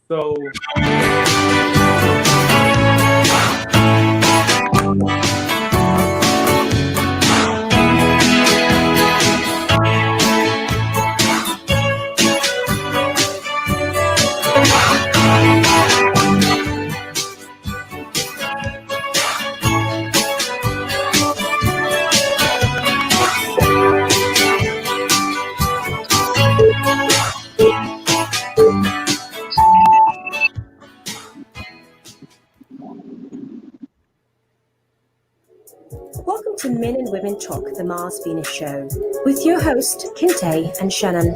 So Welcome to Men and Women Talk, the Mars Venus Show, with your host, Kinte and Shannon.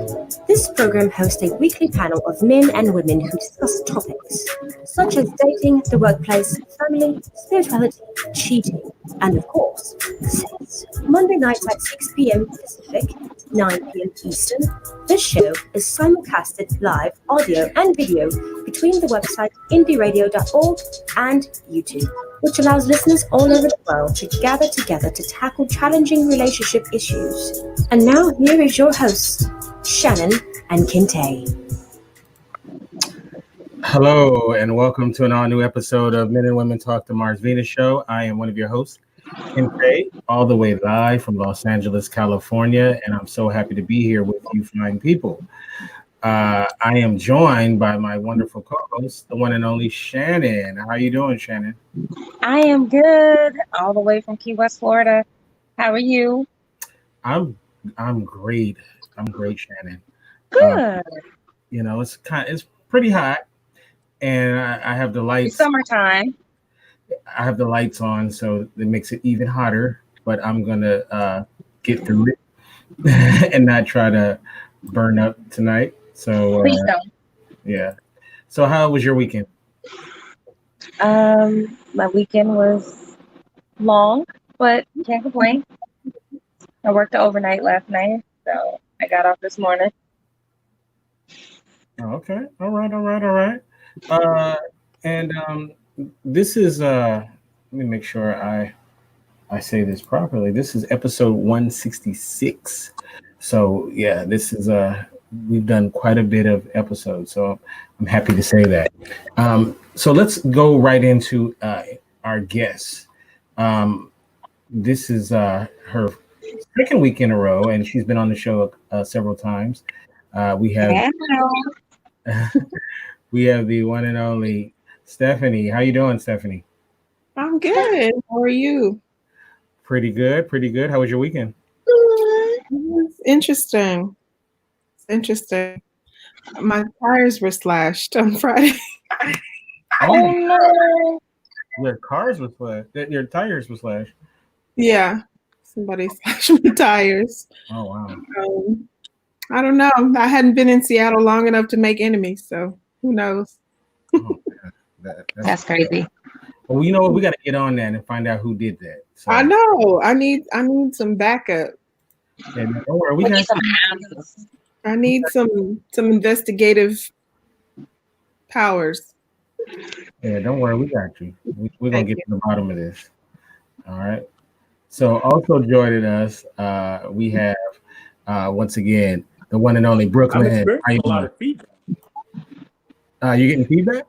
This program hosts a weekly panel of men and women who discuss topics such as dating, the workplace, family, spirituality, cheating, and of course, sex. Monday nights at 6 p.m. Pacific, 9 p.m. Eastern. This show is simulcasted live, audio and video between the website indieradio.org and YouTube, which allows listeners all over the world to gather together to tackle challenging relationship issues. And now here is your hosts, Shannon and Kinte. Hello, and welcome to an all-new episode of Men and Women Talk, the Mars Venus Show. I am one of your hosts, Kinte, all the way live from Los Angeles, California, and I'm so happy to be here with you fine people. I am joined by my wonderful co-host, the one and only Shannon. How are you doing, Shannon? I am good, all the way from Key West, Florida. How are you? I'm great. I'm great, Shannon. Good. It's pretty hot, and I have the lights. It's summertime. I have the lights on, so it makes it even hotter. But I'm gonna get through it and not try to burn up tonight. So Please don't. Yeah. So how was your weekend? My weekend was long, but can't complain. I worked overnight last night, so I got off this morning. Okay. All right. This is let me make sure I say this properly. This is episode 166. So yeah, this is we've done quite a bit of episodes, so I'm happy to say that. So let's go right into our guest. This is her second week in a row, and she's been on the show several times. We have we have the one and only Stephanie. How you doing, Stephanie? I'm good. How are you? Pretty good. How was your weekend? It's interesting. My tires were slashed on Friday. Oh no! Your cars were slashed. Your tires were slashed. Yeah, somebody slashed my tires. Oh wow. I don't know. I hadn't been in Seattle long enough to make enemies, so who knows? Oh, That's crazy. Well, you know what? We got to get on that and find out who did that. So, I know. I need some backup. Yeah, don't worry. We got some answers. I need some investigative powers. Yeah, don't worry. We got you. We're going to get to the bottom of this. All right. So also joining us, we have, once again, the one and only Brooklyn. I'm experiencing a lot of feedback. You getting feedback?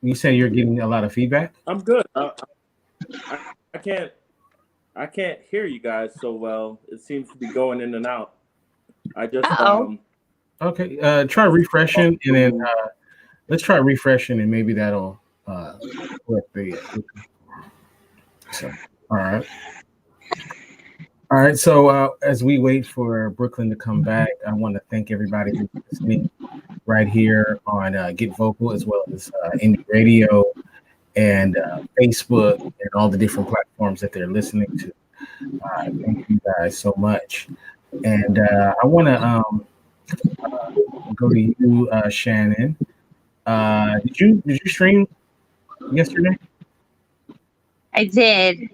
You say you're getting a lot of feedback? I'm good. I can't hear you guys so well. It seems to be going in and out. I just Okay. Try refreshing and then let's try refreshing and maybe that'll work the. So all right. So as we wait for Brooklyn to come back, I want to thank everybody who's listening right here on Get Vocal, as well as Indie Radio and Facebook and all the different platforms that they're listening to. Thank you guys so much. And I want to go to you, Shannon. Did you stream yesterday? I did.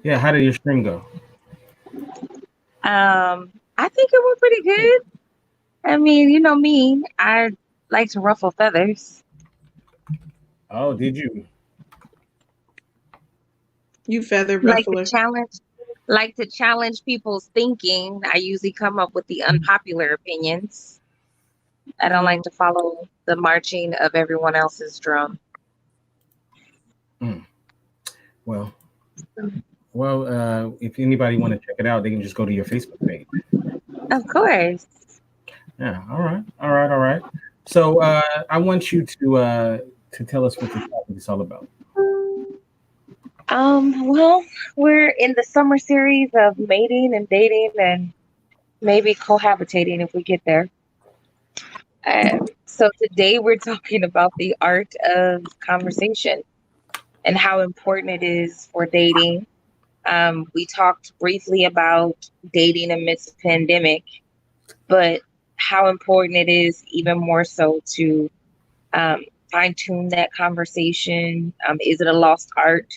Yeah, how did your stream go? I think it went pretty good. I mean, you know me, I like to ruffle feathers. Oh, did you? You feather ruffler. Like to challenge people's thinking. I usually come up with the unpopular opinions. I don't like to follow the marching of everyone else's drum. Well, if anybody want to check it out, they can just go to your Facebook page. Of course. Yeah. All right. So I want you to tell us what the topic is all about. Well, we're in the summer series of mating and dating and maybe cohabitating if we get there. So today we're talking about the art of conversation and how important it is for dating. We talked briefly about dating amidst the pandemic, but how important it is even more so to fine tune that conversation. Is it a lost art?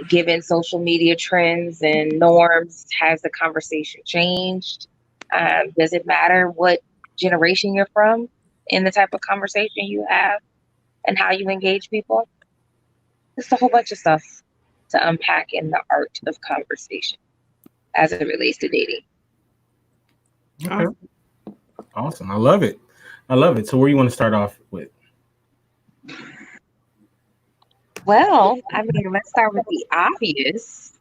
Given social media trends and norms, has the conversation changed? Does it matter what generation you're from in the type of conversation you have and how you engage people? Just a whole bunch of stuff to unpack in the art of conversation as it relates to dating. Okay. Awesome. I love it. So where you want to start off with? Well, I mean, let's start with the obvious.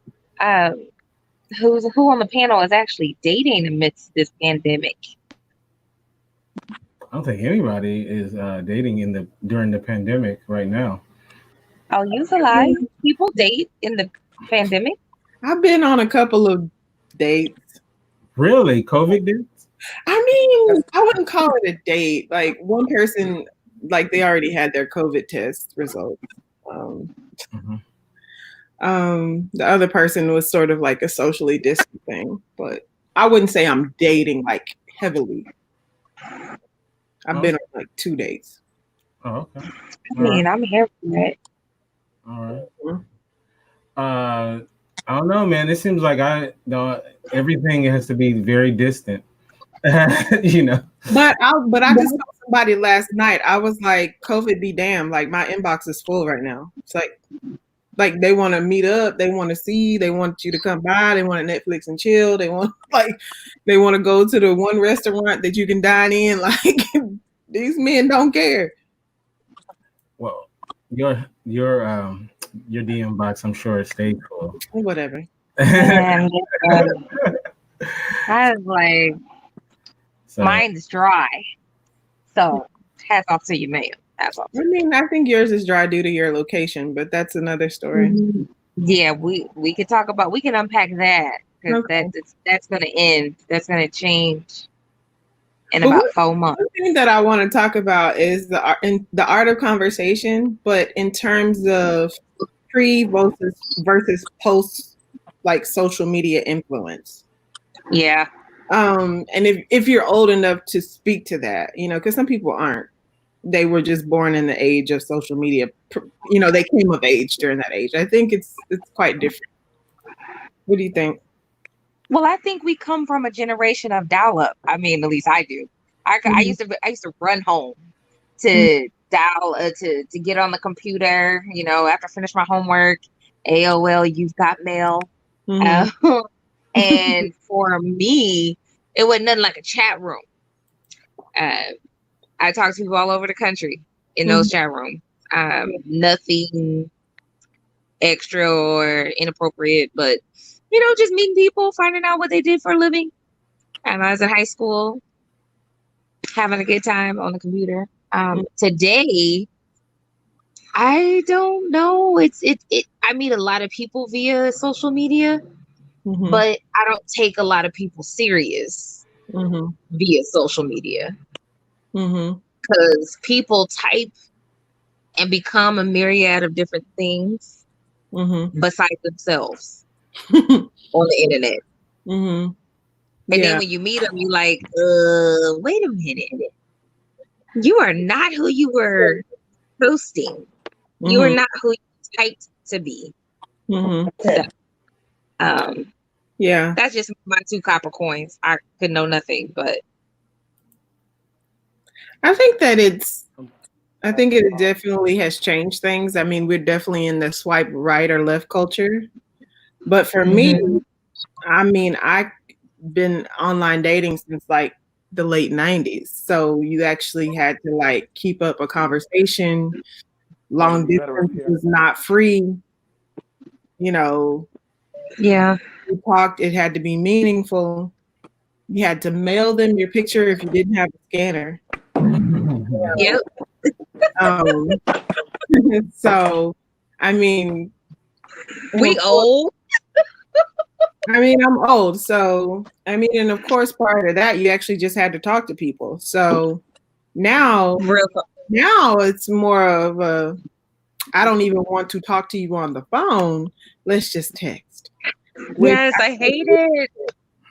Who on the panel is actually dating amidst this pandemic? I don't think anybody is dating during the pandemic right now. Oh, you alive? People date in the pandemic? I've been on a couple of dates. Really? COVID dates? I mean, I wouldn't call it a date. Like one person, like they already had their COVID test results. The other person was sort of like a socially distant thing, but I wouldn't say I'm dating like heavily. I've been on like 2 dates. Oh, okay. I mean, I'm here for it. All right. I don't know, man. It seems like everything has to be very distant. You know. But I just saw somebody last night. I was like, COVID be damned. Like my inbox is full right now. It's like they want to meet up, they want to see, they want you to come by, they want to Netflix and chill, they want to go to the one restaurant that you can dine in. Like these men don't care. Well, your DM box, I'm sure it stayed full. Whatever. And, I was like, mine's dry. So hats off to you, ma'am. Hats off. I mean, I think yours is dry due to your location, but that's another story. Yeah, we could talk about, we can unpack that because that's gonna end. That's gonna change in about 4 months. One thing that I want to talk about is the art of conversation, but in terms of pre versus post, like social media influence. Yeah. And if you're old enough to speak to that, you know, because some people aren't. They were just born in the age of social media. You know, they came of age during that age. I think it's quite different. What do you think? Well, I think we come from a generation of dial-up. I mean, at least I do. I used to run home to dial to get on the computer. You know, after I finish my homework, AOL, You've Got Mail, and for me, it wasn't nothing like a chat room. I talked to people all over the country in those chat rooms. Nothing extra or inappropriate, but you know, just meeting people, finding out what they did for a living. I was in high school, having a good time on the computer. Today, I don't know. I meet a lot of people via social media, but I don't take a lot of people serious via social media. Because people type and become a myriad of different things besides themselves on the internet. And then when you meet them, you're like, wait a minute. You are not who you were posting. You are not who you typed to be. So, that's just my 2 copper coins. I could know nothing, but I think that it definitely has changed things. I mean, we're definitely in the swipe right or left culture. But for me, I mean, I've been online dating since like the late 90s. So you actually had to like keep up a conversation. Long distance was not free. You know, Yeah. you talked, it had to be meaningful. You had to mail them your picture if you didn't have a scanner. Yep. So, I mean, We old. I'm old. So, and of course, prior to that, you actually just had to talk to people. So now Real. it's more of a, I don't even want to talk to you on the phone. Let's just text. Yes, I hate it.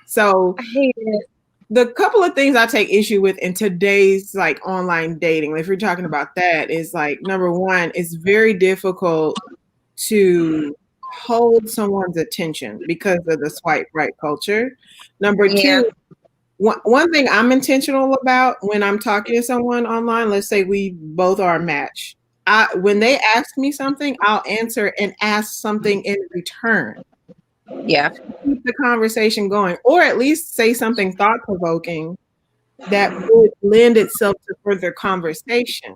So I hate it. the couple of things I take issue with in today's like online dating, if you're talking about that, is like, number one, it's very difficult to hold someone's attention because of the swipe right culture. Number Yeah. two, one thing I'm intentional about when I'm talking to someone online, let's say we both are a match. When they ask me something, I'll answer and ask something in return. Yeah. Keep the conversation going, or at least say something thought provoking that would lend itself to further conversation.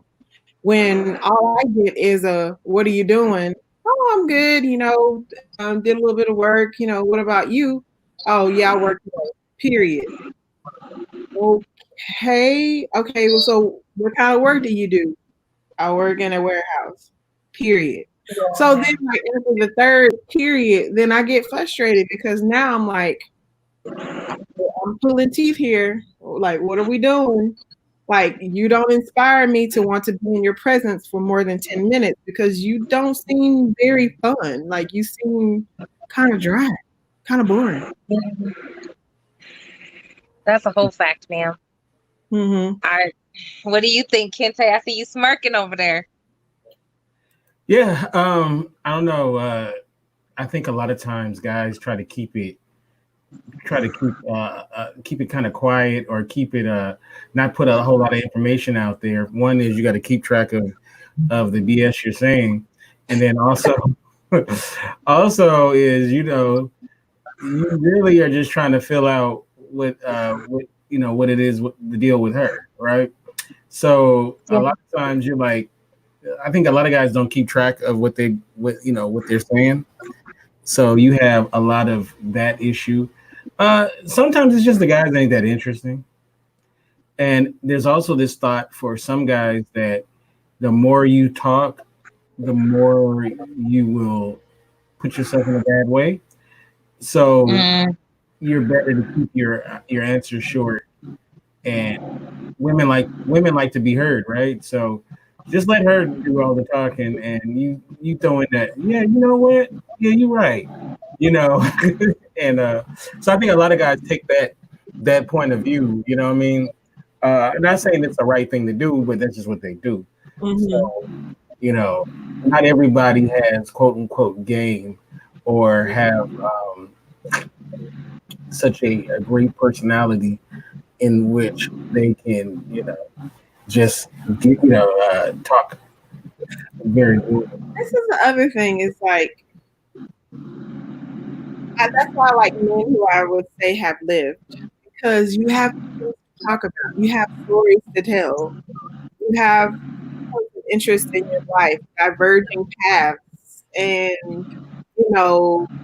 When all I get is a, what are you doing? Oh, I'm good. Did a little bit of work. What about you? Oh, yeah, I work today. Period. Okay. Well, so what kind of work do you do? I work in a warehouse. Period. So then, like, after the third period, then I get frustrated because now I'm like, I'm pulling teeth here. Like, what are we doing? Like, you don't inspire me to want to be in your presence for more than 10 minutes because you don't seem very fun. Like, you seem kind of dry, kind of boring. That's a whole fact, ma'am. Mm-hmm. What do you think, Kente? I see you smirking over there. Yeah, I don't know. I think a lot of times guys try to keep it kind of quiet, or keep it not put a whole lot of information out there. One is you got to keep track of the BS you're saying, and then also is you really are just trying to fill out what what it is, what the deal with her, right? So a lot of times you're like, I think a lot of guys don't keep track of what they're saying. So you have a lot of that issue. Sometimes it's just the guys ain't that interesting. And there's also this thought for some guys that the more you talk, the more you will put yourself in a bad way. So you're better to keep your answers short. And women like to be heard, right? So just let her do all the talking, and you throw in that, yeah, you know what? Yeah, you're right. And so I think a lot of guys take that point of view. You know what I mean? I'm not saying it's the right thing to do, but that's just what they do. Mm-hmm. So, not everybody has quote unquote game or have such a great personality in which they can, just get, talk very good. This is the other thing. Is like, that's why I like men who I would say have lived, because you have things to talk about. You have stories to tell. You have points of interest in your life, diverging paths, and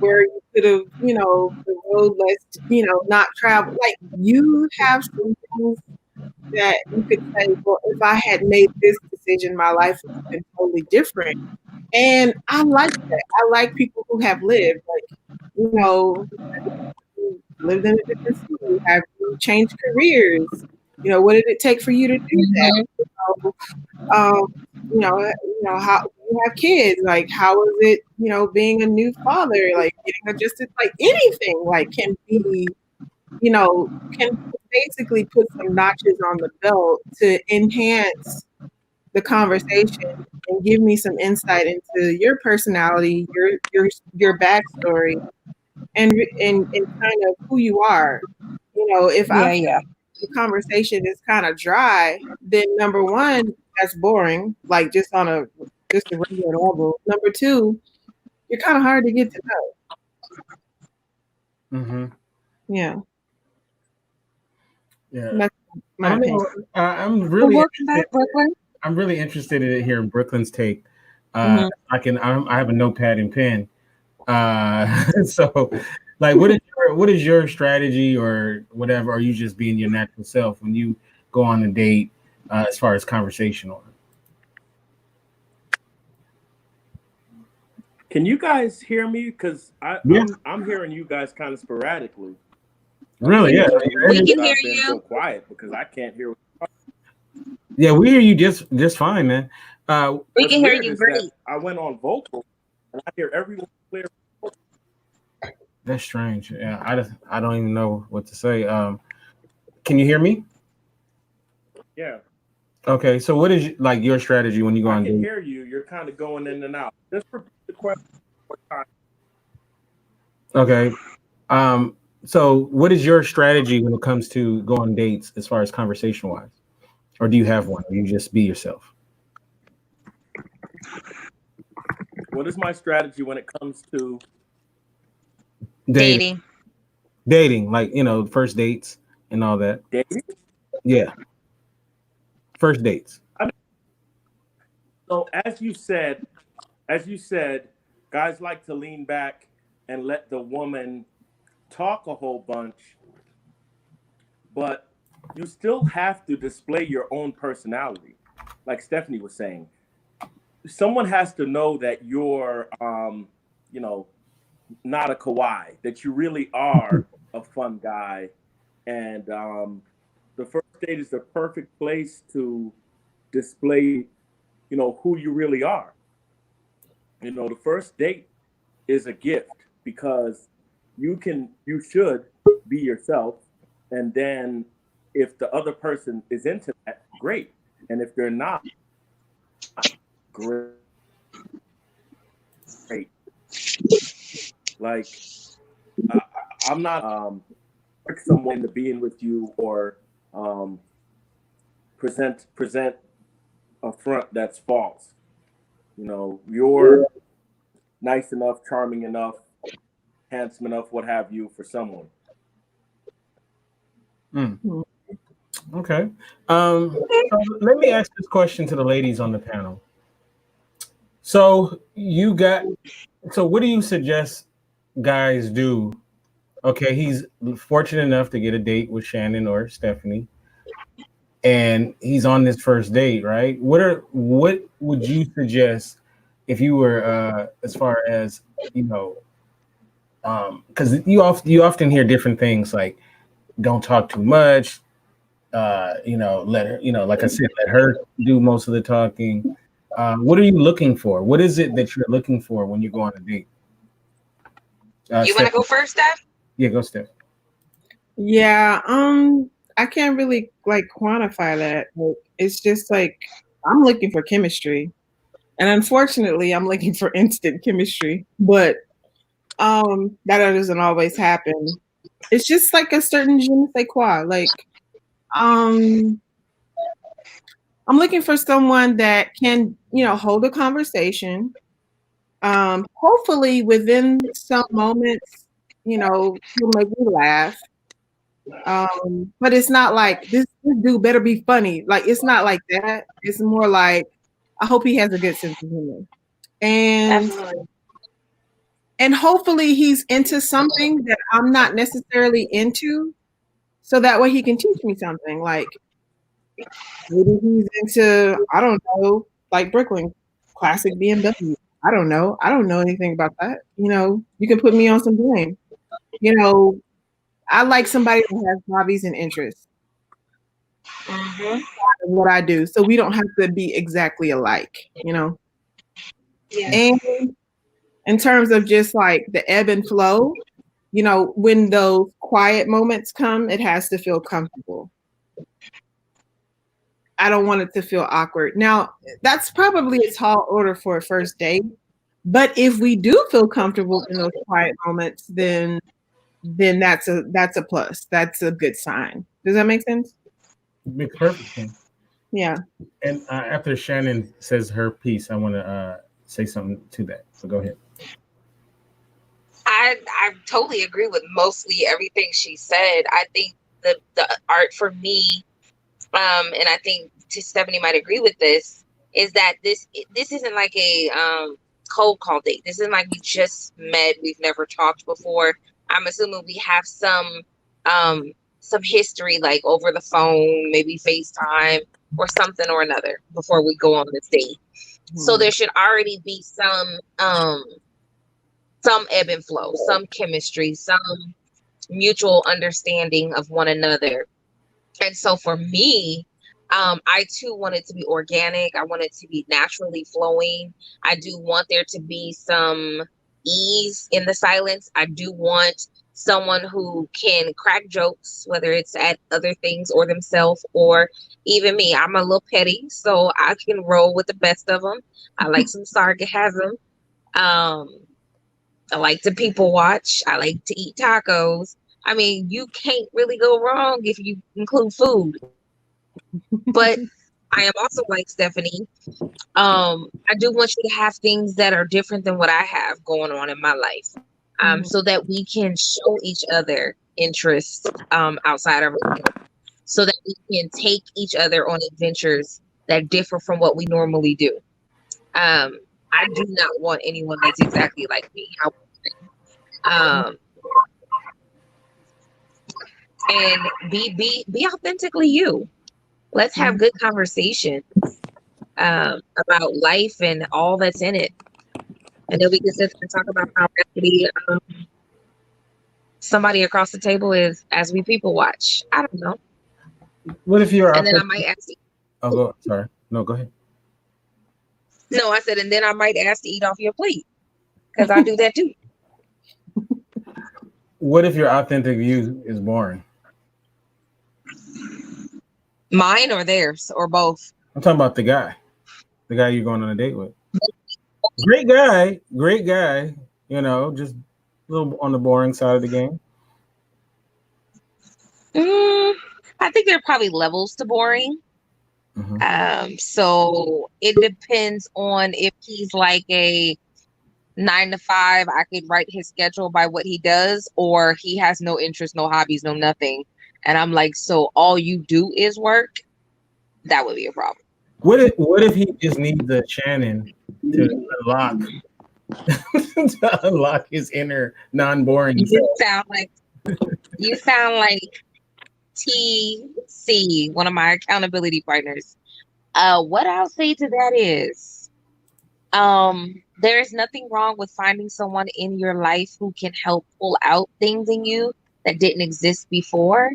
where you could have, the road less, not travel. Like, you have some things that you could say, well, if I had made this decision, my life would have been totally different. And I like that. I like people who have lived, like, lived in a different city, have you changed careers? What did it take for you to do that? How you have kids, like, how was it, being a new father, like getting adjusted, like anything, like can be, can basically put some notches on the belt to enhance the conversation and give me some insight into your personality, your backstory, and kind of who you are. If the conversation is kind of dry, then number one, that's boring, like just a regular level. Number two, you're kind of hard to get to know. Mm-hmm. Yeah. Yeah. That's My opinion. I'm really welcome back, Brooklyn. I'm really interested in hearing Brooklyn's take. Mhm. I have a notepad and pen. So like what is your strategy or whatever? Are you just being your natural self when you go on a date as far as conversational? Can you guys hear me? Because Yeah. I'm hearing you guys kind of sporadically. Really? Yeah. We can hear I've been you. so quiet because I can't hear. Yeah, we hear you just fine, man. We What's can hear weird you is great. that I went on vocal and I hear everyone clear. That's strange. Yeah, I don't even know what to say. Can you hear me? Yeah, Okay, so what is like your strategy when you go I on can dates? hear you. You're kind of going in and out. Just repeat the question one more time. Okay. So what is your strategy when it comes to go on dates as far as conversation wise? Or do you have one? Or you just be yourself? What is my strategy when it comes to Dating. Dating. Like, first dates and all that. dating? Yeah. First dates. So as you said, guys like to lean back and let the woman talk a whole bunch, but you still have to display your own personality. Like Stephanie was saying, someone has to know that you're, not a kawaii, that you really are a fun guy. And the first date is the perfect place to display, who you really are. The first date is a gift because you should be yourself. And then if the other person is into that, great. And if they're not, great. Like, I'm not trick someone into being with you or present a front that's false. You're nice enough, charming enough, handsome enough, what have you, for someone. Okay. So let me ask this question to the ladies on the panel. So what do you suggest guys do? Okay, he's fortunate enough to get a date with Shannon or Stephanie, and he's on this first date, right? What would you suggest if you were as far as because you often hear different things like don't talk too much, let her, like I said, let her do most of the talking. What are you looking for? What is it that you're looking for when you go on a date? You want to go first, Steph? Yeah, go Steph. Yeah, I can't really like quantify that. Like, it's just like I'm looking for chemistry. And unfortunately, I'm looking for instant chemistry, but that doesn't always happen. It's just like a certain je ne sais quoi. Like, I'm looking for someone that can, hold a conversation. Hopefully within some moments, he'll make me laugh. But it's not like this dude better be funny. Like, it's not like that. It's more like I hope he has a good sense of humor. And hopefully he's into something that I'm not necessarily into, so that way he can teach me something. Like maybe he's into, I don't know, like Brooklyn, classic BMW. I don't know. I don't know anything about that. You can put me on some blame. I like somebody that has hobbies and interests. What I do, so we don't have to be exactly alike. Yeah. And in terms of just like the ebb and flow, when those quiet moments come, it has to feel comfortable. I don't want it to feel awkward. Now, that's probably a tall order for a first date. But if we do feel comfortable in those quiet moments, then that's a plus. That's a good sign. Does that make sense? Makes perfect sense. Yeah. And after Shannon says her piece, I want to say something to that. So go ahead. I totally agree with mostly everything she said. I think the art for me and I think Stephanie might agree with this, is that this isn't like a cold call date. This isn't like we just met, we've never talked before. I'm assuming we have some history, like over the phone, maybe FaceTime or something or another before we go on this date. So there should already be some ebb and flow, some chemistry, some mutual understanding of one another. And so for me, I too want it to be organic. I want it to be naturally flowing. I do want there to be some ease in the silence. I do want someone who can crack jokes, whether it's at other things or themselves or even me. I'm a little petty, so I can roll with the best of them. I like some sarcasm. I like to people watch. I like to eat tacos. I mean, you can't really go wrong if you include food. But I am also like Stephanie. I do want you to have things that are different than what I have going on in my life. So that we can show each other interest outside of our home, so that we can take each other on adventures that differ from what we normally do. I do not want anyone that's exactly like me. And be authentically you. Let's have good conversation about life and all that's in it. And then we can sit and talk about how actually somebody across the table is as we people watch. I don't know. What if you're? And then I might ask. Sorry. No, go ahead. No, I said, and then I might ask to eat off your plate because I do that too. What if your authentic view is boring? Mine or theirs or both? I'm talking about the guy you're going on a date with. Great guy, you know, just a little on the boring side of the game. I think there are probably levels to boring. So it depends on if he's like a 9 to 5, I could write his schedule by what he does, or he has no interest, no hobbies, no nothing. And I'm like, so all you do is work? That would be a problem. What if he just needs a Shannon to unlock his inner non-boring You sound like TC, one of my accountability partners. What I'll say to that is, there is nothing wrong with finding someone in your life who can help pull out things in you that didn't exist before.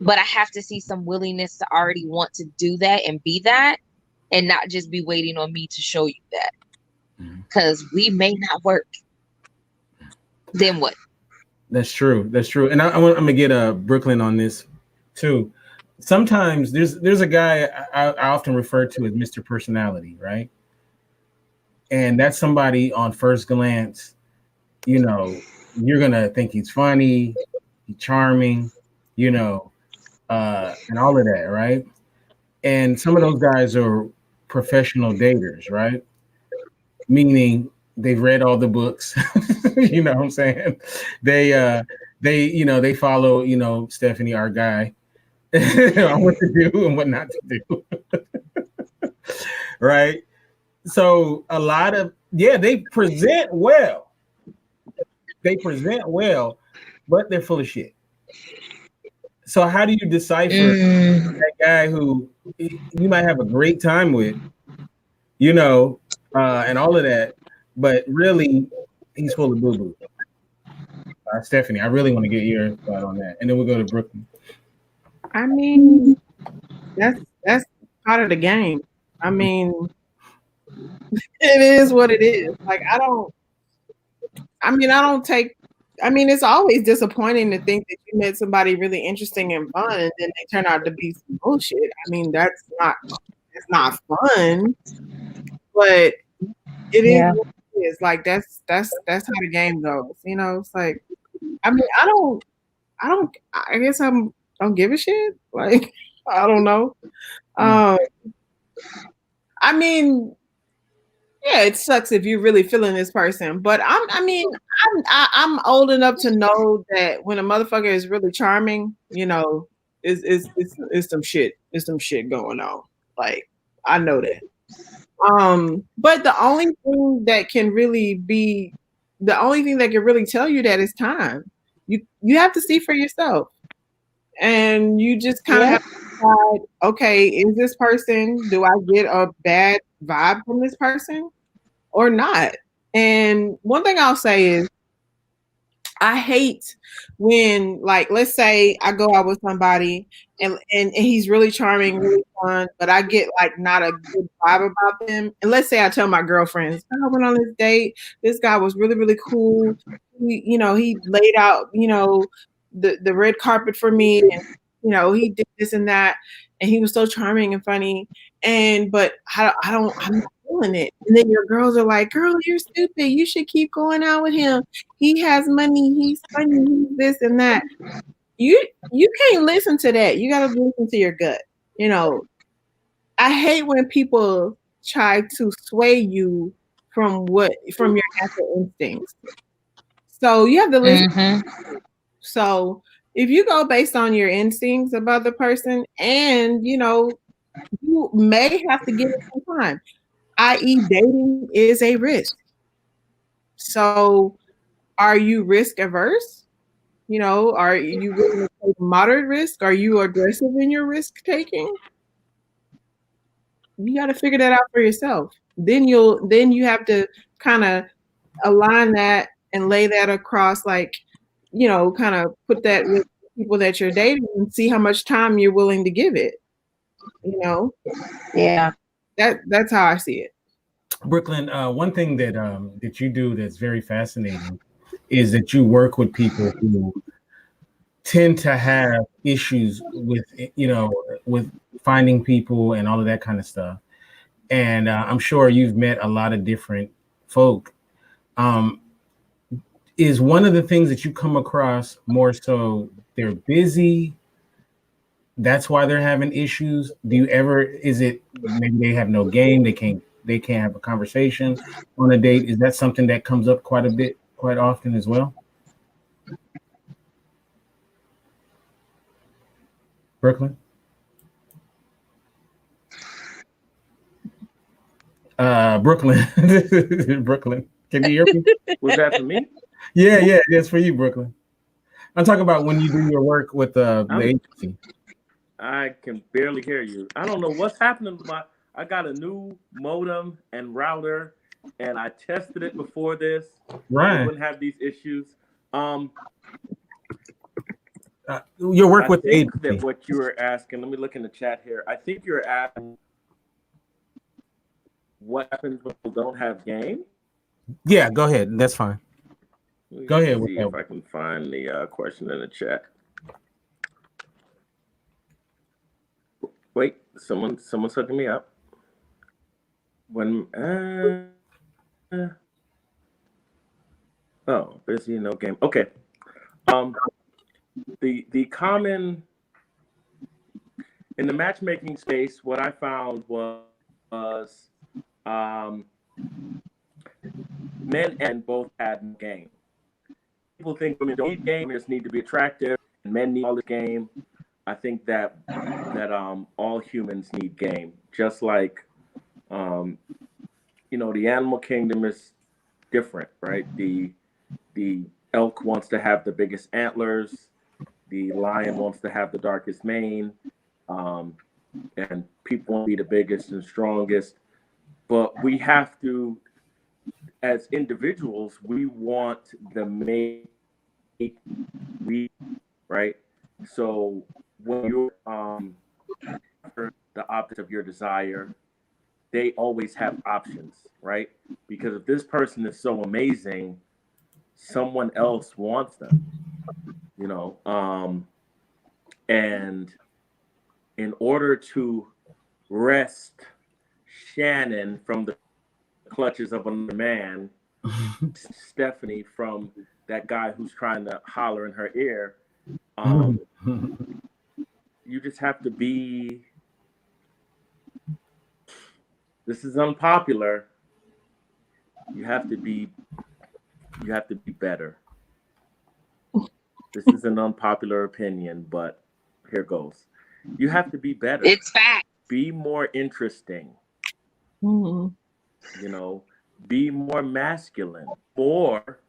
But I have to see some willingness to already want to do that and be that, and not just be waiting on me to show you that. Because we may not work. Then what? That's true. And I'm gonna get Brooklyn on this too. Sometimes there's a guy I often refer to as Mr. Personality, right? And that's somebody on first glance, you know, you're gonna think he's funny, he's charming, you know, and all of that, right? And some of those guys are professional daters, right? Meaning they've read all the books, you know what I'm saying? They follow, Stephanie, our guy, on what to do and what not to do. Right? So a lot of, they present well. But they're full of shit. So how do you decipher that guy who you might have a great time with, and all of that, but really he's full of boo-boo? Stephanie, I really want to get your thought on that. And then we'll go to Brooklyn. I mean, that's part of the game. I mean, it is what it is. Like, it's always disappointing to think that you met somebody really interesting and fun and then they turn out to be some bullshit. I mean, it's not fun, but it is what it is. Like, that's how the game goes. It's like, I mean, I guess I don't give a shit. Like, I don't know. I mean, yeah, it sucks if you're really feeling this person, but I'm old enough to know that when a motherfucker is really charming, it's some shit. It's some shit going on. Like, I know that. But the only thing that can really tell you that is time. You have to see for yourself. And you just kind of have to decide, okay, is this person, do I get a bad vibe from this person or not? And one thing I'll say is, I hate when, like, let's say I go out with somebody and he's really charming, really fun, but I get like not a good vibe about them. And let's say I tell my girlfriends, I went on this date. This guy was really, really cool. He laid out, the red carpet for me, and he did this and that, and he was so charming and funny. But I'm not feeling it. And then your girls are like, girl, you're stupid. You should keep going out with him. He has money. He's funny. He's this and that. You can't listen to that. You got to listen to your gut. I hate when people try to sway you from your natural instincts. So you have to listen. Mm-hmm. So if you go based on your instincts about the person, and you may have to give it some time, i.e. dating is a risk. So are you risk averse? Are you willing to take moderate risk? Are you aggressive in your risk taking? You got to figure that out for yourself. Then you have to kind of align that and lay that across, like, kind of put that with people that you're dating and see how much time you're willing to give it. Yeah. That's how I see it. Brooklyn, one thing that you do that's very fascinating is that you work with people who tend to have issues with finding people and all of that kind of stuff. And I'm sure you've met a lot of different folk. Is one of the things that you come across more so they're busy, that's why they're having issues? Is it maybe they have no game, they can't have a conversation on a date? Is that something that comes up quite often as well? Brooklyn? Brooklyn. Brooklyn, can you hear me? Was that for me? Yeah, that's for you, Brooklyn. I'm talking about when you do your work with the agency. I can barely hear you. I don't know what's happening. I got a new modem and router, and I tested it before this. Right. I wouldn't have these issues. Your work with the the agency. agency. What you were asking, let me look in the chat here. I think you're asking what happens when people don't have game? Yeah, go ahead. That's fine. Go ahead. See if I can find the question in the chat. Wait, someone's hooking me up. Busy, no game. Okay. The common in the matchmaking space, what I found was men and both had game. People think women don't need game, just need to be attractive, and men need all the game. I think that all humans need game, just like the animal kingdom is different, right? The elk wants to have the biggest antlers, the lion wants to have the darkest mane, and people want to be the biggest and strongest. But we have to, as individuals, we want the mate, right? So when you're the object of your desire, they always have options, right? Because if this person is so amazing, someone else wants them, and in order to wrest Shannon from the clutches of another man, Stephanie from that guy who's trying to holler in her ear, you just have to be. This is unpopular. You have to be better. This is an unpopular opinion, but here goes. You have to be better. It's fact. Be more interesting. Mhm. You know, be more masculine, or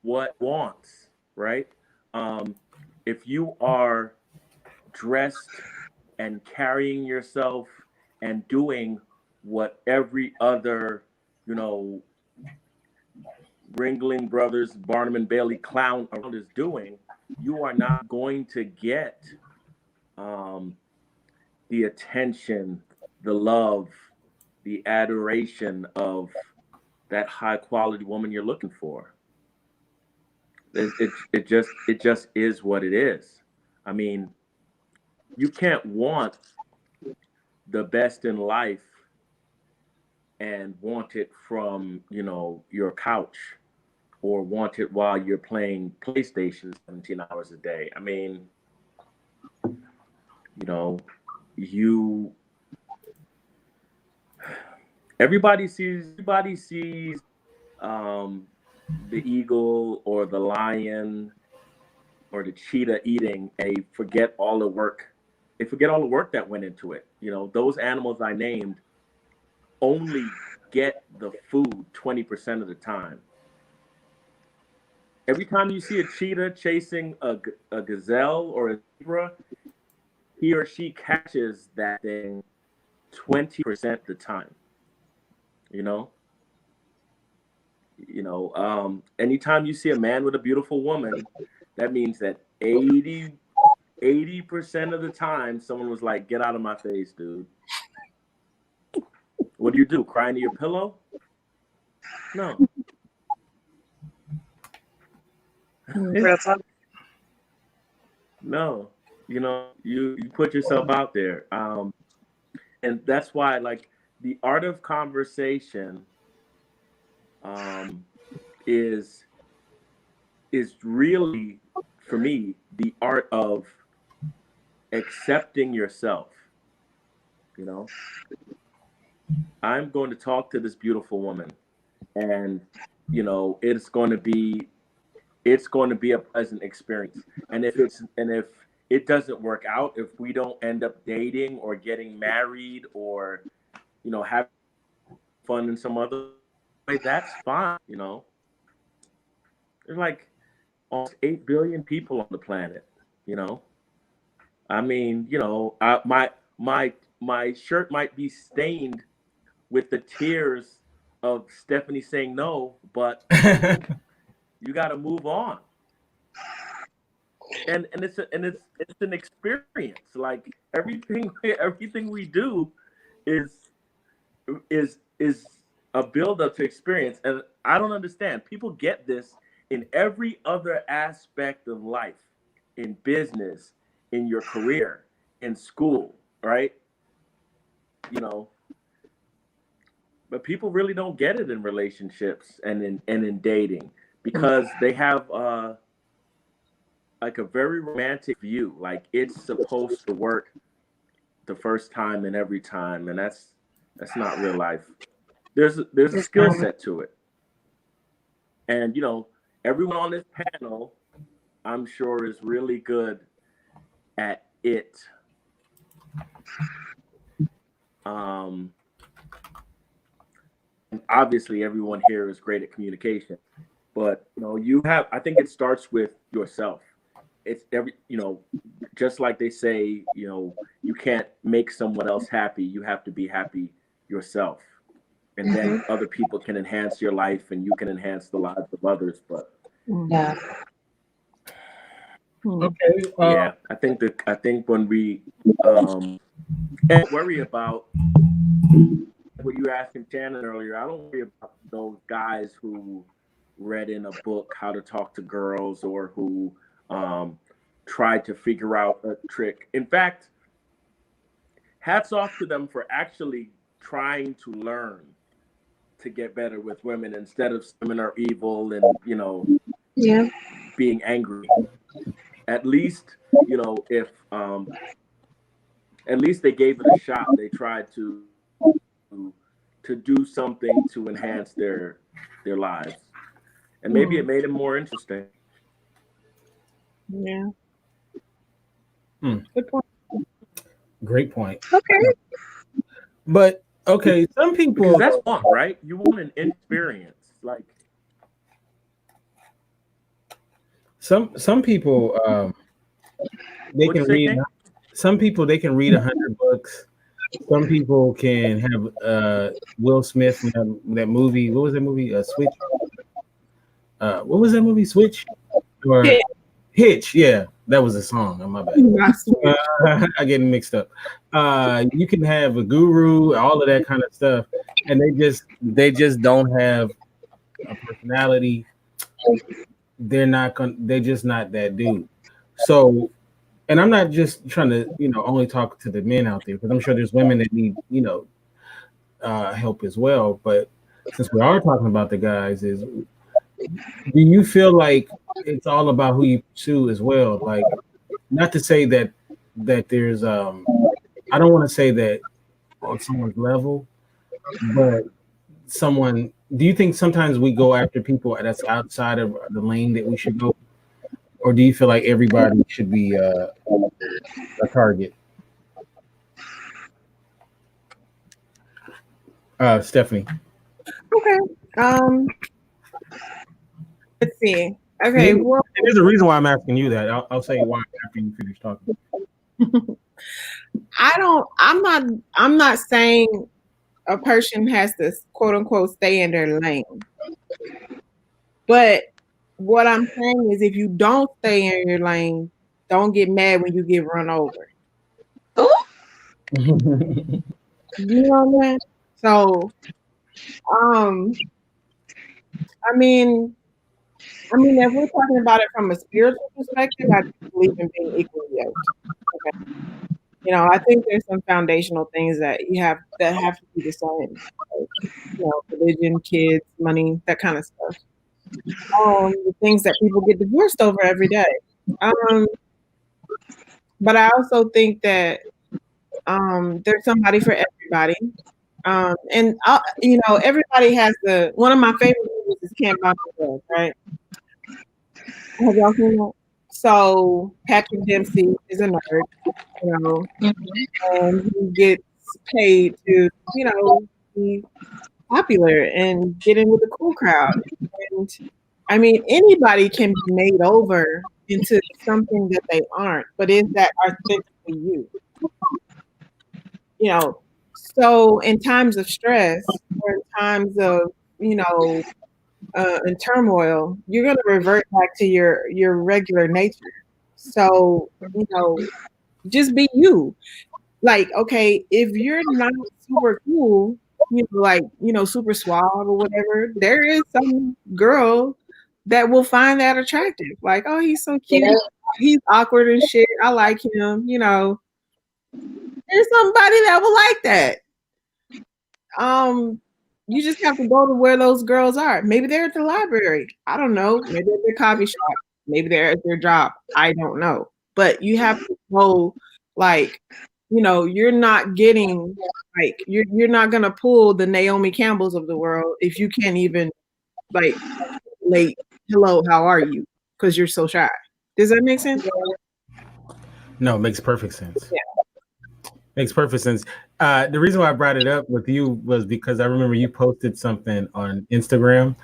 what wants, right? If you are dressed and carrying yourself and doing what every other, you know, Ringling Brothers, Barnum and Bailey clown around is doing, you are not going to get the attention, the love, the adoration of that high quality woman you're looking for. It just is what it is. I mean, you can't want the best in life and want it from, you know, your couch, or want it while you're playing PlayStation 17 hours a day. I mean, you know, you everybody sees the eagle or the lion or the cheetah eating, and they forget all the work. They forget all the work that went into it. You know, those animals I named only get the food 20% of the time. Every time you see a cheetah chasing a gazelle or a zebra, he or she catches that thing 20% of the time. You know? Anytime you see a man with a beautiful woman, that means that 80% of the time someone was like, get out of my face, dude. What do? Cry into your pillow? No. No. You know, you put yourself out there. And that's why, like, the art of conversation is really, for me, the art of accepting yourself. You know, I'm going to talk to this beautiful woman, and you know, it's going to be a pleasant experience. And if it doesn't work out, if we don't end up dating or getting married, or you know, having fun in some other way, that's fine. You know, there's like almost 8 billion people on the planet. You know, I mean, you know, my shirt might be stained with the tears of Stephanie saying no, but you got to move on. And it's an experience. Like everything we do is a build up to experience. And I don't understand. People get this in every other aspect of life, in business, in your career, in school, right? You know, but people really don't get it in relationships and in dating, because they have like a very romantic view, like it's supposed to work the first time and every time, and that's not real life. There's a skill set to it, and you know, everyone on this panel, I'm sure, is really good at it. And obviously everyone here is great at communication, but you know, I think it starts with yourself. It's you know, just like they say, you know, you can't make someone else happy. You have to be happy yourself. And then other people can enhance your life, and you can enhance the lives of others. But Yeah. Okay. yeah, I think when we don't worry about what you were asking Shannon earlier, I don't worry about those guys who read in a book how to talk to girls, or who tried to figure out a trick. In fact, hats off to them for actually trying to learn to get better with women, instead of women are evil and, you know, being angry. At least, you know, if at least they gave it a shot. They tried to do something to enhance their lives, and maybe it made them more interesting. Yeah. Good point. Great point. Okay. But okay, some people Because that's fun, right? You want an experience, like some people they What'd can you say, read. King? Some people they can read 100 books. Some people can have Will Smith in that movie. What was that movie? Switch. What was that movie? Switch or Hitch. Hitch? Yeah, that was a song. On my bad. I get mixed up. You can have a guru, all of that kind of stuff, and they just don't have a personality. They're just not that dude. So, and I'm not just trying to only talk to the men out there, because I'm sure there's women that need help as well. But since we are talking about the guys, do you feel like it's all about who you pursue as well? Like, not to say that there's I don't want to say that on someone's level, but do you think sometimes we go after people that's outside of the lane that we should go, or do you feel like everybody should be a target? Stephanie. Okay. Let's see. Okay. Well, there's a reason why I'm asking you that. I'll say why after you finish talking. I'm not saying a person has to quote unquote stay in their lane. But what I'm saying is, if you don't stay in your lane, don't get mad when you get run over. You know what I mean? So, I mean, if we're talking about it from a spiritual perspective, I believe in being equally yoked. Okay. I think there's some foundational things that have to be the same. Like, religion, kids, money, that kind of stuff. The things that people get divorced over every day. But I also think that there's somebody for everybody. And everybody has one of my favorite movies is Camp Rock, right? Have y'all seen that? So Patrick Dempsey is a nerd, and he gets paid to, be popular and get in with the cool crowd. And I mean, anybody can be made over into something that they aren't, but is that authentically you? So in times of stress or in times of, in turmoil, you're going to revert back to your regular nature. So, just be you. Like, okay, if you're not super cool, super suave or whatever, there is some girl that will find that attractive. Like, oh, he's so cute. Yeah. He's awkward and shit. I like him. There's somebody that will like that. You just have to go to where those girls are. Maybe they're at the library. I don't know. Maybe they're at their coffee shop. Maybe they're at their job. I don't know. But you have to go, like, you're not getting, like, you're not gonna pull the Naomi Campbells of the world if you can't even, like, hello, how are you? Because you're so shy. Does that make sense? No, it makes perfect sense. Yeah. Makes perfect sense. The reason why I brought it up with you was because I remember you posted something on Instagram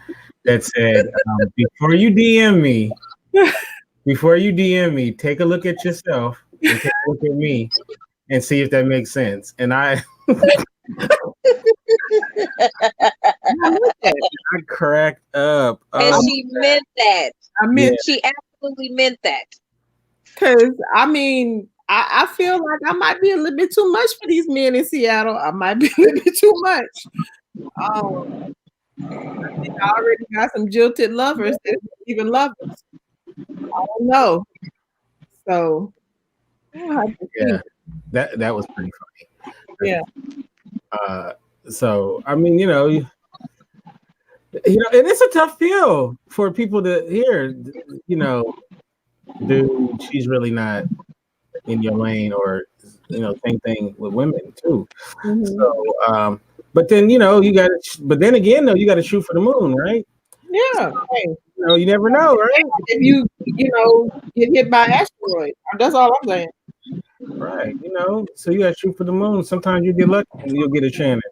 that said, before you DM me, take a look at yourself and take a look at me and see if that makes sense. And I cracked up. And she meant that. She absolutely meant that. Because, I feel like I might be a little bit too much for these men in Seattle. I might be a little bit too much. I already got some jilted lovers that even love us. I don't know. So, yeah, that was pretty funny. Yeah. So I mean, and it's a tough feel for people to hear. Dude, she's really not in your lane, or same thing with women too. Mm-hmm. So but then you got to shoot for the moon, right? Yeah. You never know, right? If you get hit by an asteroid, that's all I'm saying. Right. You know, so you got to shoot for the moon. Sometimes you get lucky and you'll get a Shannon.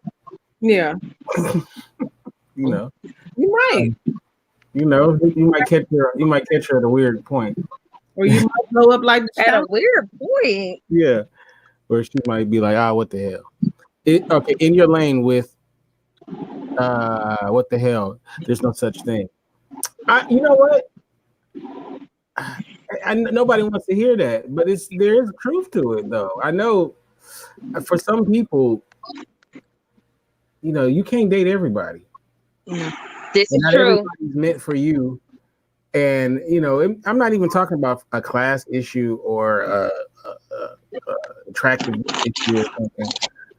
Yeah, You know, you might, you might catch her at a weird point. or you might blow up like At a weird point. Yeah, where she might be like, what the hell? Okay, in your lane with what the hell? There's no such thing. You know what? Nobody wants to hear that, but there is truth to it, though. I know for some people, you can't date everybody. This is not true. Everybody's meant for you, and I'm not even talking about a class issue or a attractive issue or something.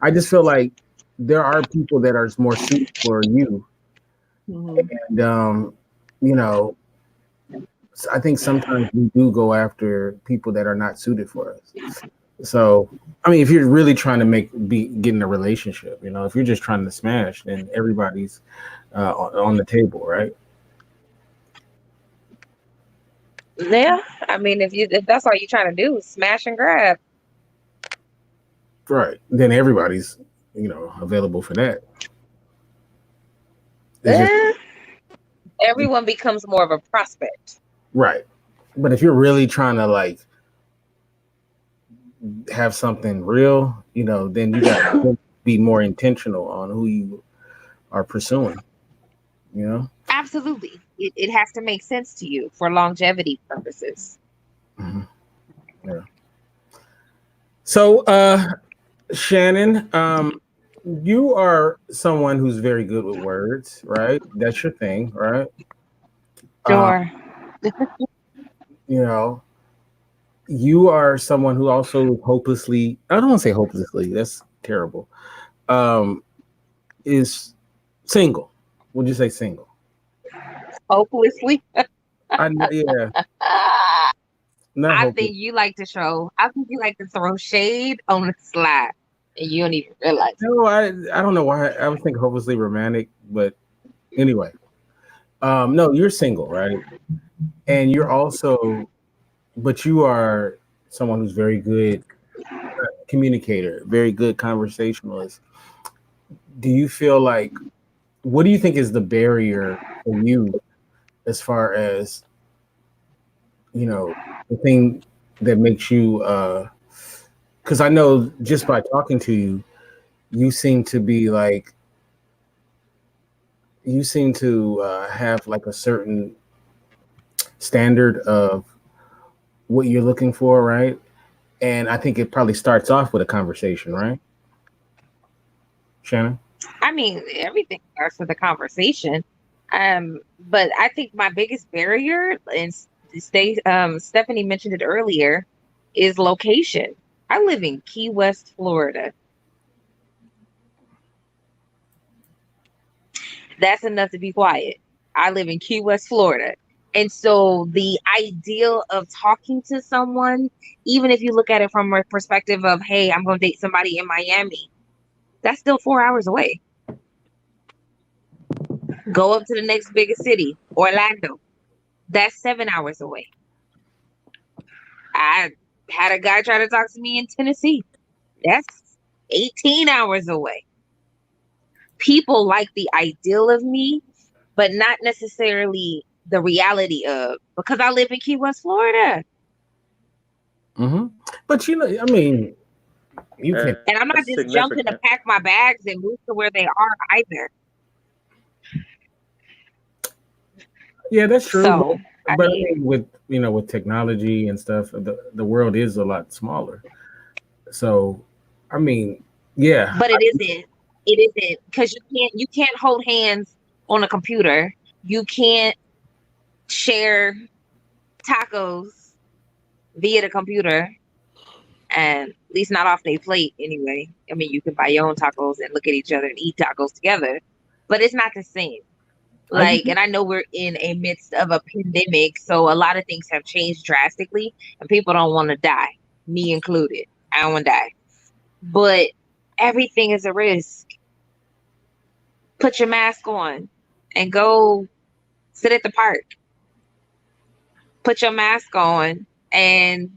I just feel like there are people that are more suited for you, and I think sometimes we do go after people that are not suited for us. So, I mean, if you're really trying to get in a relationship, if you're just trying to smash, then everybody's on the table, right? Yeah, I mean, if that's all you're trying to do, smash and grab. Right. Then everybody's, available for that. Everyone becomes more of a prospect. Right. But if you're really trying to have something real, then you got to be more intentional on who you are pursuing, Absolutely. It has to make sense to you for longevity purposes. Mm-hmm. Yeah. So, Shannon, you are someone who's very good with words, right? That's your thing, right? Sure. You are someone who also hopelessly, I don't want to say hopelessly, that's terrible, is single. Would you say single? Hopelessly? Yeah. I think you like to throw shade on the slide, and you don't even realize. No, I don't know why. I would think hopelessly romantic, but anyway. No, you're single, right? And you're also, but you are someone who's very good communicator, very good conversationalist. Do you feel like, what do you think is the barrier for you as far as, the thing that makes you, because I know just by talking to you, you seem to have like a certain standard of what you're looking for, right? And I think it probably starts off with a conversation, right? Shannon? I mean, everything starts with a conversation. But I think my biggest barrier, and Stephanie mentioned it earlier, is location. I live in Key West, Florida. That's enough to be quiet. I live in Key West, Florida. And so the ideal of talking to someone, even if you look at it from a perspective of, hey, I'm going to date somebody in Miami, that's still 4 hours away. Go up to the next biggest city, Orlando. That's 7 hours away. I had a guy try to talk to me in Tennessee. That's 18 hours away. People like the ideal of me, but not necessarily the reality of, because I live in Key West, Florida. Mm-hmm. But I mean, you can. And I'm not just jumping to pack my bags and move to where they are either. Yeah, that's true. So, but I mean, with technology and stuff, the world is a lot smaller. So, I mean, yeah. But it isn't. It isn't, because you can't hold hands on a computer. You can't share tacos via the computer, and at least not off their plate anyway. I mean, you can buy your own tacos and look at each other and eat tacos together, but it's not the same. And I know we're in a midst of a pandemic, so a lot of things have changed drastically, and people don't want to die, me included. I don't want to die, but everything is a risk. Put your mask on and go sit at the park. Put your mask on and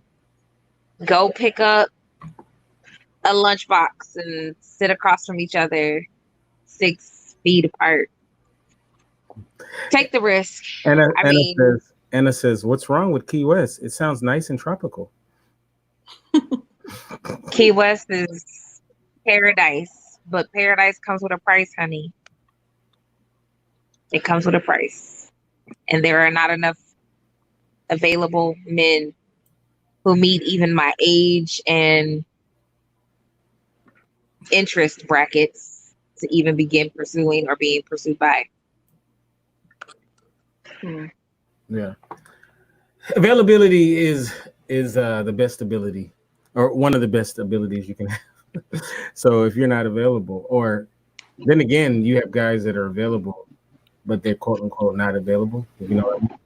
go pick up a lunchbox and sit across from each other 6 feet apart. Take the risk. Anna says, what's wrong with Key West? It sounds nice and tropical. Key West is paradise, but paradise comes with a price, honey. It comes with a price. And there are not enough available men who meet even my age and interest brackets to even begin pursuing or being pursued by. Yeah. Availability is the best ability, or one of the best abilities you can have. So if you're not available, or then again, you have guys that are available, but they're quote unquote not available. You know what I mean?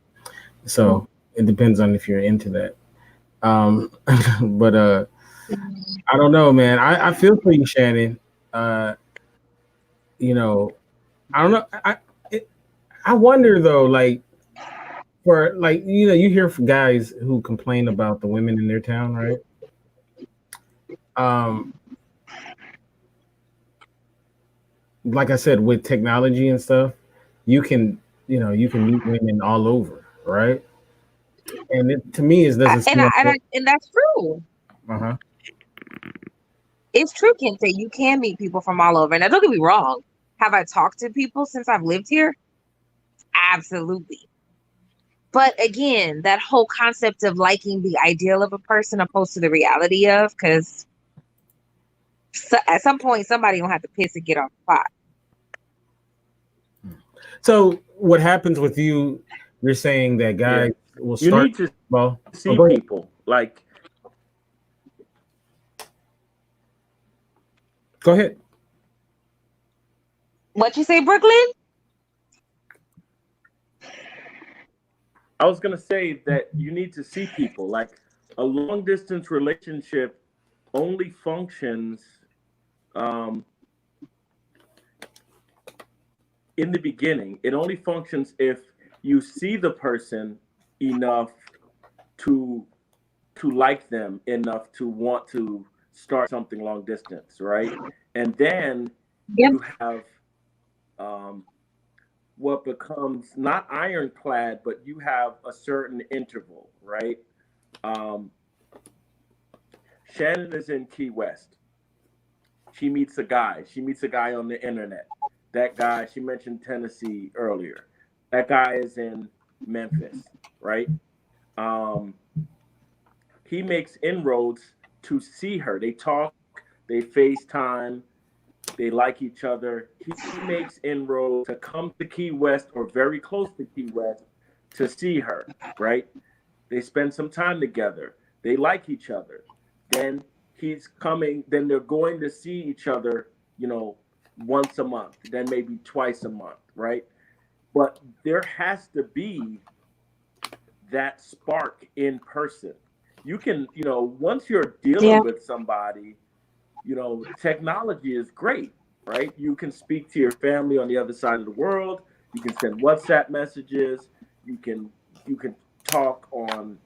So it depends on if you're into that. But I don't know, man. I feel for you, Shannon. You know, I don't know. I wonder though, like, for like, you know, you hear from guys who complain about the women in their town, right? Like I said, with technology and stuff, you can meet women all over, right? And it, to me, it doesn't seem and that's true. Uh-huh. It's true, Kente. You can meet people from all over. Now, don't get me wrong. Have I talked to people since I've lived here? Absolutely. But again, that whole concept of liking the ideal of a person opposed to the reality of, because at some point somebody gonna have to piss and get off the pot. So what happens with you? You're saying that guys will start. You need to see people like. Go ahead. What you say, Brooklyn? I was gonna say that you need to see people. Like, a long distance relationship only functions in the beginning. It only functions if you see the person enough to like them, enough to want to start something long distance, right? And then you have what becomes not ironclad, but you have a certain interval, right? Shannon is in Key West. She meets a guy. She meets a guy on the internet. That guy, she mentioned Tennessee earlier. That guy is in Memphis, right? He makes inroads to see her. They talk, they FaceTime, they like each other. He makes inroads to come to Key West or very close to Key West to see her, right? They spend some time together. They like each other. Then he's coming, then they're going to see each other, you know, once a month, then maybe twice a month, right? But there has to be that spark in person. You can, you know, once you're dealing with somebody, you know, technology is great, right? You can speak to your family on the other side of the world. You can send WhatsApp messages. You can talk on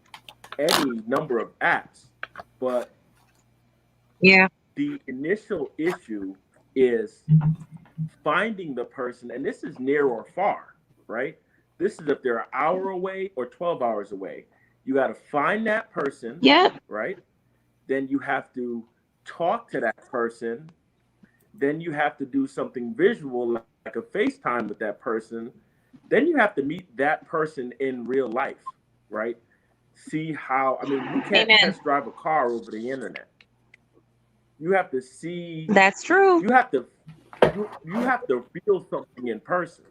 any number of apps. But the initial issue is finding the person, and this is near or far, right? This is if they're an hour away or 12 hours away. You got to find that person, right? Then you have to talk to that person. Then you have to do something visual, like a FaceTime with that person. Then you have to meet that person in real life, right? See how, I mean, you can't test drive a car over the internet. You have to see. That's true. You have to feel something in person.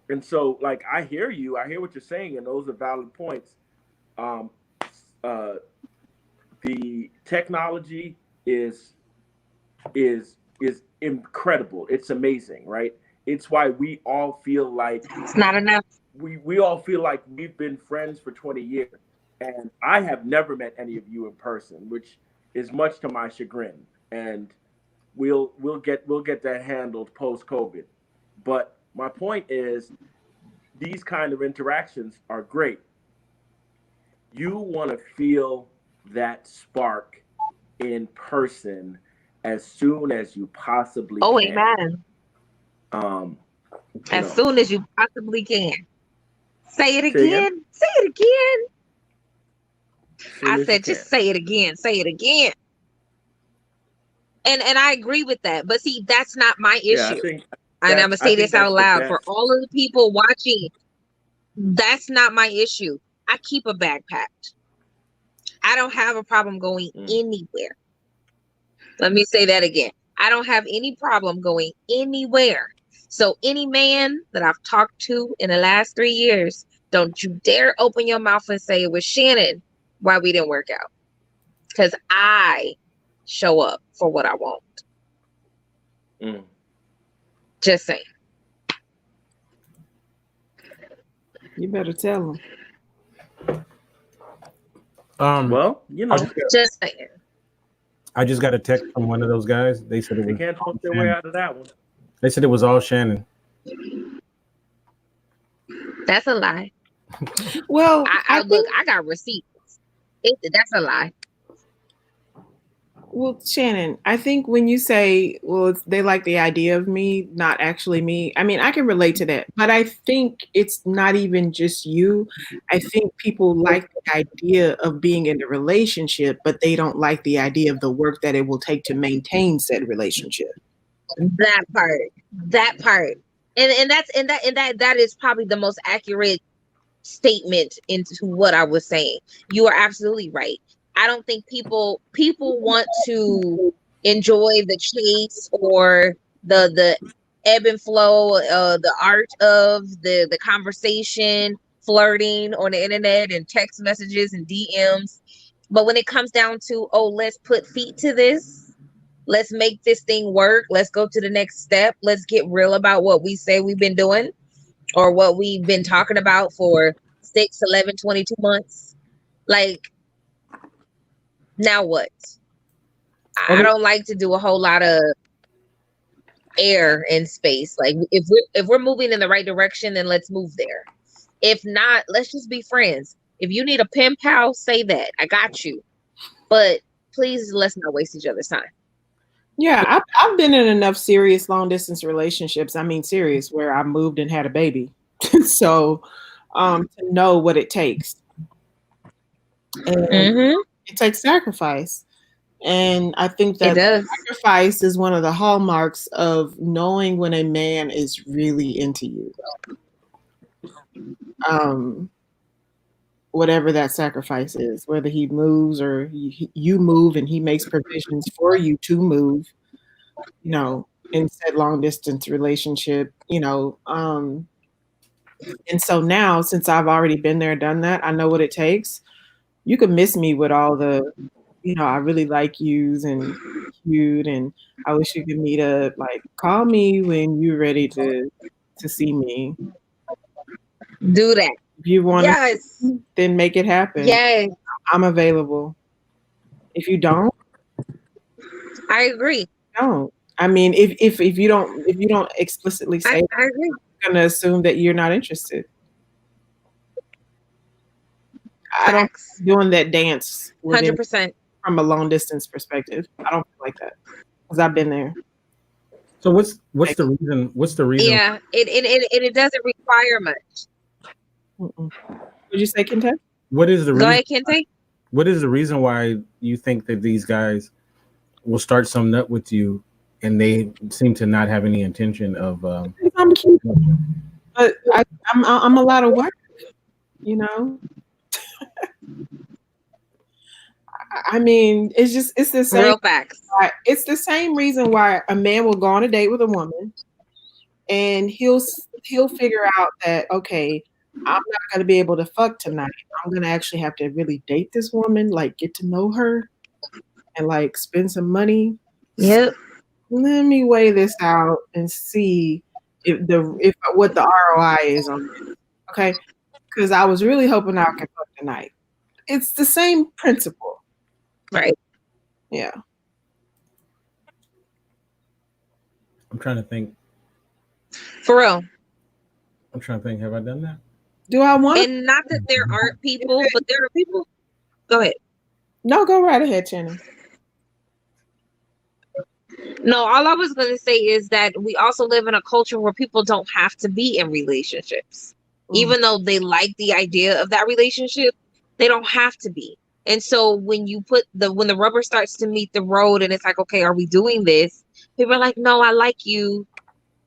And so, like, I hear what you're saying, and those are valid points. The technology is incredible. It's amazing, right? It's why we all feel like it's not enough. We all feel like we've been friends for 20 years, and I have never met any of you in person, which is much to my chagrin. And we'll get that handled post-COVID. But my point is, these kind of interactions are great. You want to feel that spark in person as soon as you possibly Oh, can. amen. As soon as you possibly can. Say it again. Say it again. I said, just say it again. Say it again. And I agree with that. But see, that's not my issue. And I'm going to say this out loud for all of the people watching. That's not my issue. I keep a bag packed. I don't have a problem going anywhere. Let me say that again. I don't have any problem going anywhere. So any man that I've talked to in the last 3 years, don't you dare open your mouth and say it was Shannon why we didn't work out. Because I show up for what I want. Just saying. You better tell them. Well, just saying. I just got a text from one of those guys. They said they can't talk their way out of that one. They said it was all Shannon. That's a lie. Well, I look, I got receipts. That's a lie. Well, Shannon, I think when you say, well, they like the idea of me, not actually me, I mean, I can relate to that. But I think it's not even just you. I think people like the idea of being in a relationship, but they don't like the idea of the work that it will take to maintain said relationship. That part. And that is probably the most accurate statement into what I was saying. You are absolutely right. I don't think people want to enjoy the chase or the ebb and flow, the art of the conversation, flirting on the internet and text messages and DMs. But when it comes down to, let's put feet to this, let's make this thing work, let's go to the next step, let's get real about what we say we've been doing or what we've been talking about for 6, 11, 22 months. Like, now what? I don't like to do a whole lot of air and space. Like if we're moving in the right direction, then let's move there. If not, let's just be friends. If you need a pen pal, say that. I got you. But please, let's not waste each other's time. Yeah, I've been in enough serious long distance relationships. I mean, serious, where I moved and had a baby. So to know what it takes. And it takes sacrifice. And I think that sacrifice is one of the hallmarks of knowing when a man is really into you. Whatever that sacrifice is, whether he moves or you move and he makes provisions for you to move, in said long distance relationship, and so now, since I've already been there, done that, I know what it takes. You can miss me with all the, I really like yous and cute, and I wish you could meet up. Like, call me when you're ready to see me. Do that. If you want to, then make it happen. Yes. I'm available. If you don't, I agree. Don't. I mean, if you don't explicitly say, I agree. I'm gonna assume that you're not interested. I don't doing that dance 100% from a long distance perspective. I don't feel like that because I've been there. So what's the reason? What's the reason? Yeah, it doesn't require much. What did you say, Kente? What is the reason? Go ahead, Kente. What is the reason why you think that these guys will start some nut with you and they seem to not have any intention of? I'm cute, but I'm a lot of work, I mean, it's the same. Real facts. It's the same reason why a man will go on a date with a woman, and he'll figure out that, okay, I'm not going to be able to fuck tonight. I'm going to actually have to really date this woman, like get to know her, and like spend some money. Yep. Let me weigh this out and see if what the ROI is on this. Okay, because I was really hoping I could fuck tonight. It's the same principle. Right. Yeah. I'm trying to think. For real. I'm trying to think. Have I done that? Do I want? And not that there aren't people, but there are people. Go ahead. No, go right ahead, Shannon. No, all I was going to say is that we also live in a culture where people don't have to be in relationships. Even though they like the idea of that relationship, they don't have to be. And so when when the rubber starts to meet the road and it's like, okay, are we doing this? People are like, no, I like you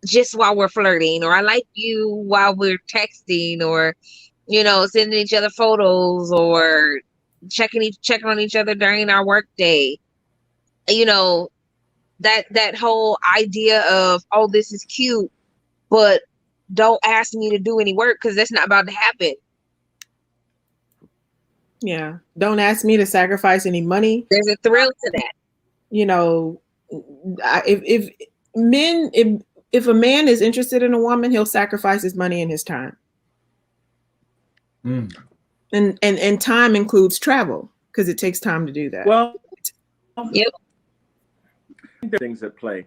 just while we're flirting, or I like you while we're texting, or, sending each other photos, or checking on each other during our work day. That whole idea of, oh, this is cute, but don't ask me to do any work because that's not about to happen. Yeah. Don't ask me to sacrifice any money. There's a thrill to that. If a man is interested in a woman, he'll sacrifice his money and his time. And time includes travel, because it takes time to do that. Well, yep. There are things at play.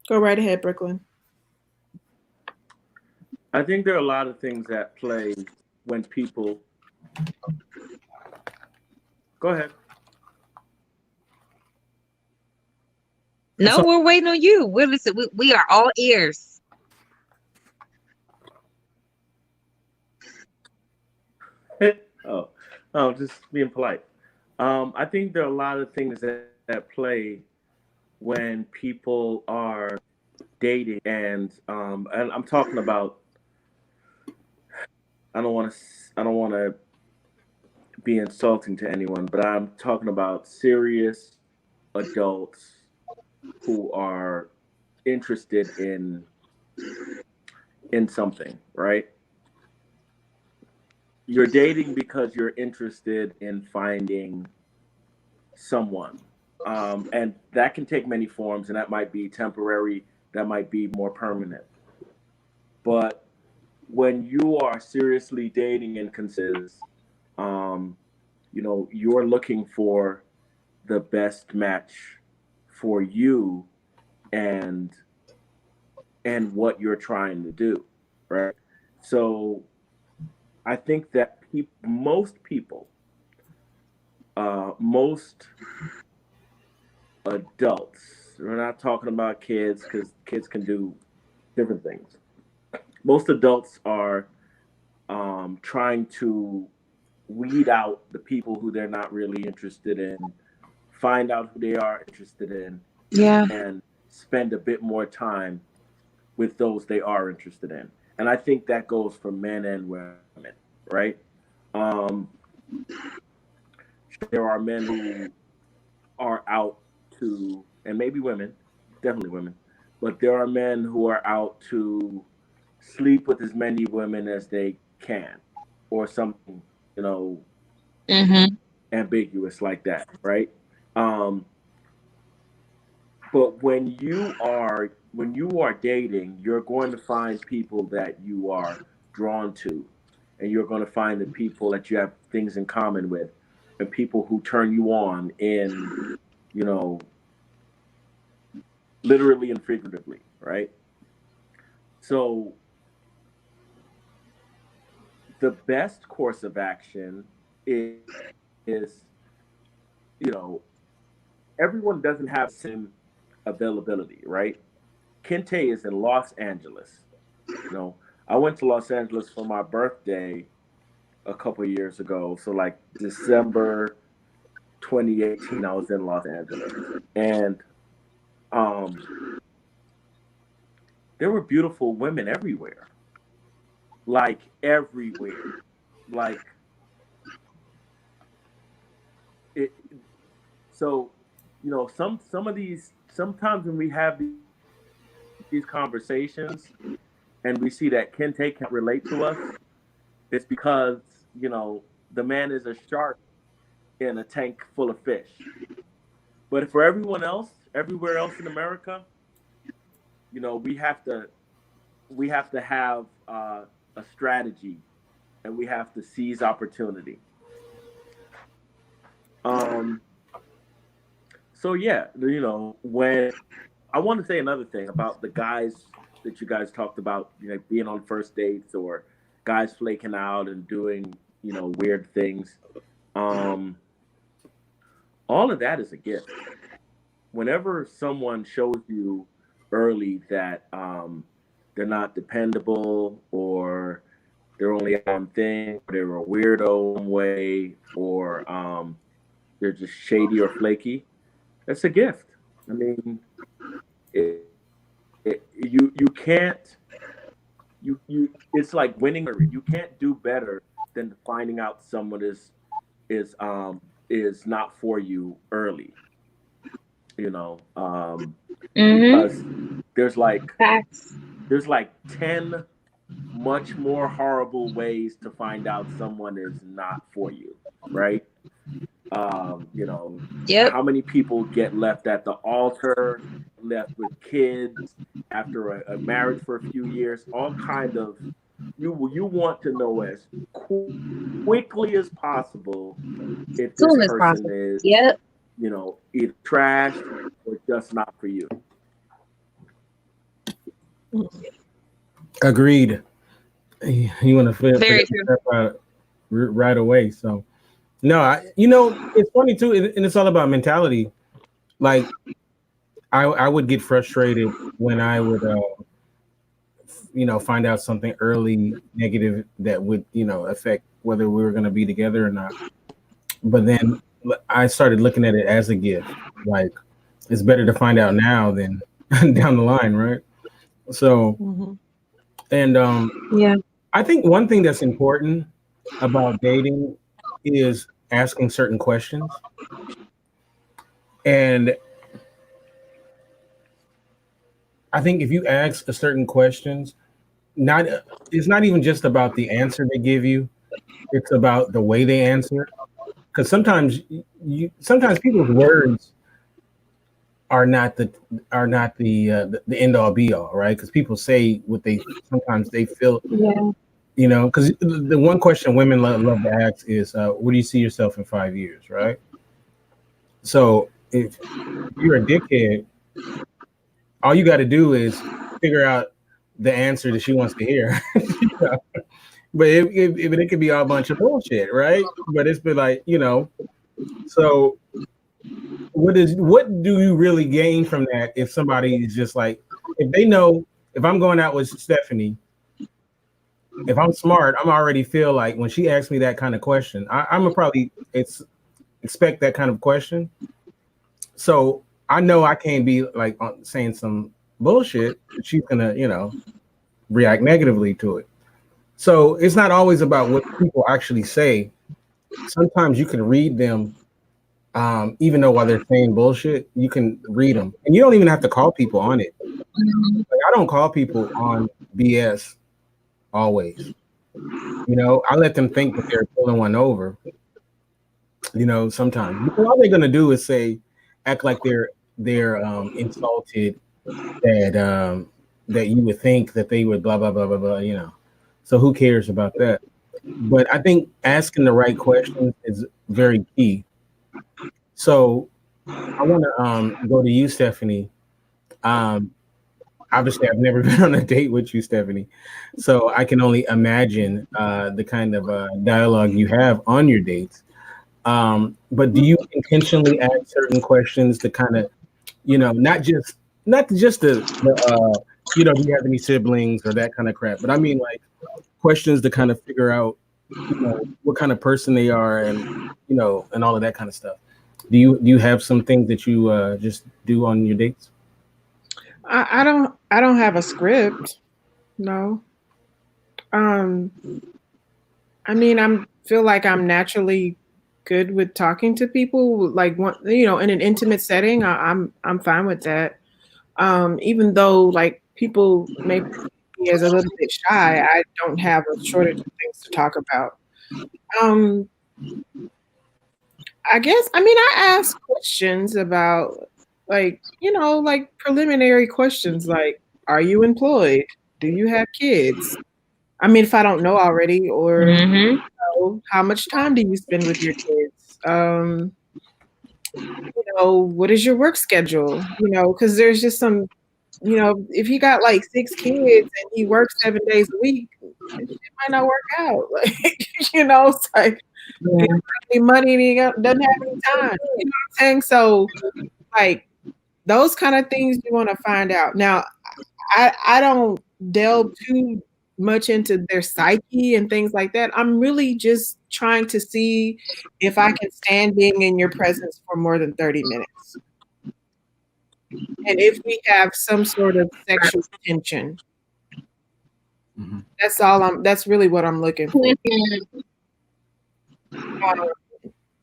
Go right ahead, Brooklyn. I think there are a lot of things at play when people. Go ahead. No, we're waiting on you. We're listening. We are all ears. Oh, just being polite. I think there are a lot of things at play when people are dating, and I'm talking about. I don't want to be insulting to anyone, but I'm talking about serious adults who are interested in something, right? You're dating because you're interested in finding someone. And that can take many forms, and that might be temporary, that might be more permanent. But when you are seriously dating and considers, you're looking for the best match for you and what you're trying to do, right? So I think that most people, most adults, we're not talking about kids because kids can do different things. Most adults are trying to weed out the people who they're not really interested in, find out who they are interested in, and spend a bit more time with those they are interested in. And I think that goes for men and women, right? There are men who are out to, and maybe women, definitely women, but there are men who are out to sleep with as many women as they can, or something, ambiguous like that, right? But when you are dating, you're going to find people that you are drawn to, and you're going to find the people that you have things in common with, and people who turn you on in, literally and figuratively, right? So the best course of action is everyone doesn't have the same availability, right? Kente is in Los Angeles. I went to Los Angeles for my birthday a couple of years ago. So like December 2018, I was in Los Angeles, and there were beautiful women everywhere. Like everywhere. Like it. So, some of these, sometimes when we have these conversations and we see that Kente can't relate to us, it's because, the man is a shark in a tank full of fish. But for everyone else, everywhere else in America, we have to have a strategy, and we have to seize opportunity. So yeah, when I want to say another thing about the guys that you guys talked about, being on first dates, or guys flaking out and doing, weird things. all of that is a gift. Whenever someone shows you early that they're not dependable, or they're only on thing, or they're a weirdo one way, or they're just shady or flaky, that's a gift. I mean, you can't you it's like winning. You can't do better than finding out someone is not for you early. You know, because there's like Facts. there's like 10 much more horrible ways to find out someone is not for you, right? You know, Yep. how many people get left at the altar, left with kids after a marriage for a few years, all kind of. You want to know as quickly as possible if this Soon as person possible. is, Yep. you know, either trash or just not for you. Agreed. You want to feel Very true. right away. So, no, it's funny too, and it's all about mentality. Like, I would get frustrated when I would, find out something early negative that would, affect whether we were going to be together or not. But then I started looking at it as a gift. Like, it's better to find out now than down the line, right? So, and Yeah. I think one thing that's important about dating is asking certain questions. And I think if you ask a certain questions, it's not even just about the answer they give you, it's about the way they answer. Because sometimes people's words are not the end all be all, right? Because people say what sometimes they feel. Yeah. Because the one question women love to ask is, "Where do you see yourself in 5 years?" Right? So if you're a dickhead, all you got to do is figure out the answer that she wants to hear. But it could be a bunch of bullshit, right? But it's been like, so what do you really gain from that if somebody is just like, if they know, if I'm going out with Stephanie, if I'm smart, I'm already feel like when she asks me that kind of question, I'm gonna probably expect that kind of question. So I know I can't be like saying some bullshit. She's gonna, react negatively to it. So it's not always about what people actually say. Sometimes you can read them, even though while they're saying bullshit, you can read them, and you don't even have to call people on it. Like, I don't call people on BS always. I let them think that they're pulling one over. Sometimes because all they're gonna do is act like they're insulted that you would think that they would blah blah blah blah blah. So who cares about that? But I think asking the right questions is very key. So I want to go to you, Stephanie. Obviously, I've never been on a date with you, Stephanie, so I can only imagine the kind of dialogue you have on your dates. But do you intentionally ask certain questions to kind of, not just the do you have any siblings or that kind of crap, but I mean like questions to kind of figure out, what kind of person they are and, and all of that kind of stuff. Do you have some things that you just do on your dates? I don't have a script. No. I mean, feel like I'm naturally good with talking to people, like in an intimate setting. I'm fine with that. Even though like people may be as a little bit shy, I don't have a shortage of things to talk about. I guess I ask questions about like preliminary questions like, are you employed? Do you have kids? I mean, if I don't know already, or how much time do you spend with your kids? What is your work schedule? Because there's just some, if he got like 6 kids and he works 7 days a week, it might not work out. Like, it's like, He doesn't have any money and he doesn't have any time. You know what I'm saying? So, like, those kind of things you want to find out. Now, I don't delve too much into their psyche and things like that. I'm really just trying to see if I can stand being in your presence for more than 30 minutes. And if we have some sort of sexual tension. Mhm. That's really what I'm looking for.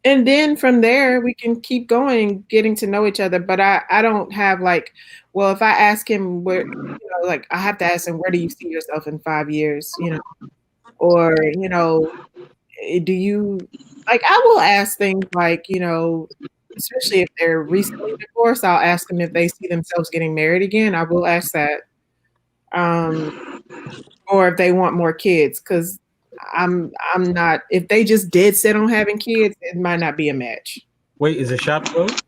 And then from there we can keep going, getting to know each other. But I don't have like, well, if I ask him where, like I have to ask him, where do you see yourself in 5 years, or, do you, like, I will ask things like, especially if they're recently divorced, I'll ask them if they see themselves getting married again. I will ask that. Or if they want more kids, because I'm not, if they just dead set on having kids, it might not be a match. Wait, is the shop closed?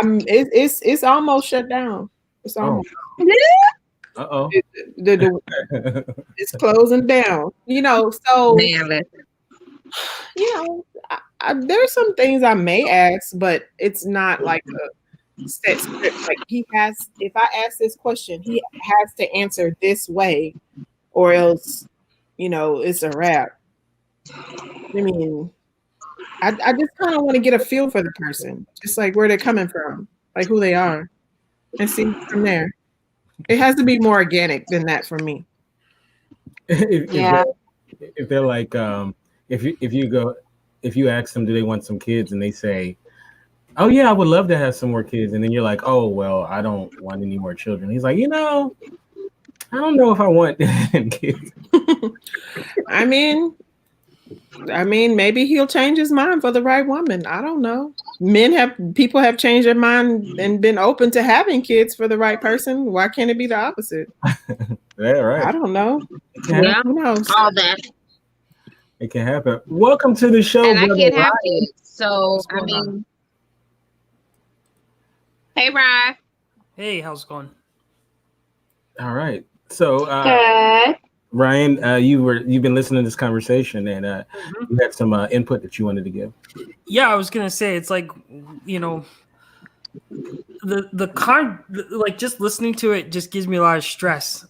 It's almost shut down. It's almost Uh-oh. it's closing down. So Man, listen. there's some things I may ask, but it's not like a set script. Like if I ask this question, he has to answer this way, or else, it's a wrap. I mean, I just kind of want to get a feel for the person, just like where they're coming from, like who they are, and see from there. It has to be more organic than that for me. If they're like, if you ask them, do they want some kids, and they say, oh yeah, I would love to have some more kids, and then you're like, oh well, I don't want any more children. He's like, I don't know if I want kids. I mean, maybe he'll change his mind for the right woman. I don't know. People have changed their mind and been open to having kids for the right person. Why can't it be the opposite? Yeah, right. I don't know. Yeah, Who knows? all that. It can happen. Welcome to the show. And I Brother can't have Ryan. kids. So, What's going on? Hey, Ryan. Hey, how's it going? All right. So, Good. Ryan, you've been listening to this conversation, and you had some input that you wanted to give. Yeah, I was gonna say it's like, like just listening to it just gives me a lot of stress.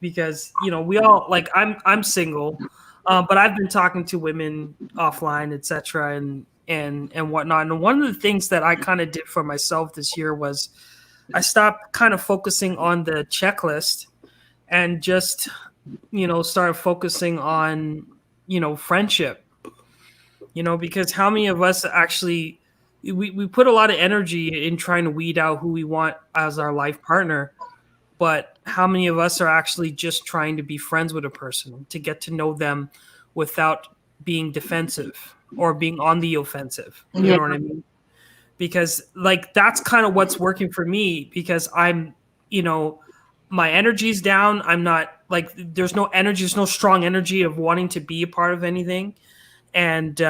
Because we all, like, I'm single, but I've been talking to women offline, etc. and whatnot. And one of the things that I kind of did for myself this year was I stopped kind of focusing on the checklist and just, started focusing on, friendship, because how many of us actually, we put a lot of energy in trying to weed out who we want as our life partner. But how many of us are actually just trying to be friends with a person, to get to know them without being defensive or being on the offensive? You know what I mean? Because like, that's kind of what's working for me, because I'm, my energy's down. I'm not like, there's no energy, there's no strong energy of wanting to be a part of anything. And,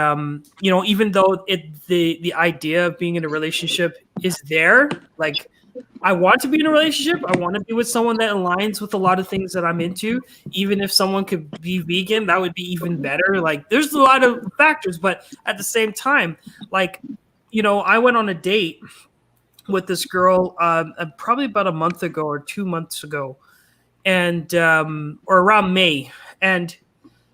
even though the idea of being in a relationship is there, like, I want to be in a relationship. I want to be with someone that aligns with a lot of things that I'm into. Even if someone could be vegan, that would be even better. Like, there's a lot of factors, but at the same time, like, I went on a date with this girl probably about a month ago or 2 months ago, and or around May, and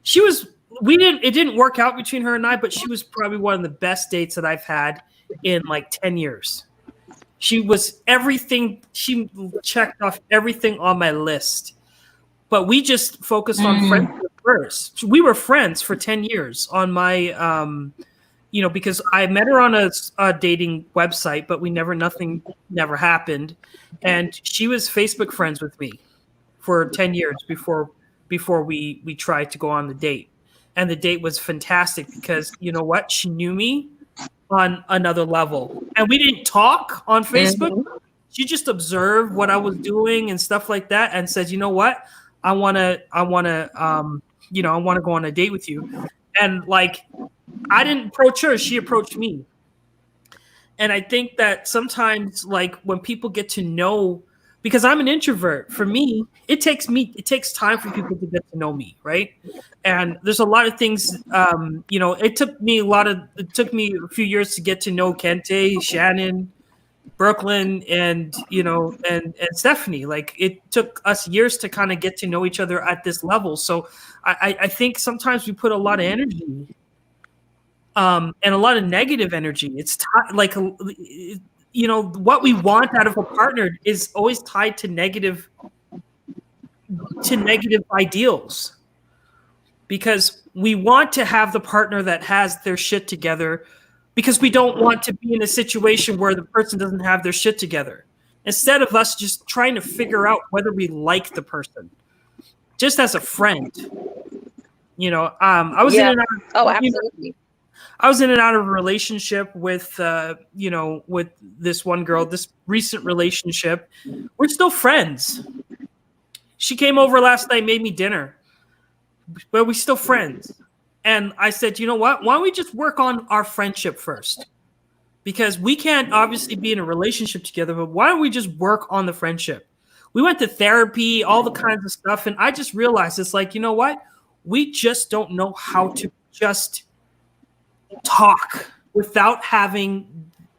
it didn't work out between her and I, but she was probably one of the best dates that I've had in like 10 years. She was everything. She checked off everything on my list, but we just focused on friendship first. We were friends for 10 years on my, because I met her on a dating website, but nothing never happened. And she was Facebook friends with me for 10 years before we tried to go on the date. And the date was fantastic because you know what? She knew me on another level, and we didn't talk on Facebook. She just observed what I was doing and stuff like that, and said, "You know what? I want to go on a date with you." And like, I didn't approach her; she approached me. And I think that sometimes, like, when people get to know because I'm an introvert. For me, it takes time for people to get to know me, right? And there's a lot of things, it took me a few years to get to know Kente, Shannon, Brooklyn, and and Stephanie. Like, it took us years to kind of get to know each other at this level. So I think sometimes we put a lot of energy, and a lot of negative energy. It's what we want out of a partner is always tied to negative ideals, because we want to have the partner that has their shit together, because we don't want to be in a situation where the person doesn't have their shit together, instead of us just trying to figure out whether we like the person just as a friend. I was in and out absolutely. I was in and out of a relationship with with this one girl, this recent relationship. We're still friends. She came over last night, made me dinner, but we're still friends. And I said, you know what? Why don't we just work on our friendship first? Because we can't obviously be in a relationship together, but why don't we just work on the friendship? We went to therapy, all the kinds of stuff. And I just realized it's like, you know what? We just don't know how to just talk without having,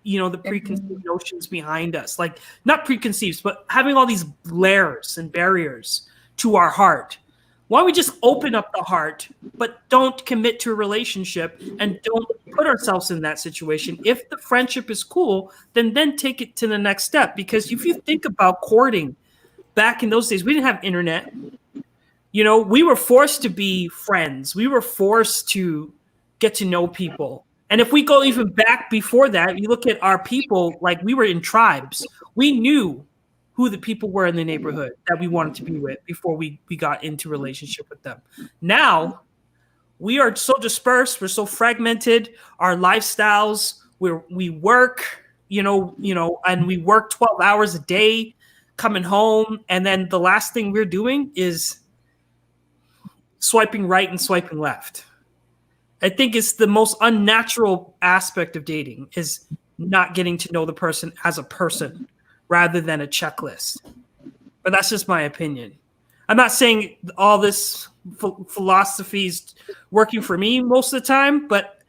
the preconceived notions behind us. Like, not preconceived, but having all these layers and barriers to our heart. Why don't we just open up the heart, but don't commit to a relationship and don't put ourselves in that situation? If the friendship is cool, then take it to the next step. Because if you think about courting, back in those days, we didn't have internet. We were forced to be friends. We were forced to get to know people. And if we go even back before that, you look at our people, like, we were in tribes. We knew who the people were in the neighborhood that we wanted to be with before we got into relationship with them. Now, we are so dispersed. We're so fragmented. Our lifestyles, we work, and we work 12 hours a day coming home. And then the last thing we're doing is swiping right and swiping left. I think it's the most unnatural aspect of dating, is not getting to know the person as a person rather than a checklist. But that's just my opinion. I'm not saying all this philosophy is working for me most of the time, but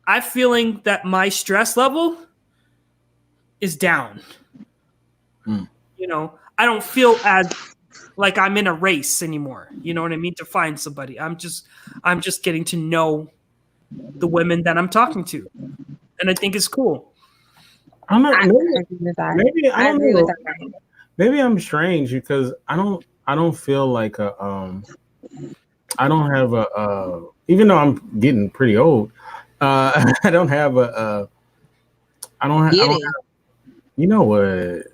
I'm feeling that my stress level is down. I don't feel as like I'm in a race anymore. You know what I mean? To find somebody. I'm just getting to know the women that I'm talking to. And I think it's cool. I'm not. I agree with that. Maybe I I don't agree know. with that, Ryan. Maybe I'm strange because I don't feel like I don't have a even though I'm getting pretty old, I don't have I don't have, you know what?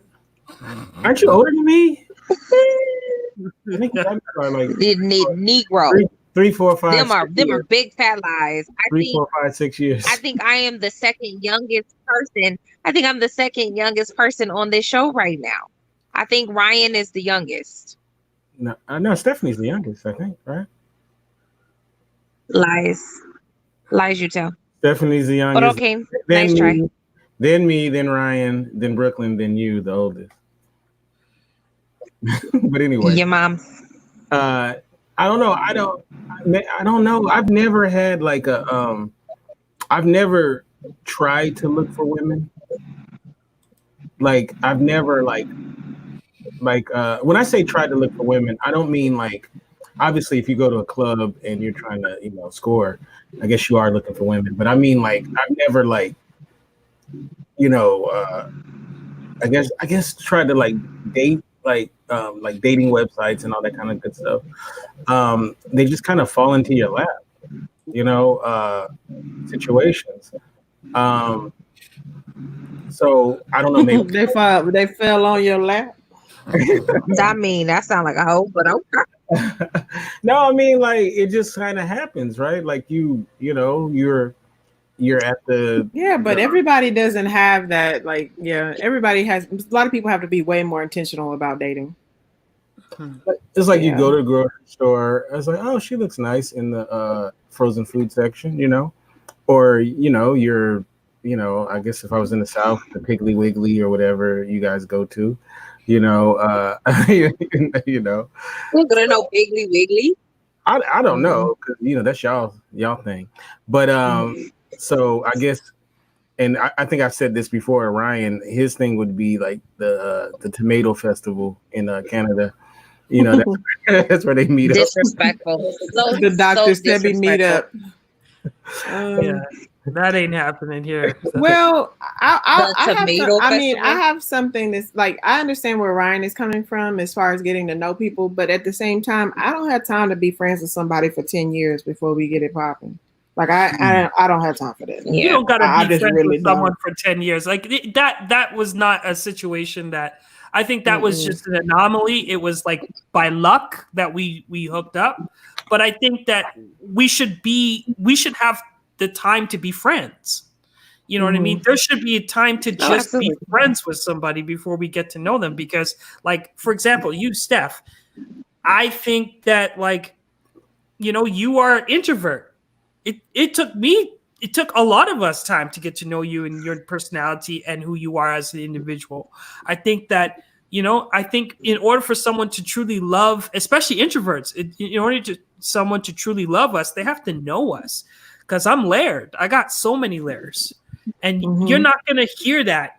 Aren't you older than me? I think I'm like Negro. 3, 4, 5. Them are big fat lies. 3, 4, 5, 6 years. I think I am the second youngest person. I think I'm the second youngest person on this show right now. I think Ryan is the youngest. No, Stephanie's the youngest, I think, right? Lies you tell. Stephanie's the youngest. But okay, then nice try. Then me, then Ryan, then Brooklyn, then you, the oldest. But anyway, Your mom. I don't know. I don't know. I've never had like I've never tried to look for women. Like I've never like when I say try to look for women, I don't mean like, obviously if you go to a club and you're trying to, score, I guess you are looking for women. But I mean like I've never like, I guess tried to like date like dating websites and all that kind of good stuff. They just kind of fall into your lap, situations. So I don't know, maybe they fell on your lap. I mean, that sounds like a hoe, but okay. No, I mean like it just kind of happens, right? Like you're at the but everybody doesn't have that. Like, everybody has. A lot of people have to be way more intentional about dating. It's like you go to a grocery store. I was like, oh, she looks nice in the frozen food section, or you're, I guess if I was in the South, the Piggly Wiggly or whatever you guys go to, you know, you know, We're gonna know Piggly Wiggly. I don't know, 'cause, you know, that's y'all thing. But so I guess, and I think I've said this before. Ryan, his thing would be like the tomato festival in Canada. You know, that's where they meet up. Disrespectful. So, The Dr. so Sebi meetup. Yeah, that ain't happening here. Well, I The have tomato I mean, I festival? have something that's like, I understand where Ryan is coming from as far as getting to know people, but at the same time, I don't have time to be friends with somebody for 10 years before we get it popping. Like I don't have time for that. You Yeah. don't gotta I be just friends really with someone don't. for 10 years. Like that was not a situation that I think that was just an anomaly. It was like by luck that we hooked up. But I think that we should have the time to be friends. You know what I mean? There should be a time to just be absolutely. friends with somebody before we get to know them. Because, like, for example, you, Steph, I think that, like, you know, you are an introvert. It took a lot of us time to get to know you and your personality and who you are as an individual. I think that, you know, I think in order for someone to truly love, especially introverts, in order to someone to truly love us, they have to know us. Because I'm layered. I got so many layers. And you're not going to hear that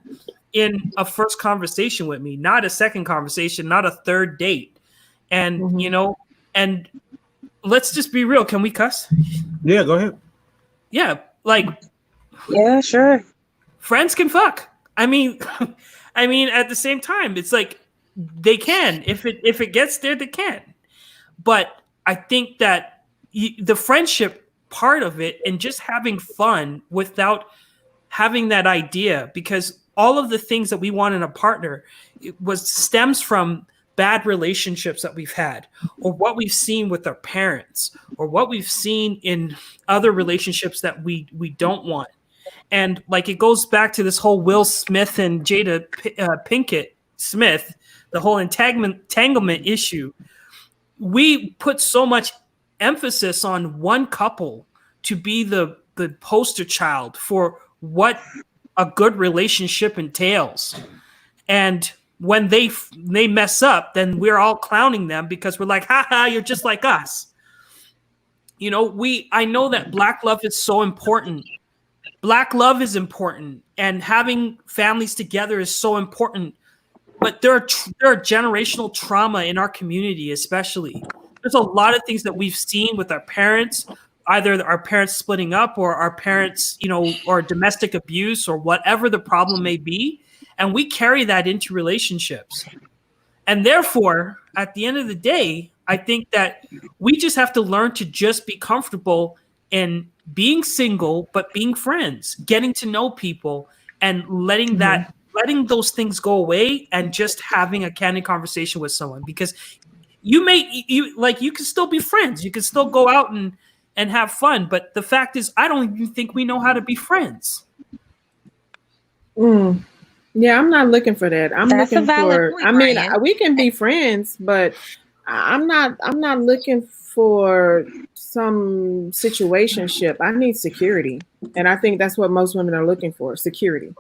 in a first conversation with me, not a second conversation, not a third date. And, you know, and let's just be real. Can we cuss? Yeah, go ahead. Yeah. Like, Yeah, sure. friends can fuck. I mean, at the same time, it's like they can. If it gets there, they can. But I think that the friendship part of it and just having fun without having that idea, because all of the things that we want in a partner stems from bad relationships that we've had, or what we've seen with our parents, or what we've seen in other relationships that we don't want. And like, it goes back to this whole Will Smith and Jada Pinkett Smith, the whole entanglement issue. We put so much emphasis on one couple to be the poster child for what a good relationship entails. And when they mess up, then we're all clowning them because we're like, haha, you're just like us. You know, I know that Black love is so important. Black love is important, and having families together is so important. But there are generational trauma in our community, especially. There's a lot of things that we've seen with our parents, either our parents splitting up or our parents, you know, or domestic abuse or whatever the problem may be. And we carry that into relationships. And therefore, at the end of the day, I think that we just have to learn to just be comfortable in being single, but being friends, getting to know people, and letting those things go away and just having a candid conversation with someone. Because you can still be friends. You can still go out and have fun. But the fact is, I don't even think we know how to be friends. Yeah, I'm not looking for that. I'm That's a looking valid for. point, I mean, Ryan. we can be friends, but I'm not looking for some situationship. I need security, and I think that's what most women are looking for: security.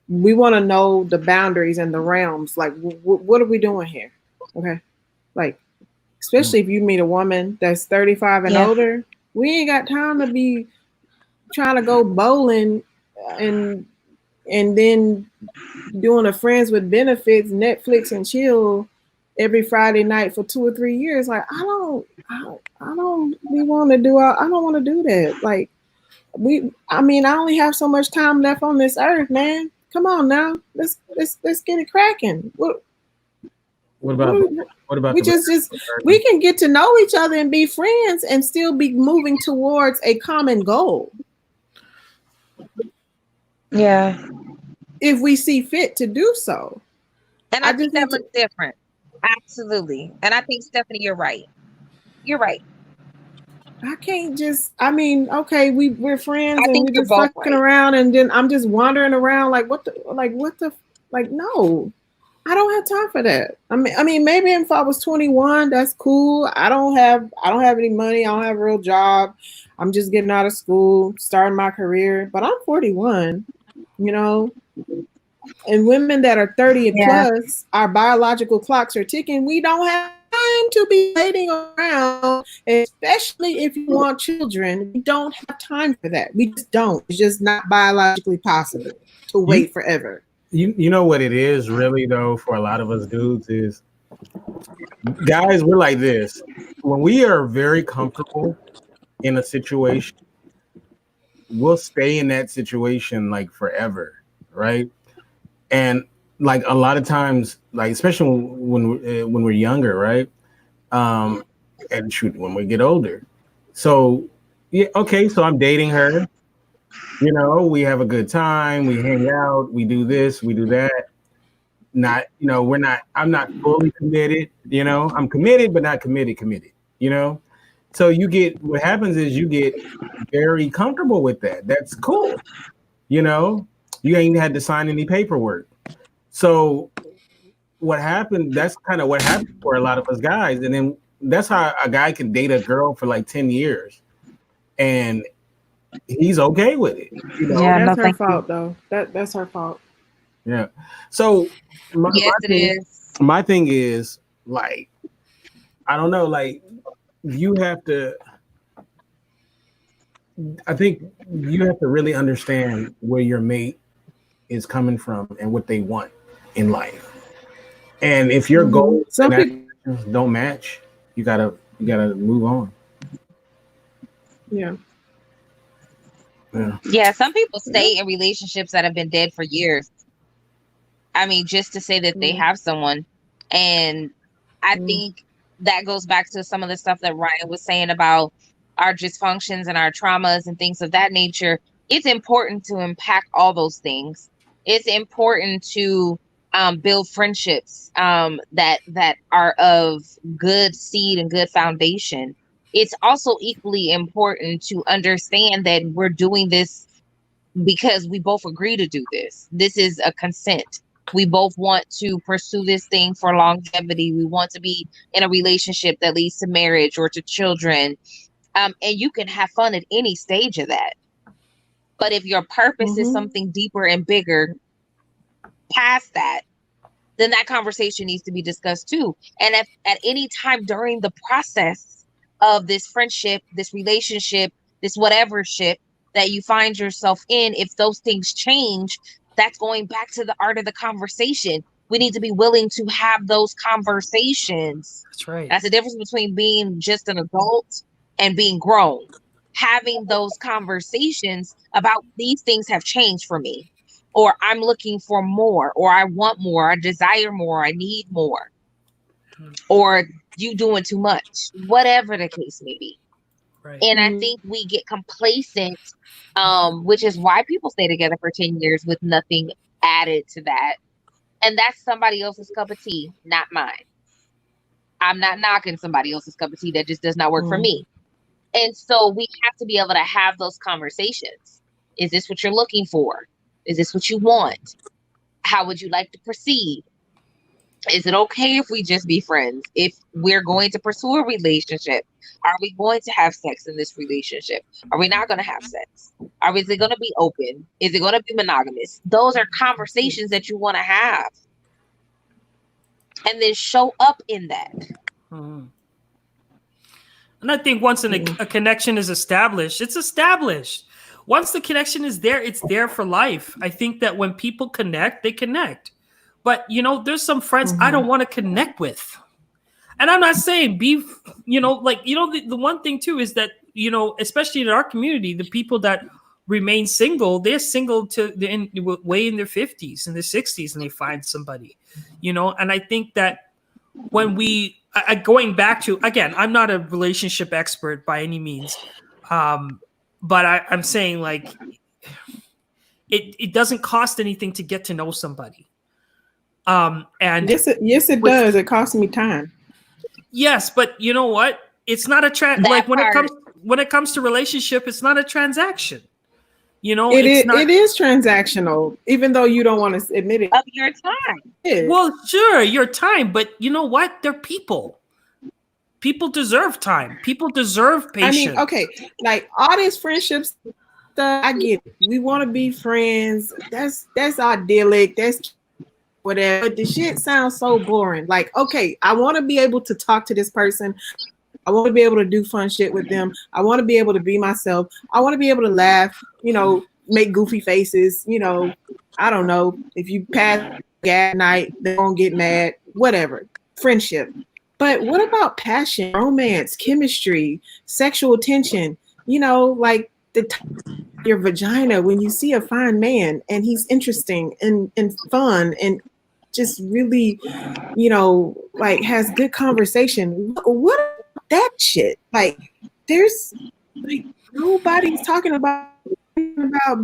We want to know the boundaries and the realms. Like, what are we doing here? Okay, like, especially if you meet a woman that's 35 and older, we ain't got time to be trying to go bowling and then doing a friends with benefits, Netflix and chill every Friday night for 2 or 3 years. Like, I don't want to do that. Like, I only have so much time left on this earth, man. Come on now. Let's get it cracking. What about we we can get to know each other and be friends and still be moving towards a common goal. Yeah. If we see fit to do so. And I think that looks different. Absolutely. And I think, Stephanie, you're right. You're right. I can't just, okay, we're friends and we're just fucking right. around, and then I'm just wandering around like no. I don't have time for that. I mean, maybe if I was 21, that's cool. I don't have any money. I don't have a real job. I'm just getting out of school, starting my career. But I'm 41. You know, And women that are 30 and Yeah. plus, our biological clocks are ticking. We don't have time to be waiting around, especially if you want children. We don't have time for that. We just don't. It's just not biologically possible to wait forever. You know what it is really though for a lot of us dudes is, guys, we're like this. When we are very comfortable in a situation, we'll stay in that situation like forever, right? And like a lot of times, like especially when we're younger, right? And shoot, when we get older. So yeah, okay, so I'm dating her. You know, we have a good time, we hang out, we do this, we do that. Not, you know, I'm not fully committed, you know, I'm committed, but not committed, you know? So what happens is you get very comfortable with that. That's cool. You know, you ain't had to sign any paperwork. So that's kind of what happened for a lot of us guys. And then that's how a guy can date a girl for like 10 years and he's okay with it. You know? Yeah, That's no, her thank fault, though. That's her fault. Yeah. So Yes, it is. my thing is like, I don't know, like you have to, I think you have to really understand where your mate is coming from and what they want in life. And if your goals Some and people, actions don't match, you gotta move on. yeah. Yeah. Yeah, some people stay in relationships that have been dead for years. I mean, just to say that they have someone. And I think that goes back to some of the stuff that Ryan was saying about our dysfunctions and our traumas and things of that nature. It's important to unpack all those things. It's important to build friendships that are of good seed and good foundation. It's also equally important to understand that we're doing this because we both agree to do this. This is a consent. We both want to pursue this thing for longevity. We want to be in a relationship that leads to marriage or to children. And you can have fun at any stage of that. But if your purpose is something deeper and bigger past that, then that conversation needs to be discussed too. And if at any time during the process of this friendship, this relationship, this whatever ship that you find yourself in, if those things change, that's going back to the art of the conversation. We need to be willing to have those conversations. That's right. That's the difference between being just an adult and being grown. Having those conversations about these things have changed for me, or I'm looking for more, or I want more, I desire more, I need more, or you doing too much, whatever the case may be. Right. And I think we get complacent, which is why people stay together for 10 years with nothing added to that. And that's somebody else's cup of tea, not mine. I'm not knocking somebody else's cup of tea. That just does not work for me. And so we have to be able to have those conversations. Is this what you're looking for? Is this what you want? How would you like to proceed? Is it okay if we just be friends? If we're going to pursue a relationship, are we going to have sex in this relationship? Are we not going to have sex? Is it going to be open? Is it going to be monogamous? Those are conversations that you want to have. And then show up in that. Mm-hmm. And I think once a connection is established, it's established. Once the connection is there, it's there for life. I think that when people connect, they connect. But, you know, there's some friends I don't want to connect with. And I'm not saying the one thing too is that, you know, especially in our community, the people that remain single, they're single way in their 50s and their 60s and they find somebody, you know. And I think that when going back to, again, I'm not a relationship expert by any means, but I'm saying like it doesn't cost anything to get to know somebody. And yes, it does. It costs me time. Yes, but you know what? It's not like when it comes to relationship, it's not a transaction. You know, it is transactional, even though you don't want to admit it. Of your time. Well, sure, your time, but you know what? They're people. People deserve time. People deserve patience. I mean, okay, like all these friendships I get it. We want to be friends. That's idyllic. That's whatever. But the shit sounds so boring. Like, okay, I want to be able to talk to this person. I want to be able to do fun shit with them. I want to be able to be myself. I want to be able to laugh, make goofy faces, I don't know. If you pass at night, they won't get mad, whatever. Friendship. But what about passion, romance, chemistry, sexual tension? Like your vagina when you see a fine man and he's interesting and fun and just really, like has good conversation. What that shit? Like, there's like nobody's talking about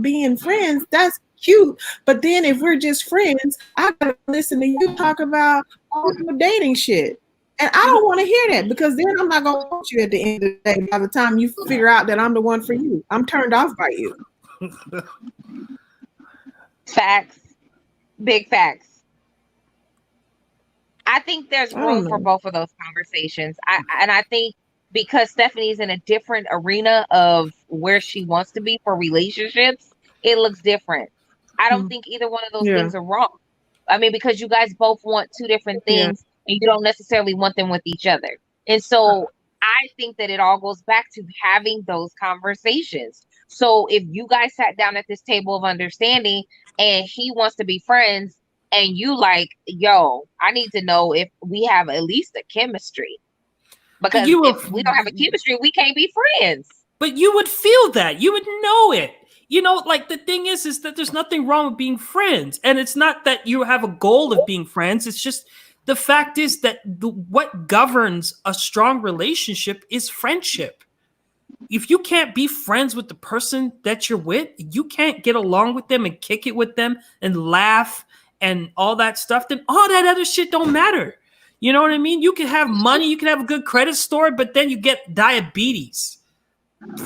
being friends. That's cute. But then if we're just friends, I gotta listen to you talk about all the dating shit. And I don't want to hear that because then I'm not gonna want you at the end of the day. By the time you figure out that I'm the one for you, I'm turned off by you. Facts. Big facts. I think there's room for both of those conversations. I think because Stephanie's in a different arena of where she wants to be for relationships, it looks different. I don't think either one of those things are wrong. I mean, because you guys both want two different things and you don't necessarily want them with each other. And so I think that it all goes back to having those conversations. So if you guys sat down at this table of understanding and he wants to be friends and you like, yo, I need to know if we have at least a chemistry. Because if we don't have a chemistry, we can't be friends. But you would feel that. You would know it. Like the thing is that there's nothing wrong with being friends. And it's not that you have a goal of being friends. It's just the fact is that what governs a strong relationship is friendship. If you can't be friends with the person that you're with, you can't get along with them and kick it with them and laugh and all that stuff, then all that other shit don't matter. You know what I mean? You can have money, you can have a good credit score, but then you get diabetes.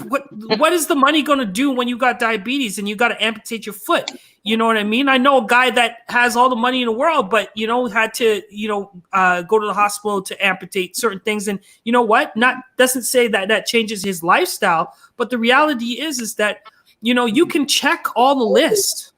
What is the money going to do when you got diabetes and you got to amputate your foot? You know what I mean? I know a guy that has all the money in the world, but, had to, go to the hospital to amputate certain things. And you know what? Doesn't say that changes his lifestyle. But the reality is that, you can check all the lists,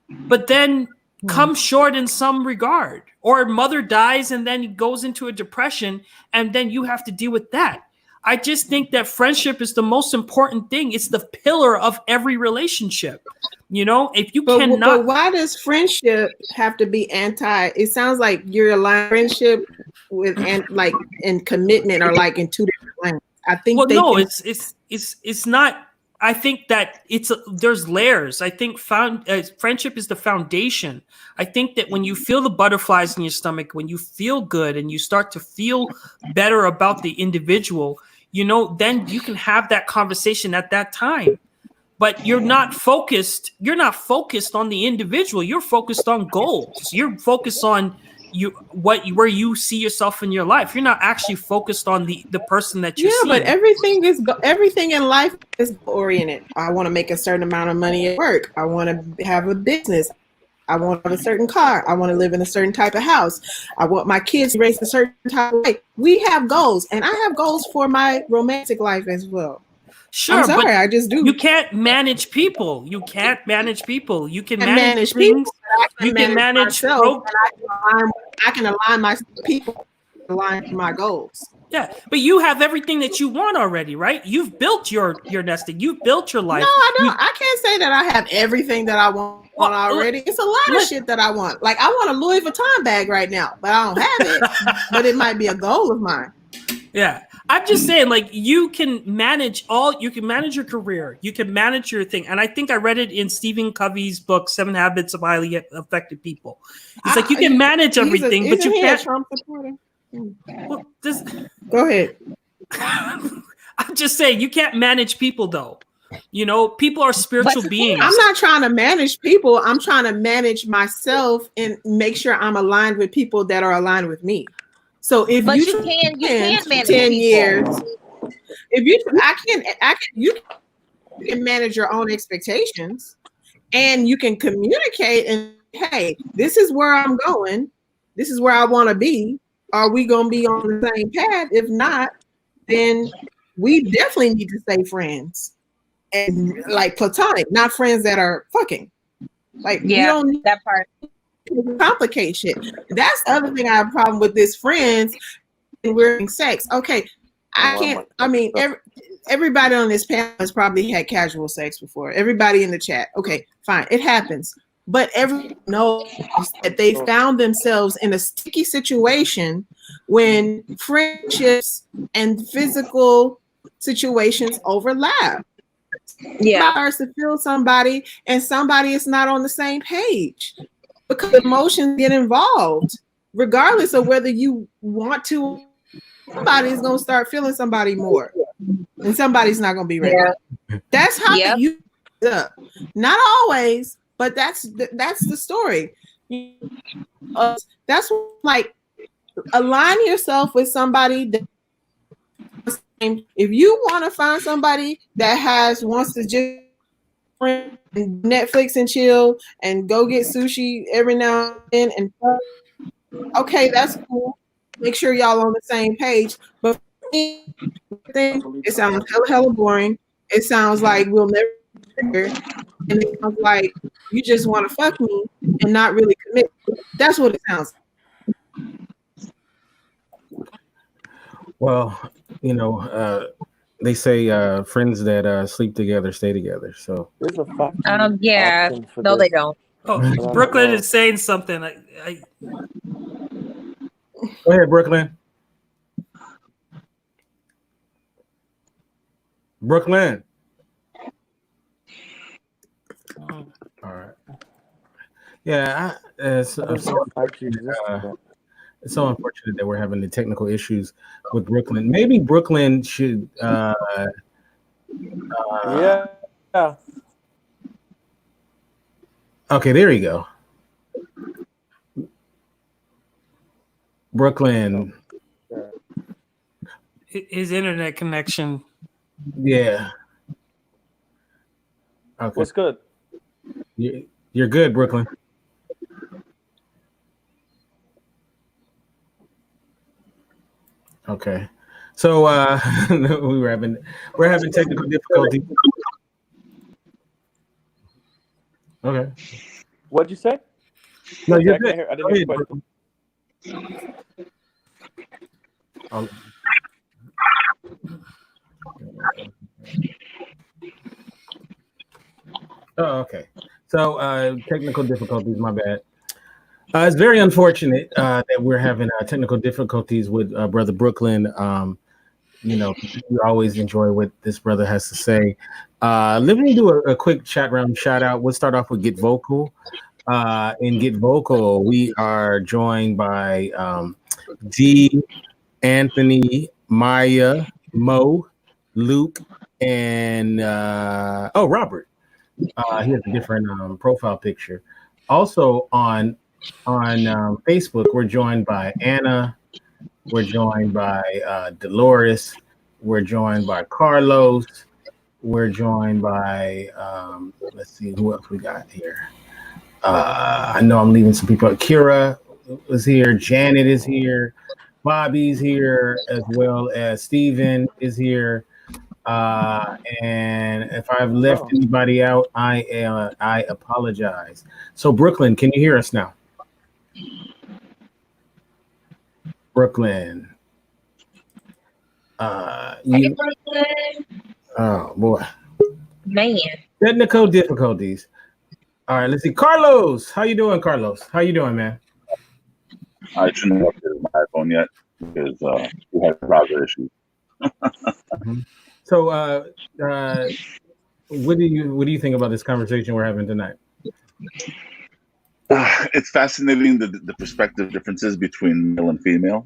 but then come short in some regard. Or mother dies and then goes into a depression and then you have to deal with that. I just think that friendship is the most important thing. It's the pillar of every relationship. If you cannot. But why does friendship have to be anti? It sounds like you're aligned friendship with like in commitment or like in two different lanes. I think. Well, no, it's not. I think that there's layers. I think friendship is the foundation. I think that when you feel the butterflies in your stomach, when you feel good and you start to feel better about the individual, then you can have that conversation at that time. But you're not focused on the individual. You're focused on goals. You're focused on where you see yourself in your life. You're not actually focused on the person that you're seeing. But everything in life is oriented. I want to make a certain amount of money at work. I want to have a business. I want to have a certain car. I want to live in a certain type of house. I want my kids to raise a certain type of way. We have goals, and I have goals for my romantic life as well. Sure, I'm sorry, but I just do. You can't manage people. You can manage people. You can manage people. You can manage myself, I can align my people, align to my goals. Yeah, but you have everything that you want already, right? You've built your nesting. You've built your life. No, I don't. I can't say that I have everything that I want already. It's a lot of shit that I want. Like, I want a Louis Vuitton bag right now, but I don't have it. But it might be a goal of mine. Yeah. I'm just saying, like, you can manage your career. You can manage your thing. And I think I read it in Stephen Covey's book, 7 Habits of Highly Effective People. It's like you can manage everything, but you can't. Trump supporter? Well, Go ahead. I'm just saying, you can't manage people, though. People are spiritual beings. I'm not trying to manage people. I'm trying to manage myself and make sure I'm aligned with people that are aligned with me. So if you can manage 10 years, you can manage your own expectations, and you can communicate and, hey, this is where I'm going. This is where I want to be. Are we going to be on the same path? If not, then we definitely need to stay friends. and like platonic, not friends that are fucking. Like you Yeah, don't need that part. to complicate shit. That's the other thing I have a problem with this friends and we're having sex. Okay, I can't. I mean, everybody on this panel has probably had casual sex before. Everybody in the chat. Okay, fine, it happens. But everyone knows that they found themselves in a sticky situation when friendships and physical situations overlap. Yeah. Starts to feel somebody, and somebody is not on the same page because emotions get involved, regardless of whether you want to. Somebody's gonna start feeling somebody more, and somebody's not gonna be ready. Yeah. That's how Yep. you up. Not always, but that's the story. That's like align yourself with somebody that, if you want to find somebody that wants to just Netflix and chill and go get sushi every now and then, and okay, that's cool. Make sure y'all on the same page. But for me, it sounds hella boring. It sounds like we'll never and it sounds like you just want to fuck me and not really commit. That's what it sounds like. Well, they say friends that sleep together stay together. So There's a fucking Yeah. option for No, this. they don't. Oh, Brooklyn is saying something. go ahead, Brooklyn. Brooklyn. All right. Yeah, it's so unfortunate that we're having the technical issues with Brooklyn. Maybe Brooklyn should. Yeah. Okay, there you go. Brooklyn. His internet connection. Yeah. Okay. What's good? You're good, Brooklyn. Okay. So we're having technical difficulties. Okay. What'd you say? No, you're I good. I didn't hear the question. Oh. Oh, okay. So technical difficulties, my bad. It's very unfortunate that we're having technical difficulties with Brother Brooklyn. We always enjoy what this brother has to say. Let me do a quick chat round shout out. We'll start off with Get Vocal. In Get Vocal, we are joined by D, Anthony, Maya, Mo, Luke, and Robert. He has a different profile picture. Also on Facebook, we're joined by Anna. We're joined by Dolores. We're joined by Carlos. We're joined by let's see who else we got here. I know I'm leaving some people. Kira is here. Janet is here. Bobby's here, as well as Steven is here. And if I've left anybody out, I apologize. So Brooklyn, can you hear us now? Brooklyn. Oh boy. Man. Technical difficulties. All right, let's see. Carlos, how you doing, Carlos? How you doing, man? I shouldn't have updated my iPhone yet because we had browser issues. So, what do you think about this conversation we're having tonight? It's fascinating the perspective differences between male and female.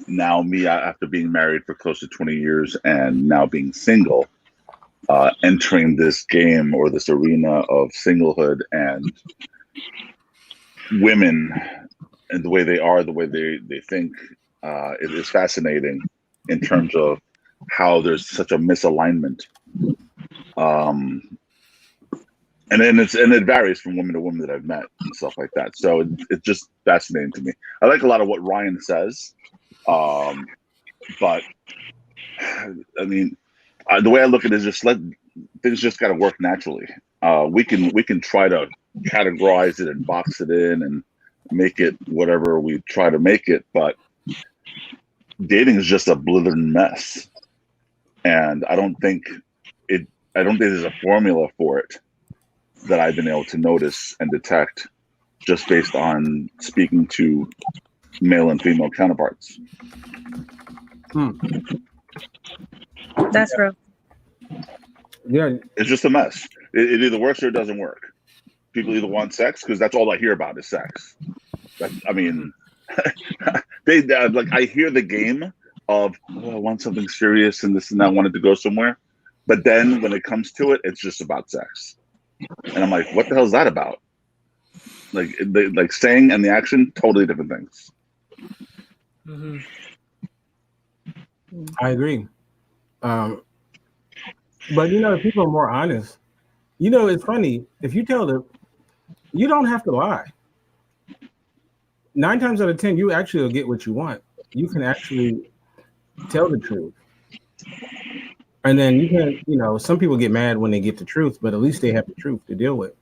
Now, me after being married for close to 20 years and now being single, entering this game or this arena of singlehood and women and the way they are, the way they think, it is fascinating in terms of how there's such a misalignment. And it varies from woman to woman that I've met and stuff like that. So it's just fascinating to me. I like a lot of what Ryan says, but I mean, The way I look at it is just let things just got to work naturally. We can try to categorize it and box it in and make it whatever we try to make it, but dating is just a blithering mess, and I don't think there's a formula for it that I've been able to notice and detect just based on speaking to male and female counterparts. That's real. Yeah, It's just a mess. It either works or it doesn't work. People either want sex because that's all I hear about is sex. I mean, I hear the game of, oh, I want something serious and this and that, I wanted to go somewhere, but then when it comes to it, it's just about sex, and I'm like, what the hell is that about? Like saying and the action, totally different things. Mm-hmm. I agree. But if people are more honest, it's funny. If you tell them, you don't have to lie. 9 times out of 10, you actually will get what you want. You can actually tell the truth. And then you can, some people get mad when they get the truth, but at least they have the truth to deal with.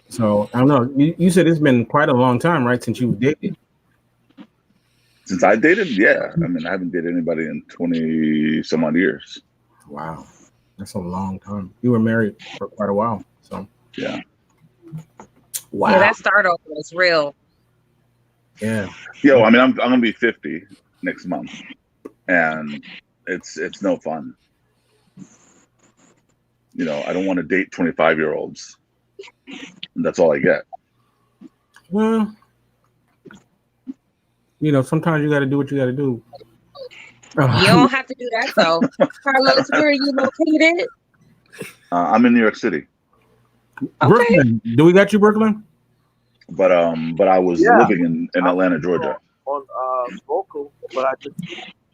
So I don't know. You said it's been quite a long time, right, since you've dated? Since I dated, yeah. I mean, I haven't dated anybody in 20 some odd years. Wow. That's a long time. You were married for quite a while. So yeah. Wow. Yeah, that start over was real. Yeah. Yo, I mean, I'm gonna be 50 next month, and it's no fun. I don't want to date 25-year-olds. That's all I get. Well, sometimes you got to do what you got to do. You don't have to do that, though. Carlos, where are you located? I'm in New York City. Okay. Brooklyn. Do we got you, Brooklyn? But I was living in Atlanta, Georgia. On vocal, but I just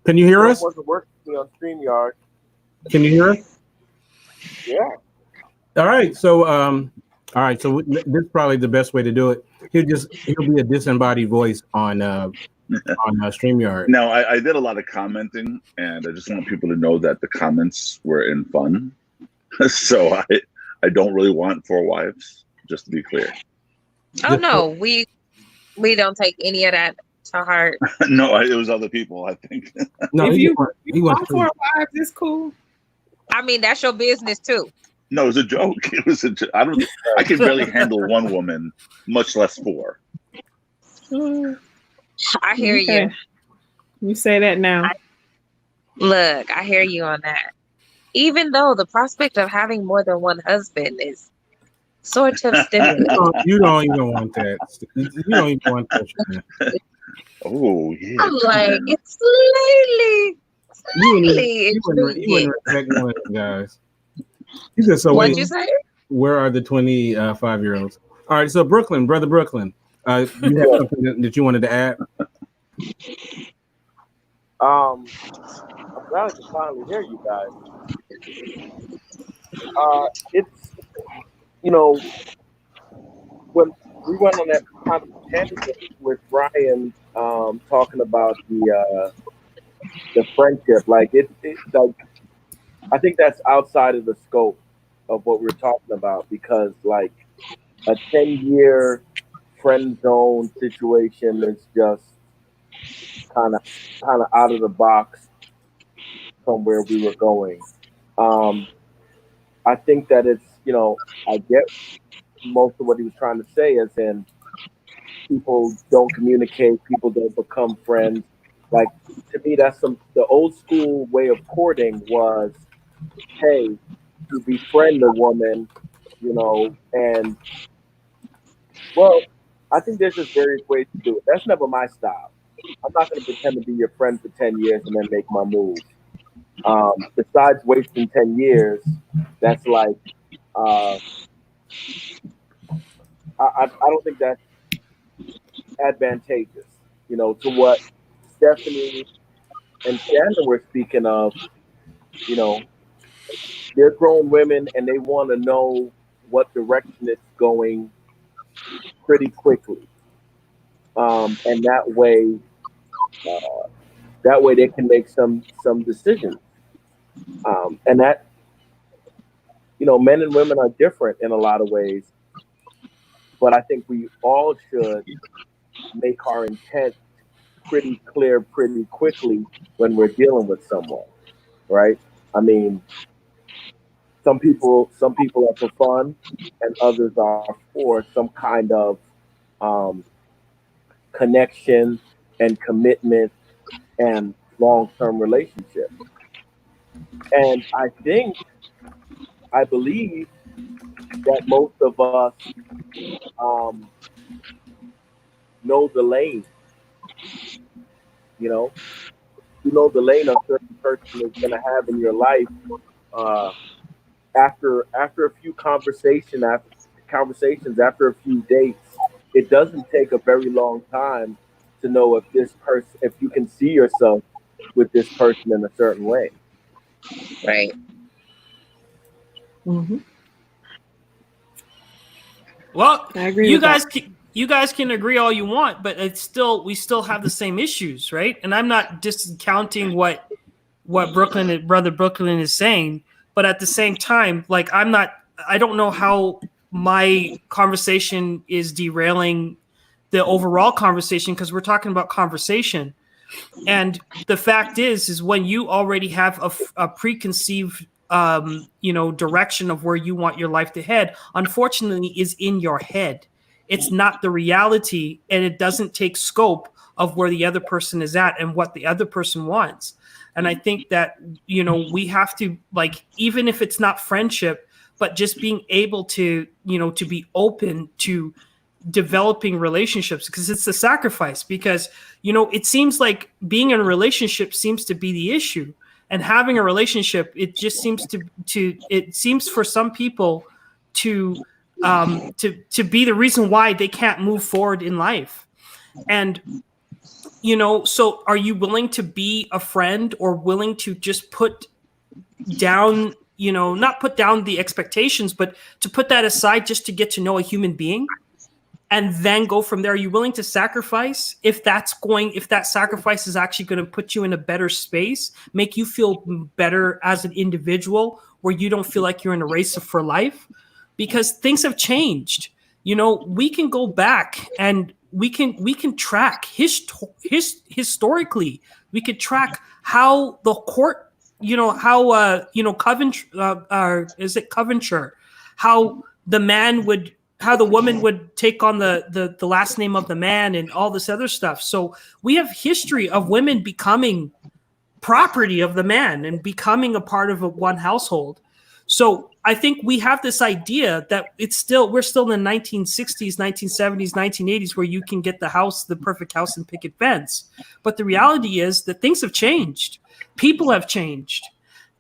Can you hear us? wasn't working on StreamYard. Can you hear us? Yeah. All right. So this is probably the best way to do it. He'll be a disembodied voice on StreamYard. Now, I did a lot of commenting, and I just want people to know that the comments were in fun. So I don't really want 4 wives, just to be clear. Oh no, we don't take any of that to heart. No, it was other people, I think. No, If he you went want 4 wives, it's cool. I mean, that's your business too. No, it was a joke. It was a joke. I can barely handle 1 woman, much less 4. I hear Okay. you. You say that now. Look, I hear you on that. Even though the prospect of having more than one husband is sort of stimulating. You don't even want that. You don't even want that. Oh, yeah. I'm like, it's You slightly wouldn't respect one of those guys. He said, so What'd wait, you say? where are the 25-year-olds? All right, so Brother Brooklyn, you have something that you wanted to add? I'm glad to finally hear you guys. It's when we went on that kind of tangent with Brian, talking about the friendship, like it's like I think that's outside of the scope of what we're talking about, because like a 10-year friend zone situation is just kind of out of the box from where we were going. I think that it's, I get most of what he was trying to say, as in people don't communicate, people don't become friends. Like, to me, that's the old school way of courting was, hey, you befriend a woman, and well, I think there's just various ways to do it. That's never my style. I'm not going to pretend to be your friend for 10 years and then make my move. Besides wasting 10 years, that's like, I don't think that's advantageous, to what Stephanie and Shannon were speaking of. They're grown women and they want to know what direction it's going pretty quickly. And that way they can make some decisions. And that, men and women are different in a lot of ways, but I think we all should make our intent pretty clear pretty quickly when we're dealing with someone, right? I mean, some people are for fun, and others are for some kind of connection and commitment and long-term relationship. And I believe that most of us know the lane. You know the lane a certain person is going to have in your life after a few conversations, after a few dates. It doesn't take a very long time to know if you can see yourself with this person in a certain way. Right. Mm-hmm. Well, I agree you with that. guys you guys can agree all you want, but we still have the same issues, right? And I'm not discounting what brother Brooklyn is saying, but at the same time, like I don't know how my conversation is derailing the overall conversation, because we're talking about conversation. And the fact is when you already have a preconceived direction of where you want your life to head, unfortunately is in your head. It's not the reality, and it doesn't take scope of where the other person is at and what the other person wants. And I think that, we have to, like, even if it's not friendship, but just being able to, to be open to developing relationships, because it's a sacrifice. Because, it seems like being in a relationship seems to be the issue. And having a relationship, it just seems it seems for some people to be the reason why they can't move forward in life. And so are you willing to be a friend, or willing to just put down, not put down the expectations, but to put that aside just to get to know a human being and then go from there? Are you willing to sacrifice if that sacrifice is actually going to put you in a better space, make you feel better as an individual, where you don't feel like you're in a race for life? Because things have changed. We can go back and we can track historically. We could track how the court, is it Coventry, how the woman would take on the last name of the man and all this other stuff. So we have history of women becoming property of the man and becoming a part of one household. So I think we have this idea that we're still in the 1960s, 1970s, 1980s, where you can get the perfect house and picket fence. But the reality is that things have changed. People have changed.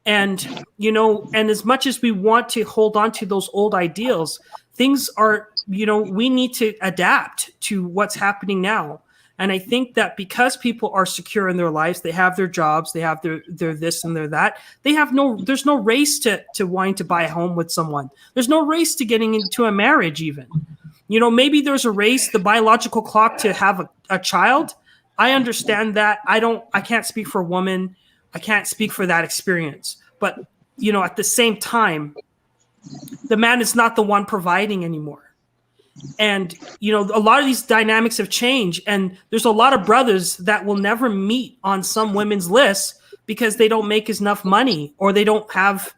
And, and as much as we want to hold on to those old ideals, things are, we need to adapt to what's happening now. And I think that because people are secure in their lives, they have their jobs, they have their this and their that, there's no race to wanting to buy a home with someone. There's no race to getting into a marriage even. Maybe there's a race, the biological clock, to have a child. I understand that. I can't speak for a woman. I can't speak for that experience. But, at the same time, the man is not the one providing anymore. And, a lot of these dynamics have changed. And there's a lot of brothers that will never meet on some women's lists because they don't make enough money, or they don't have,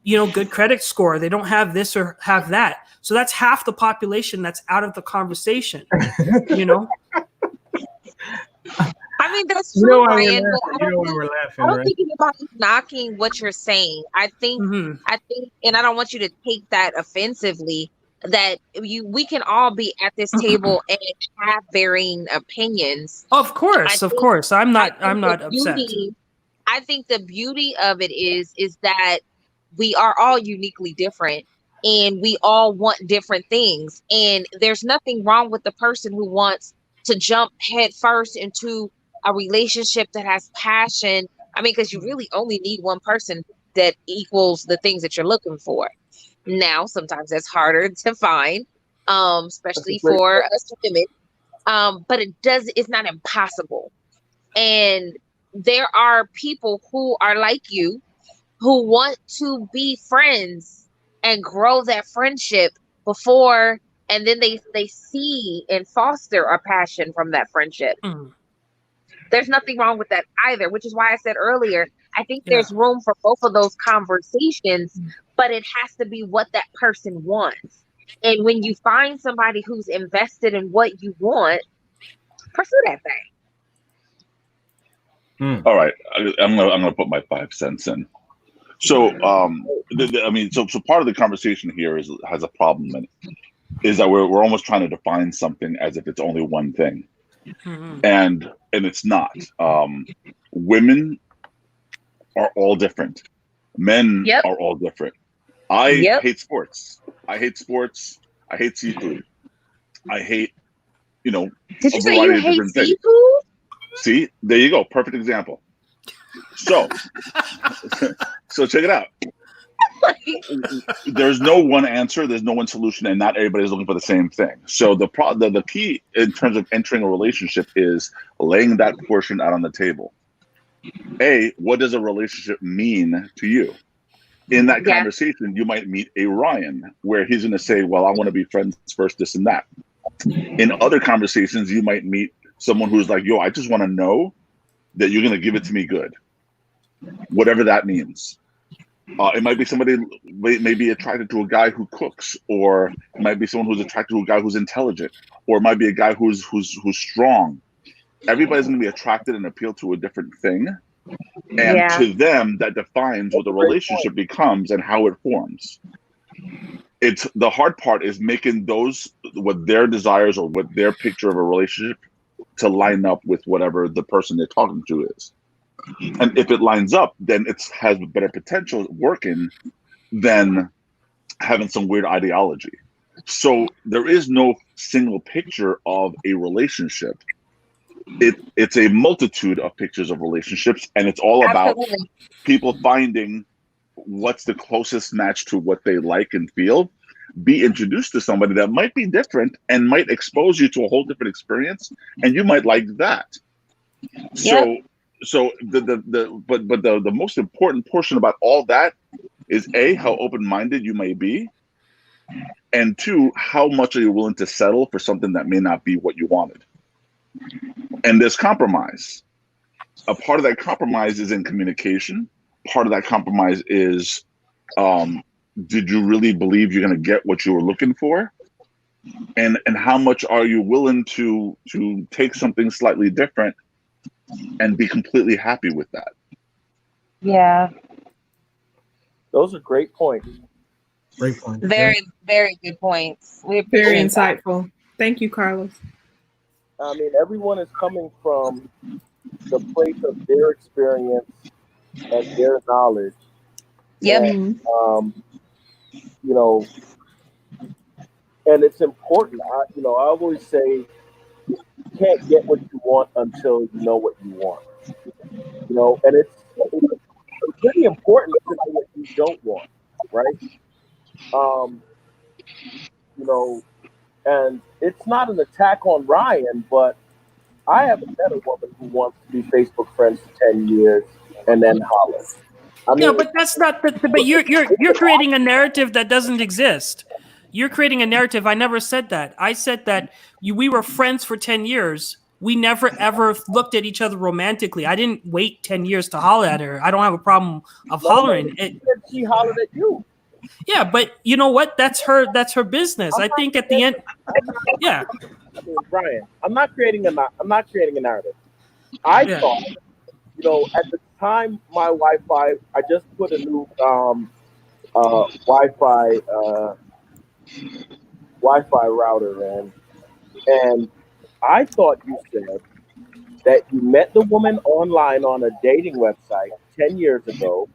good credit score. They don't have this or have that. So that's half the population that's out of the conversation, I mean, that's true, Ryan. We're laughing, I don't right? think anybody's knocking what you're saying. I think, and I don't want you to take that offensively, that we can all be at this table and have varying opinions. Of course. I'm not upset. I think the beauty of it is that we are all uniquely different, and we all want different things. And there's nothing wrong with the person who wants to jump head first into a relationship that has passion. I mean, because you really only need one person that equals the things that you're looking for. Now, sometimes that's harder to find, especially for us women. But it's not impossible. And there are people who are like you, who want to be friends and grow that friendship before, and then they see and foster a passion from that friendship. Mm. There's nothing wrong with that either, which is why I said earlier, I think Yeah. there's room for both of those conversations, but it has to be what that person wants. And when you find somebody who's invested in what you want, pursue that thing. All right, I'm gonna put my 5 cents in. So, so part of the conversation here has a problem in it, is that we're almost trying to define something as if it's only one thing, and it's not. Women are all different. Men are all different. I hate sports. I hate seafood. I hate, Did you say you hate seafood? See, there you go. Perfect example. So check it out. There's no one answer. There's no one solution, and not everybody's looking for the same thing. So the key in terms of entering a relationship is laying that portion out on the table. What does a relationship mean to you? In that conversation, you might meet a Ryan, where he's going to say, well, I want to be friends first, this and that. In other conversations, you might meet someone who's like, yo, I just want to know that you're going to give it to me good. Whatever that means. It might be somebody may be attracted to a guy who cooks, or it might be someone who's attracted to a guy who's intelligent, or it might be a guy who's strong. Everybody's going to be attracted and appeal to a different thing. And to them, that defines what the relationship becomes and how it forms. It's the hard part is making what their desires or what their picture of a relationship to line up with whatever the person they're talking to is. And if it lines up, then it has better potential working than having some weird ideology. So there is no single picture of a relationship. It's a multitude of pictures of relationships, and it's all about people finding what's the closest match to what they like and feel. Be introduced to somebody that might be different and might expose you to a whole different experience, and you might like that. So the most important portion about all that is how open-minded you may be, and 2, how much are you willing to settle for something that may not be what you wanted. And there's compromise. A part of that compromise is in communication. Part of that compromise is, did you really believe you're going to get what you were looking for? And how much are you willing to take something slightly different and be completely happy with that? Yeah. Those are great points. Great point. Very, very good points. Very insightful. Thank you, Carlos. I mean, everyone is coming from the place of their experience and their knowledge. Yep. And, and it's important. I always say you can't get what you want until you know what you want. And it's pretty important to know what you don't want, right? And it's not an attack on Ryan, but I haven't met a woman who wants to be Facebook friends for 10 years and then holler. But that's not. But you're creating a narrative that doesn't exist. You're creating a narrative. I never said that. I said that we were friends for 10 years. We never ever looked at each other romantically. I didn't wait 10 years to holler at her. I don't have a problem of hollering. She hollered at you. Yeah, but you know what? That's her business. I think at the end, yeah. I mean, Brian, I'm not creating a narrative. I thought, at the time my Wi-Fi, I just put a new Wi-Fi router in, and I thought you said that you met the woman online on a dating website 10 years ago.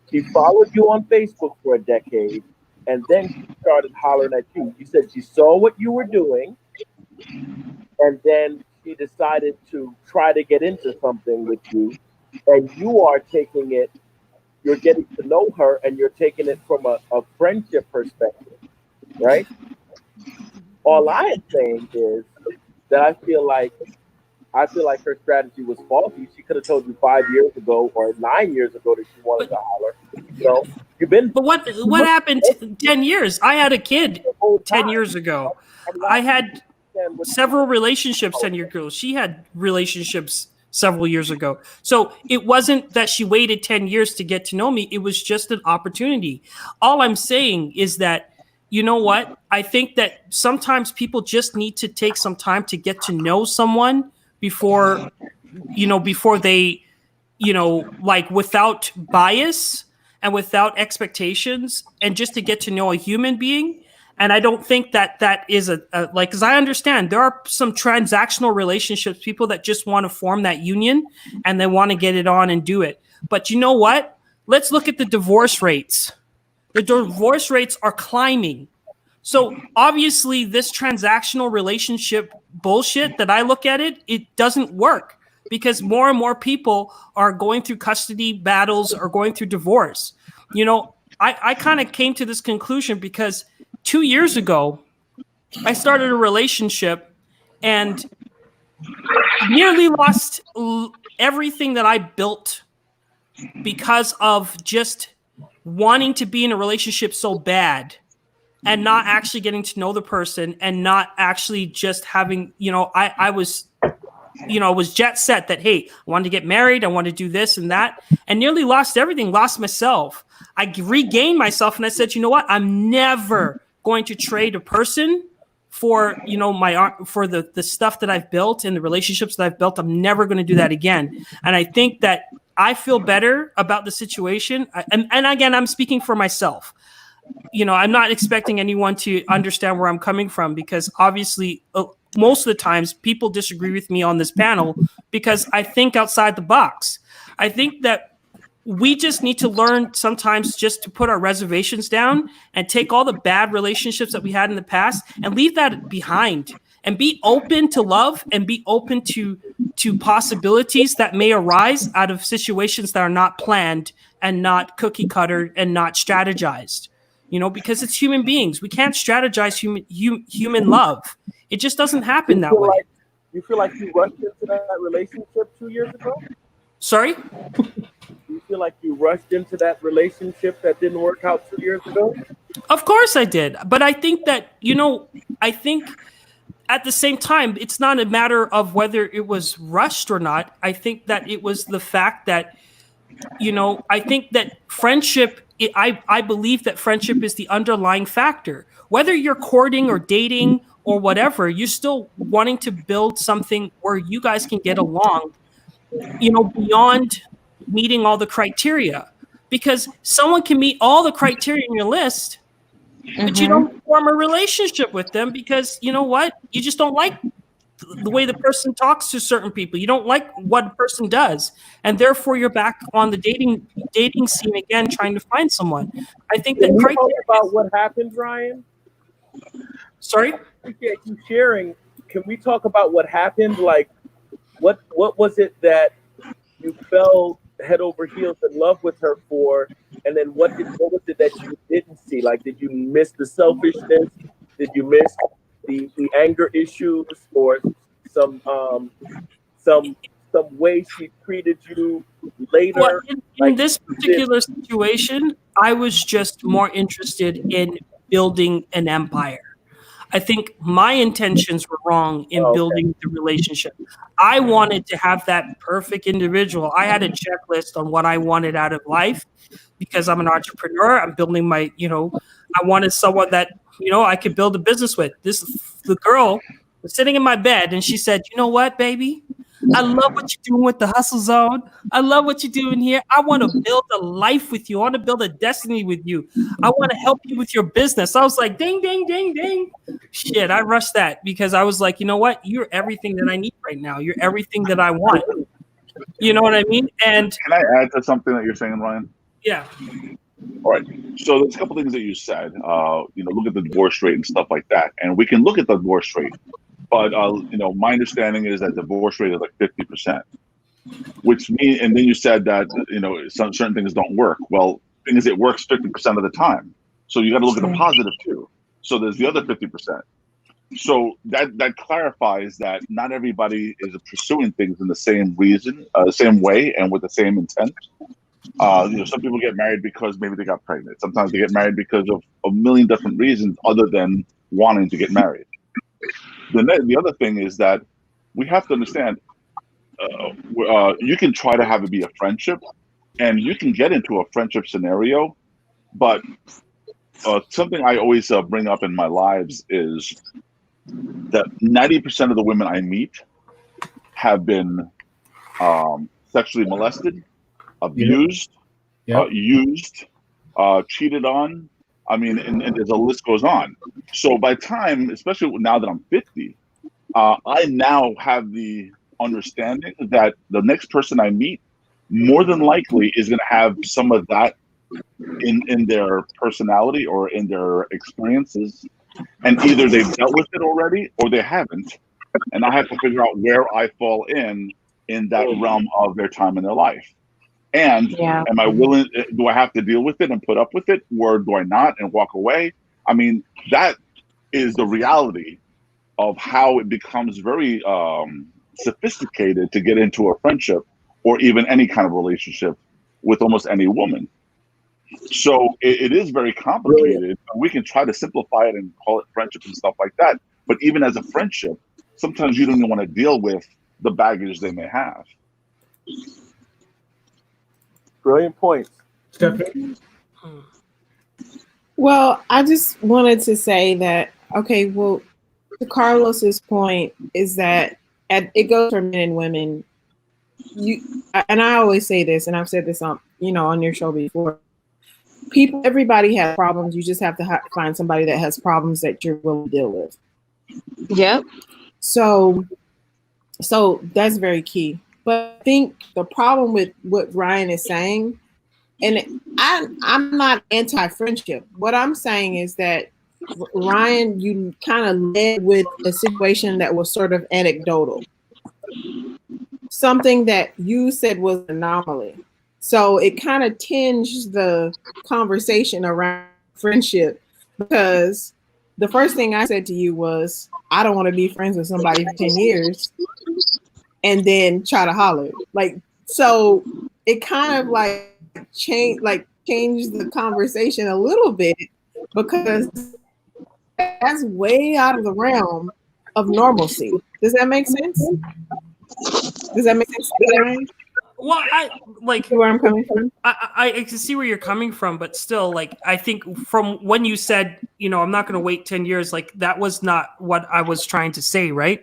She followed you on Facebook for a decade, and then she started hollering at you. You said she saw what you were doing, and then she decided to try to get into something with you, and you are taking it, you're getting to know her, and you're taking it from a friendship perspective, right? All I am saying is that I feel like her strategy was faulty. She could have told you 5 years ago or 9 years ago that she wanted to holler. You know, you've been. But what happened 10 years? I had a kid 10 years ago. I had several relationships 10 years ago. She had relationships several years ago. So it wasn't that she waited 10 years to get to know me. It was just an opportunity. All I'm saying is that, you know what? I think that sometimes people just need to take some time to get to know someone before they, like without bias and without expectations, and just to get to know a human being. And I don't think that is because I understand there are some transactional relationships, people that just want to form that union and they want to get it on and do it. But you know what? Let's look at the divorce rates. The divorce rates are climbing. So obviously this transactional relationship bullshit that I look at it doesn't work, because more and more people are going through custody battles or going through divorce. I kind of came to this conclusion because 2 years ago, I started a relationship and nearly lost everything that I built because of just wanting to be in a relationship so bad and not actually getting to know the person, and not actually just having, I was jet set that, hey, I wanted to get married. I wanted to do this and that, and nearly lost everything, lost myself. I regained myself and I said, you know what? I'm never going to trade a person for, for the stuff that I've built and the relationships that I've built. I'm never going to do that again. And I think that I feel better about the situation. And again, I'm speaking for myself. I'm not expecting anyone to understand where I'm coming from, because obviously most of the times people disagree with me on this panel because I think outside the box. I think that we just need to learn sometimes just to put our reservations down and take all the bad relationships that we had in the past and leave that behind, and be open to love and be open to possibilities that may arise out of situations that are not planned and not cookie cutter and not strategized. Because it's human beings. We can't strategize human love. It just doesn't happen that way. You feel like you rushed into that relationship 2 years ago? Sorry? You feel like you rushed into that relationship that didn't work out 2 years ago? Of course I did. But I think that, I think at the same time, it's not a matter of whether it was rushed or not. I think that it was the fact that, I think that friendship, I believe that friendship is the underlying factor. Whether you're courting or dating or whatever, you're still wanting to build something where you guys can get along, beyond meeting all the criteria. Because someone can meet all the criteria in your list, but you don't form a relationship with them because, you know what? You just don't like the way the person talks to certain people. You don't like what a person does. And therefore you're back on the dating scene again, trying to find someone. I think that criteria. Talk about what happened, Ryan? Sorry? I appreciate you sharing. Can we talk about what happened? Like, what was it that you fell head over heels in love with her for? And then what was it that you didn't see? Like, did you miss the selfishness? Did you miss the anger issues, or some way she treated you later? Well, in this particular situation, I was just more interested in building an empire. I think my intentions were wrong in building the relationship. I wanted to have that perfect individual. I had a checklist on what I wanted out of life because I'm an entrepreneur. I'm building my, I wanted someone that, I could build a business with. The girl was sitting in my bed and she said, you know what, baby? I love what you're doing with the Hustle Zone. I love what you're doing here. I want to build a life with you. I want to build a destiny with you. I want to help you with your business. I was like, ding, ding, ding, ding. Shit, I rushed that because I was like, you know what? You're everything that I need right now. You're everything that I want. You know what I mean? And can I add to something that you're saying, Ryan? Yeah. All right. So there's a couple things that you said. Look at the divorce rate and stuff like that. And we can look at the divorce rate. But, my understanding is that divorce rate is like 50%, which means, and then you said that, some certain things don't work. Well, the thing is, it works 50% of the time. So you got to look at the positive too. So there's the other 50%. So that clarifies that not everybody is pursuing things in the same reason, the same way, and with the same intent. Some people get married because maybe they got pregnant. Sometimes they get married because of a million different reasons other than wanting to get married. The other thing is that we have to understand, you can try to have it be a friendship, and you can get into a friendship scenario, but something I always bring up in my lives is that 90% of the women I meet have been sexually molested, abused, used, cheated on. I mean, and the list goes on. So by the time, especially now that I'm 50, I now have the understanding that the next person I meet more than likely is going to have some of that in their personality or in their experiences. And either they've dealt with it already or they haven't. And I have to figure out where I fall in that realm of their time in their life. And am I willing, do I have to deal with it and put up with it, or do I not and walk away? I mean, that is the reality of how it becomes very sophisticated to get into a friendship or even any kind of relationship with almost any woman. So it is very complicated. We can try to simplify it and call it friendship and stuff like that. But even as a friendship, sometimes you don't even want to deal with the baggage they may have. Brilliant point. Stephanie? Well, I just wanted to say that, okay, well, to Carlos's point is that it goes for men and women. And I always say this, and I've said this on your show before. Everybody has problems. You just have to find somebody that has problems that you're willing to deal with. Yep. So that's very key. But I think the problem with what Ryan is saying, and I'm not anti-friendship. What I'm saying is that, Ryan, you kind of led with a situation that was sort of anecdotal. Something that you said was an anomaly. So it kind of tinged the conversation around friendship, because the first thing I said to you was, I don't want to be friends with somebody for 10 years and then try to holler. So it kind of changed the conversation a little bit, because that's way out of the realm of normalcy. Does that make sense? Well, I where I'm coming from. I can see where you're coming from, but still, I think from when you said, I'm not going to wait 10 years, that was not what I was trying to say, right?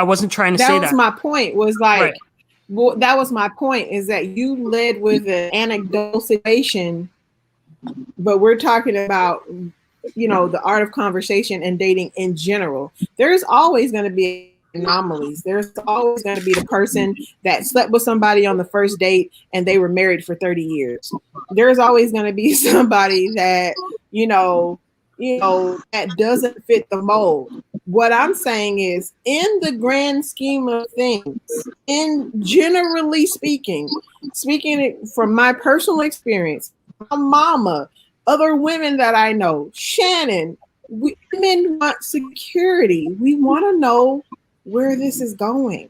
I wasn't trying to say that. That was my point. Right. Well, that was my point, is that you led with an anecdotal situation, but we're talking about, the art of conversation and dating in general. There's always going to be anomalies. There's always going to be the person that slept with somebody on the first date and they were married for 30 years. There's always going to be somebody that, that doesn't fit the mold. What I'm saying is, in the grand scheme of things, in generally speaking from my personal experience, my mama, other women that I know, Shannon, women want security. We want to know where this is going.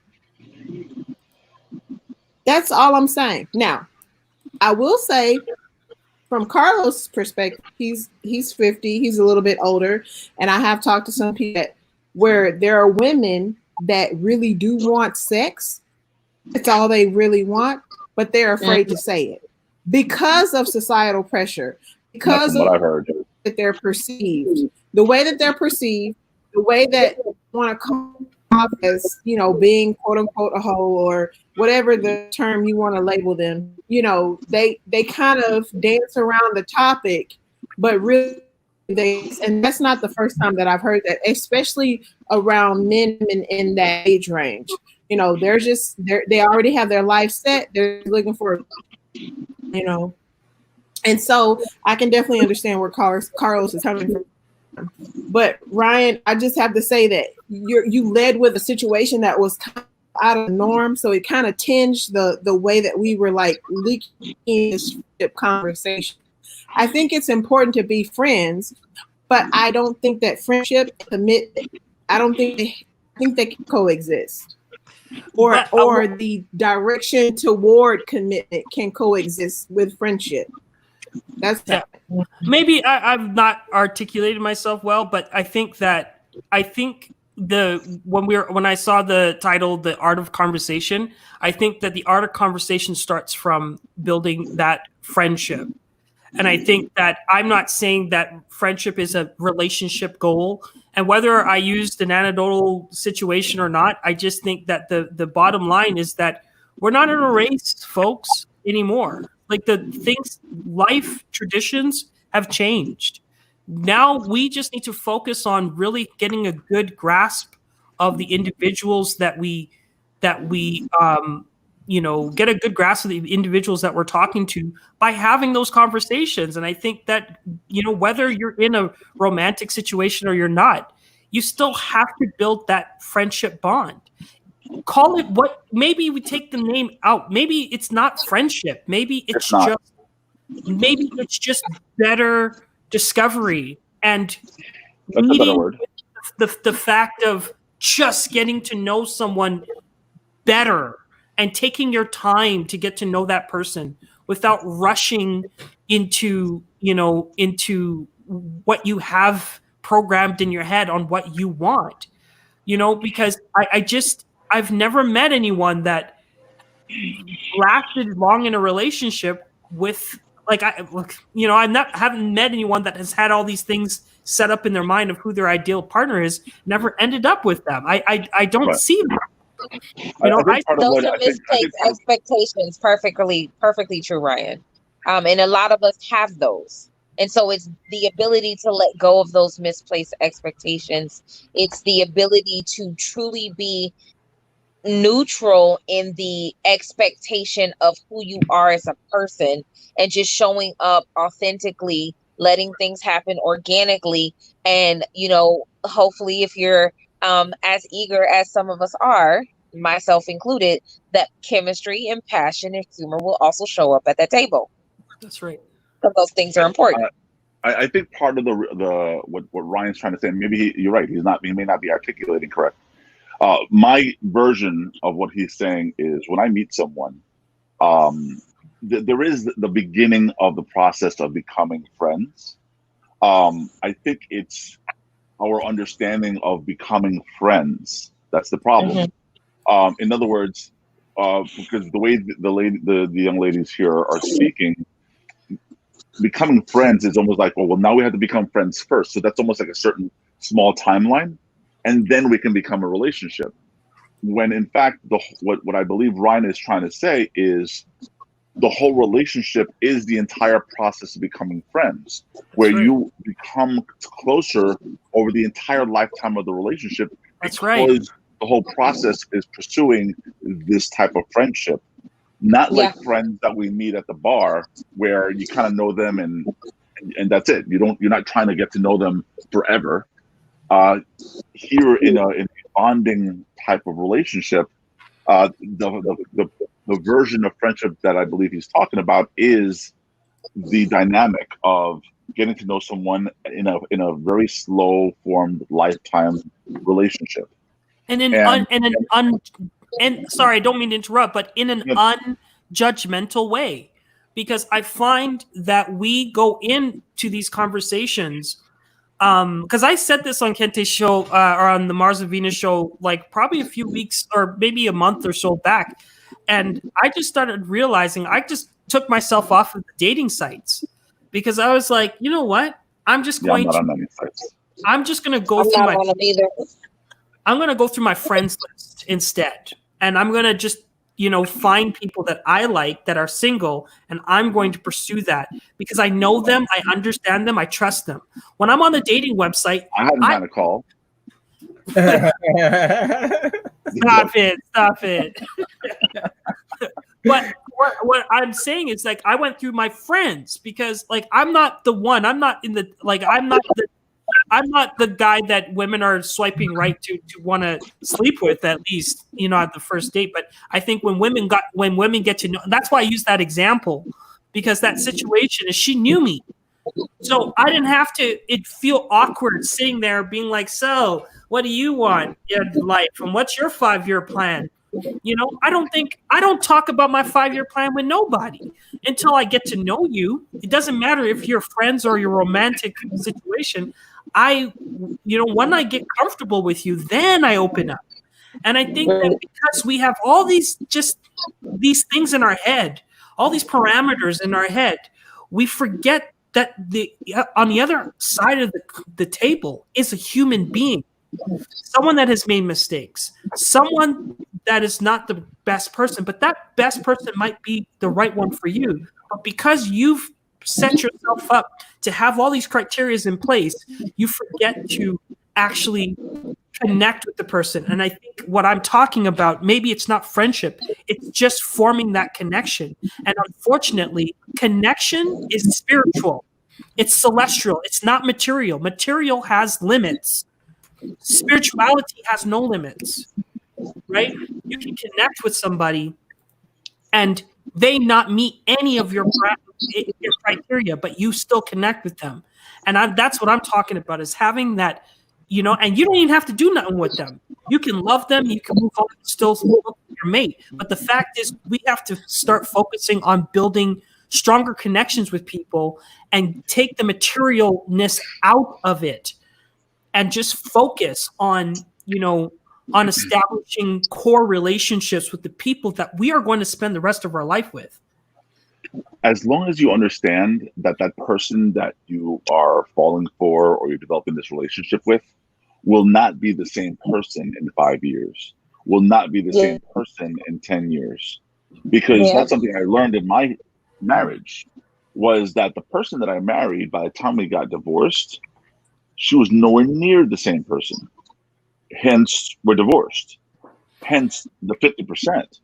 That's all I'm saying. Now, I will say, from Carlos' perspective, he's 50, he's a little bit older, and I have talked to some people where there are women that really do want sex. It's all they really want, but they're afraid to say it because of societal pressure, because of what I've heard. That they're perceived, the way that they're perceived, the way that they want to come off as, being quote unquote a hoe, or whatever the term you want to label them. They kind of dance around the topic, but really and that's not the first time that I've heard that, especially around men in that age range. They're just they already have their life set. They're looking for, and so I can definitely understand where Carlos is coming from. But Ryan, I just have to say that you led with a situation that was kind of out of the norm, so it kind of tinged the way that we were leaking this conversation. I think it's important to be friends, but I don't think that friendship I think they can coexist. or the direction toward commitment can coexist with friendship. That's Yeah. Maybe I've not articulated myself well, but I think when I saw the title, The Art of Conversation, I think that the art of conversation starts from building that friendship. And I think that I'm not saying that friendship is a relationship goal. And whether I used an anecdotal situation or not, I just think that the bottom line is that we're not in a race, folks, anymore. Like the things, life traditions have changed. Now we just need to focus on really getting a good grasp of the individuals that we get a good grasp of the individuals that we're talking to by having those conversations. And I think that, whether you're in a romantic situation or you're not, you still have to build that friendship bond. Call it what, maybe we take the name out. Maybe it's not friendship. Maybe it's just better discovery. And That's a better word. The fact of just getting to know someone better and taking your time to get to know that person without rushing into what you have programmed in your head on what you want, because I've never met anyone that lasted long in a relationship with, haven't met anyone that has had all these things set up in their mind of who their ideal partner is, never ended up with them. I don't see that. Those are misplaced expectations. Perfectly true, Ryan. And a lot of us have those. And so it's the ability to let go of those misplaced expectations. It's the ability to truly be neutral in the expectation of who you are as a person and just showing up authentically, letting things happen organically. And, hopefully if you're as eager as some of us are, myself included, that chemistry and passion and humor will also show up at that table. That's right. So those things are important. I think part of the what Ryan's trying to say, maybe you're right. He may not be articulating correct. My version of what he's saying is when I meet someone, there is the beginning of the process of becoming friends. I think it's our understanding of becoming friends that's the problem. In other words, because the way the young ladies here are speaking, becoming friends is almost like, well, now we have to become friends first. So that's almost like a certain small timeline, and then we can become a relationship. When in fact, what I believe Ryan is trying to say is the whole relationship is the entire process of becoming friends, where you become closer over the entire lifetime of the relationship. That's right. The whole process is pursuing this type of friendship, not like friends that we meet at the bar where you kind of know them and that's it. You're not trying to get to know them forever. Here in a bonding type of relationship, the version of friendship that I believe he's talking about is the dynamic of getting to know someone in a very slow formed lifetime relationship. And sorry, I don't mean to interrupt, but in an unjudgmental way, because I find that we go into these conversations. Because I said this on Kente's show or on the Mars and Venus show, like probably a few weeks or maybe a month or so back, and I just started realizing I just took myself off of the dating sites because I was like, you know what? I'm just going to go through I'm going to go through my friends list instead. And I'm going to just, find people that I like that are single. And I'm going to pursue that because I know them. I understand them. I trust them. When I'm on the dating website, I haven't had a call. Stop it. But what I'm saying is like, I went through my friends because like, I'm not the one, I'm not the guy that women are swiping right to want to sleep with, at least, at the first date. But I think when women get to know, that's why I use that example, because that situation is she knew me. So I didn't have to feel awkward sitting there being like, so what do you want in life? And what's your 5-year plan? You know, I don't talk about my 5-year plan with nobody until I get to know you. It doesn't matter if you're friends or your romantic situation. When I get comfortable with you, then I open up. And I think that because we have all these things in our head, all these parameters in our head, we forget that on the other side of the table is a human being, someone that has made mistakes, someone that is not the best person, but that best person might be the right one for you. But because you've set yourself up to have all these criteria in place, you forget to actually connect with the person. And I think what I'm talking about, maybe it's not friendship, it's just forming that connection. And unfortunately, connection is spiritual. It's celestial. It's not material. Material has limits. Spirituality has no limits, right? You can connect with somebody and they not meet any of your criteria, but you still connect with them. And that's what I'm talking about, is having that, and you don't even have to do nothing with them. You can love them. You can move on, still love your mate. But the fact is, we have to start focusing on building stronger connections with people and take the materialness out of it and just focus on establishing core relationships with the people that we are going to spend the rest of our life with. As long as you understand that that person that you are falling for or you're developing this relationship with will not be the same person in 5 years, will not be the same person in 10 years. Because that's something I learned in my marriage, was that the person that I married, by the time we got divorced, she was nowhere near the same person. Hence, we're divorced. Hence, the 50%.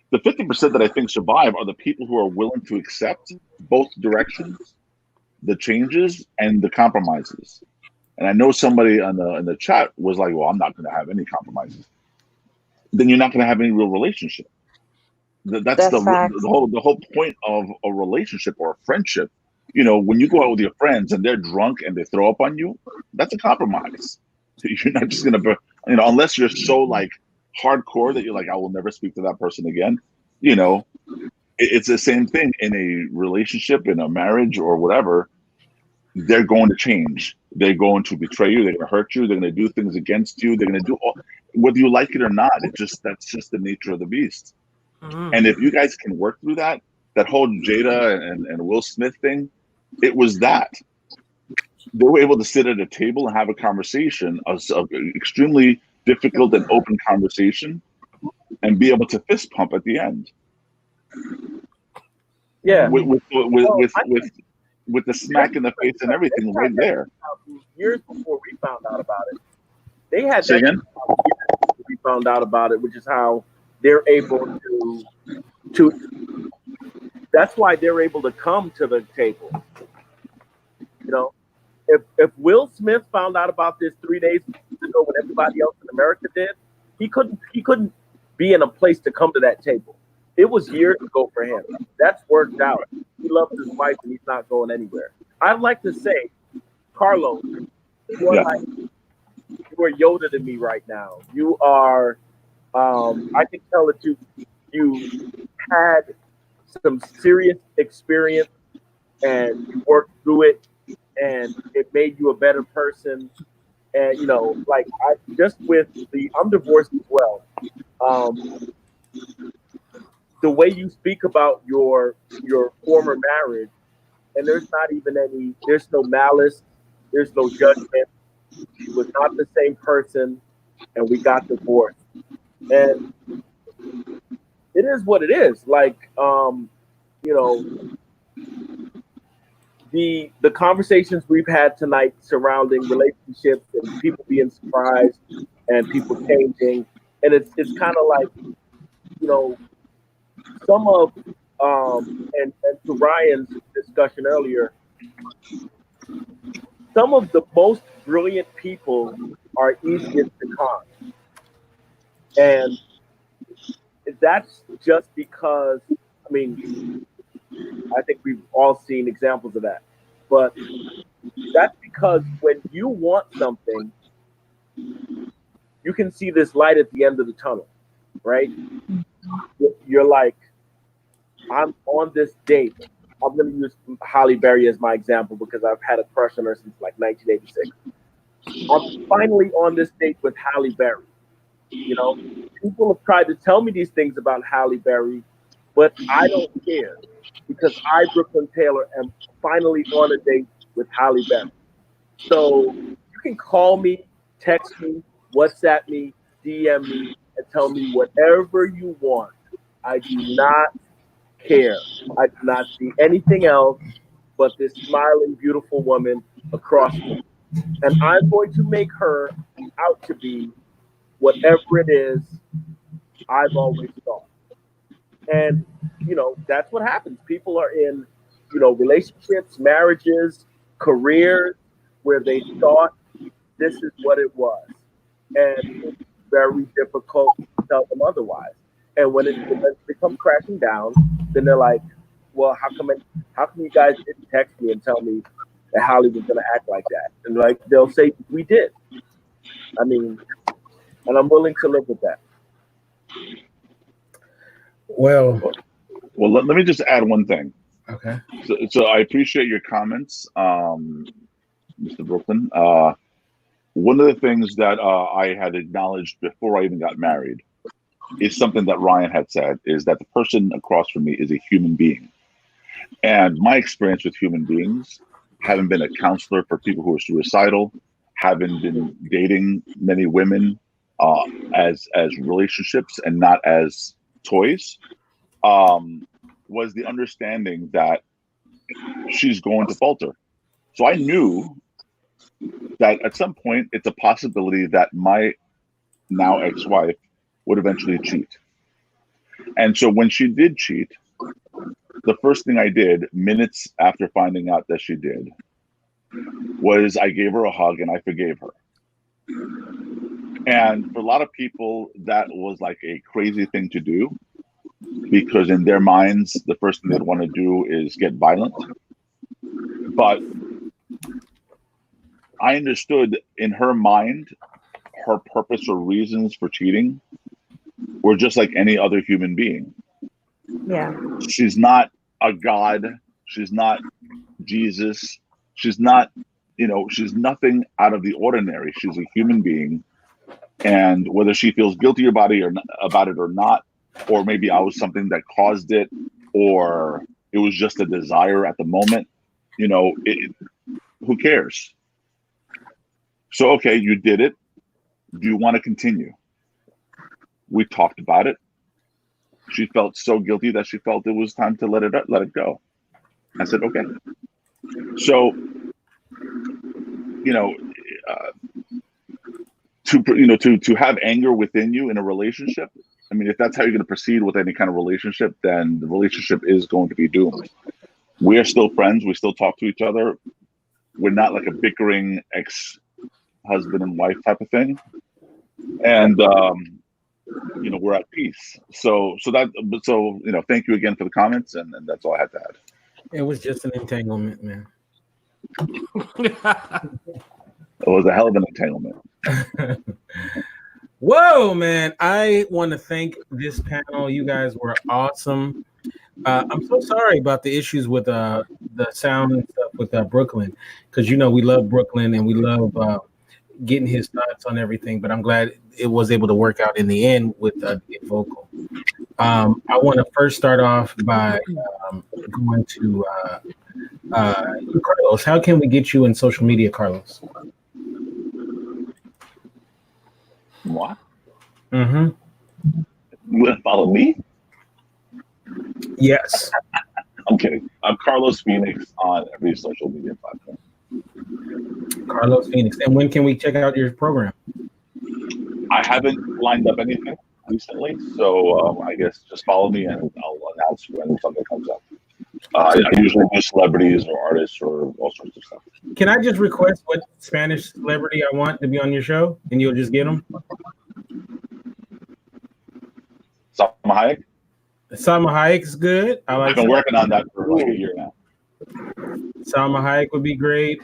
The 50% that I think survive are the people who are willing to accept both directions, the changes and the compromises. And I know somebody in the chat was like, well, I'm not going to have any compromises. Then you're not going to have any real relationship. That's the whole point of a relationship or a friendship. When you go out with your friends and they're drunk and they throw up on you, that's a compromise. So you're not just going to, unless you're so like hardcore that you're like, I will never speak to that person again. It's the same thing in a relationship, in a marriage or whatever. They're going to change. They're going to betray you. They're going to hurt you. They're going to do things against you. They're going to do whether you like it or not. That's just the nature of the beast. Mm-hmm. And if you guys can work through that whole Jada and Will Smith thing, it was that they were able to sit at a table and have a conversation, an extremely difficult and open conversation, and be able to fist pump at the end. Yeah, with the smack in the face and everything right there. Years before we found out about it, they had Say again? We found out about it, which is how they're able to. That's why they're able to come to the table. If Will Smith found out about this 3 days ago when everybody else in America did, he couldn't be in a place to come to that table. It was years ago for him. That's worked out. He loves his wife and he's not going anywhere. I'd like to say, Carlos, you are Yoda to me right now. You are. I can tell that you had some serious experience and you worked through it, and it made you a better person. And I'm divorced as well. The way you speak about your former marriage, and there's no malice, there's no judgment. She was not the same person, and we got divorced. And it is what it is. The conversations we've had tonight surrounding relationships and people being surprised and people changing, and it's kind of like, some of and to Ryan's discussion earlier, some of the most brilliant people are easiest to con, and that's just because I think we've all seen examples of that. But that's because when you want something, you can see this light at the end of the tunnel. right? You're like, I'm on this date. I'm going to use Halle Berry as my example because I've had a crush on her since like 1986. I'm finally on this date with Halle Berry. You know, people have tried to tell me these things about Halle Berry, but I don't care because I, Brooklyn Taylor, am finally on a date with Halle Berry. So you can call me, text me, WhatsApp me, DM me, and tell me whatever you want. I do not care. I do not see anything else but this smiling, beautiful woman across from me. And I'm going to make her out to be whatever it is I've always thought. And, you know, that's what happens. People are in, you know, relationships, marriages, careers where they thought this is what it was. And it's very difficult to tell them otherwise. And when it comes crashing down, then they're like, well, how come you guys didn't text me and tell me that Halle was going to act like that? And like, they'll say, we did. I mean, and I'm willing to live with that. Well, let me just add one thing. okay. So I appreciate your comments, Mr. Brooklyn. One of the things that I had acknowledged before I even got married is something that Ryan had said, is that the person across from me is a human being. And my experience with human beings, having been a counselor for people who are suicidal, having been dating many women as relationships and not as toys, was the understanding that she's going to falter. So I knew that at some point it's a possibility that my now ex-wife would eventually cheat. And so when she did cheat, the first thing I did minutes after finding out that she did was I gave her a hug and I forgave her. And for a lot of people, that was like a crazy thing to do, because in their minds, the first thing they'd want to do is get violent. But I understood in her mind, her purpose or reasons for cheating were just like any other human being. Yeah. She's not a god. She's not Jesus. She's not, she's nothing out of the ordinary. She's a human being. And whether she feels guilty about it or not, or maybe I was something that caused it, or it was just a desire at the moment, who cares? So, okay, you did it. Do you want to continue? We talked about it. She felt so guilty that she felt it was time to let it go. I said, okay. So, to have anger within you in a relationship, I mean, if that's how you're going to proceed with any kind of relationship, then the relationship is going to be doomed. We are still friends. We still talk to each other. We're not like a bickering ex-husband and wife type of thing. And, we're at peace. So thank you again for the comments. And that's all I had to add. It was just an entanglement, man. It was a hell of an entanglement. Whoa, man. I want to thank this panel. You guys were awesome. I'm so sorry about the issues with the sound and stuff with Brooklyn, because we love Brooklyn and we love getting his thoughts on everything, but I'm glad it was able to work out in the end with the vocal. I want to first start off by going to Carlos. How can we get you in social media, Carlos? What? Mm-hmm. You want to follow me? Yes. I'm kidding. I'm Carlos Phoenix on every social media platform. Carlos Phoenix. And when can we check out your program? I haven't lined up anything recently, so I guess just follow me and I'll announce when something comes up. I usually do celebrities or artists or all sorts of stuff. Can I just request what Spanish celebrity I want to be on your show, and you'll just get them? Salma Hayek? Salma Hayek is good. I've been working on that for like a year now. Salma Hayek would be great.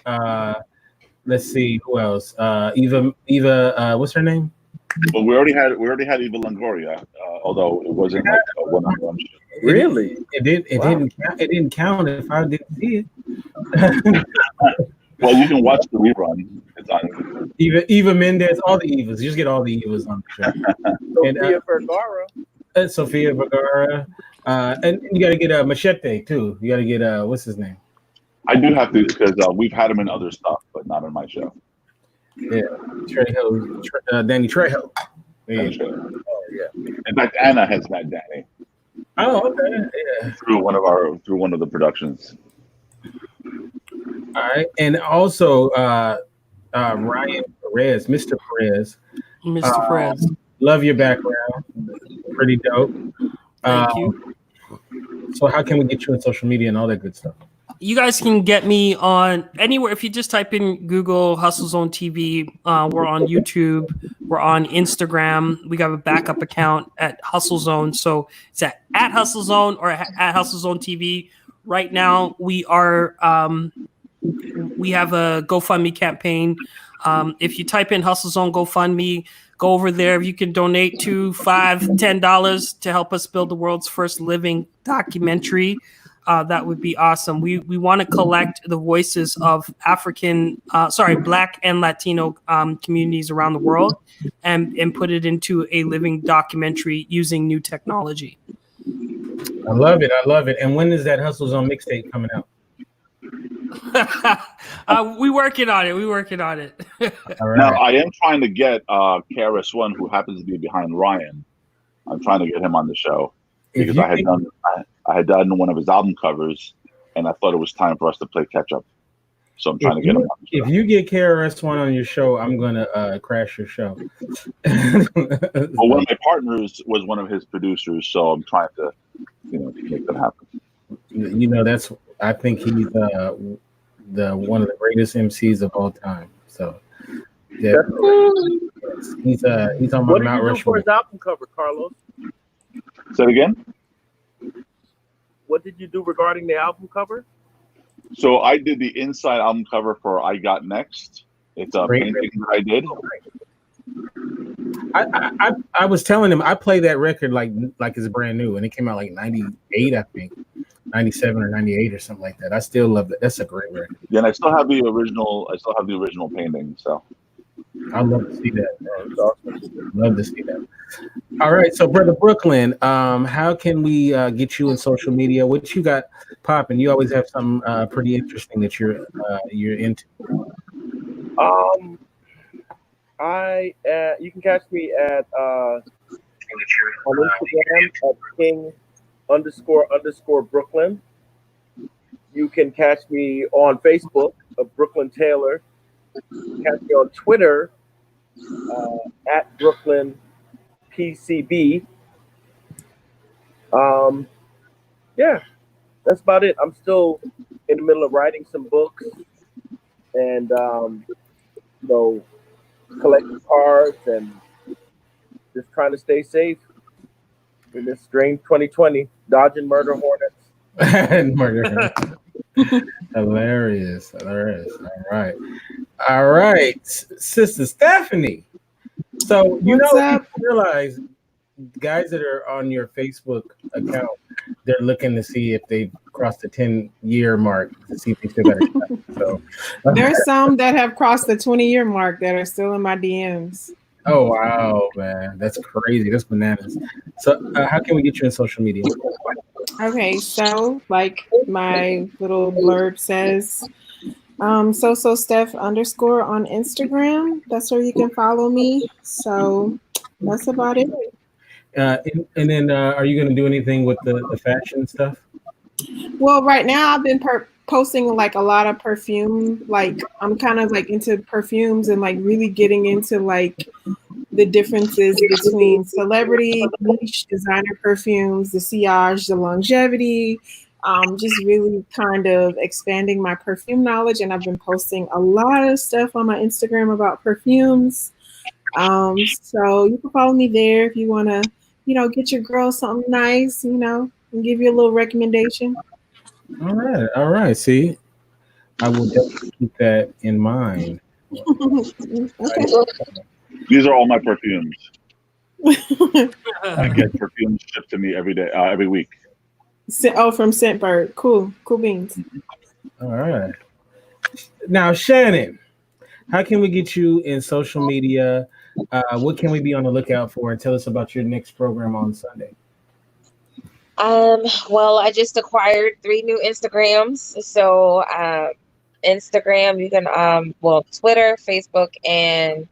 Let's see who else. Eva. What's her name? Well, we already had Eva Longoria, although it wasn't like a one-on-one show. Really? It didn't count if I didn't see it. Well, you can watch the rerun. It's on. Eva Mendes, all the Evas. You just get all the Evas on the show. And, Sofia Vergara. Sofia Vergara. And you got to get Machete too. You got to get what's his name? I do have to because we've had him in other stuff, but not on my show. Yeah, Danny Trejo. Yeah. Oh, yeah. In fact, Anna has met Danny. Oh, okay. Yeah. Through one of the productions. All right, and also Ryan Perez, Mr. Perez. Mr. Perez. Love your background. Pretty dope. Thank you. So how can we get you on social media and all that good stuff? You guys can get me on anywhere. If you just type in Google Hustle Zone TV, we're on YouTube. We're on Instagram. We got a backup account at Hustle Zone. So it's at Hustle Zone or at Hustle Zone TV. Right now, we are we have a GoFundMe campaign. If you type in Hustle Zone GoFundMe, go over there. You can donate $2, $5, $10 to help us build the world's first living documentary. That would be awesome. We want to collect the voices of Black and Latino communities around the world and put it into a living documentary using new technology. I love it. And when is that Hustle Zone mixtape coming out? We working on it. All right. Now, I am trying to get KRS-One, who happens to be behind Ryan. I'm trying to get him on the show because I had done one of his album covers, and I thought it was time for us to play catch up. So I'm trying to get him on the show. If you get KRS-One on your show, I'm gonna crash your show. Well, one of my partners was one of his producers, so I'm trying to, make that happen. I think he's the one of the greatest MCs of all time. So yeah, he's on my Mount Rushmore. What did you do for his album cover, Carlos? Say it again. What did you do regarding the album cover? So I did the inside album cover for I Got Next. It's a painting that I did. I was telling him I play that record like it's brand new, and it came out like 98, I think, 97 or 98 or something like that. I still love it. That's a great record. Yeah, and I still have the original painting. So I'd love to see that. Awesome. Love to see that. All right, so Brother Brooklyn, how can we get you in social media? What you got popping? You always have something pretty interesting that you're into. You can catch me at on Instagram at king__Brooklyn. You can catch me on Facebook of Brooklyn Taylor. Catch me on Twitter at Brooklyn PCB. Yeah, that's about it. I'm still in the middle of writing some books and collecting cards and just trying to stay safe in this strange 2020, dodging murder hornets. Hilarious. All right, Sister Stephanie. So you realize guys that are on your Facebook account, they're looking to see if they've crossed the 10-year mark to see if they still got a shot. So there's some that have crossed the 20-year mark that are still in my DMs. Oh wow, man, that's crazy. That's bananas. So how can we get you in social media? Okay, so like my little blurb says, so Steph _ on Instagram. That's where you can follow me. So that's about it. And then are you going to do anything with the fashion stuff? Well, right now I've been posting like a lot of perfume. Like I'm kind of like into perfumes and like really getting into like the differences between celebrity, niche, designer perfumes, the sillage, the longevity, just really kind of expanding my perfume knowledge. And I've been posting a lot of stuff on my Instagram about perfumes. So you can follow me there if you want to, get your girl something nice, and give you a little recommendation. All right. See, I will definitely keep that in mind. Okay. These are all my perfumes. I get perfumes shipped to me every day, every week. Oh, from Scentbird. Cool beans. All right. Now, Shannon, how can we get you in social media? What can we be on the lookout for? And tell us about your next program on Sunday. Well, I just acquired 3 new Instagrams. So Instagram, you can Twitter, Facebook, and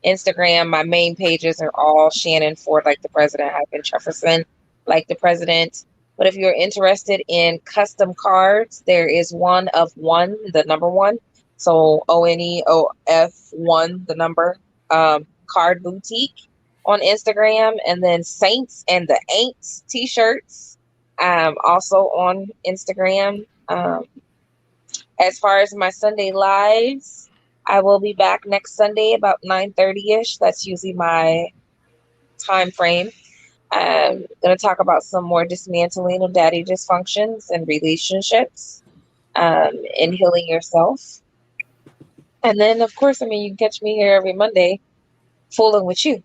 Instagram. My main pages are all Shannon Ford, like the president. I've been Jefferson, like the president. But if you're interested in custom cards, there is One of One, the number 1. So ONEOF1, the number, card boutique on Instagram, and then Saints and the Aints t-shirts, also on Instagram. As far as my Sunday lives, I will be back next Sunday about 9:30ish. That's usually my time frame. I'm going to talk about some more dismantling of daddy dysfunctions and relationships, and healing yourself. And then, of course, you can catch me here every Monday fooling with you.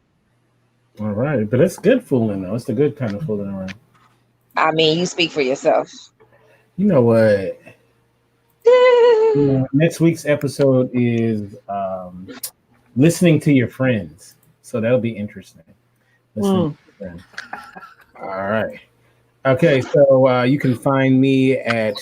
All right. But it's good fooling, though. It's the good kind of fooling around. You speak for yourself. You know what? Next week's episode is listening to your friends. So that'll be interesting. Listening to your friends. All right. Okay. So you can find me at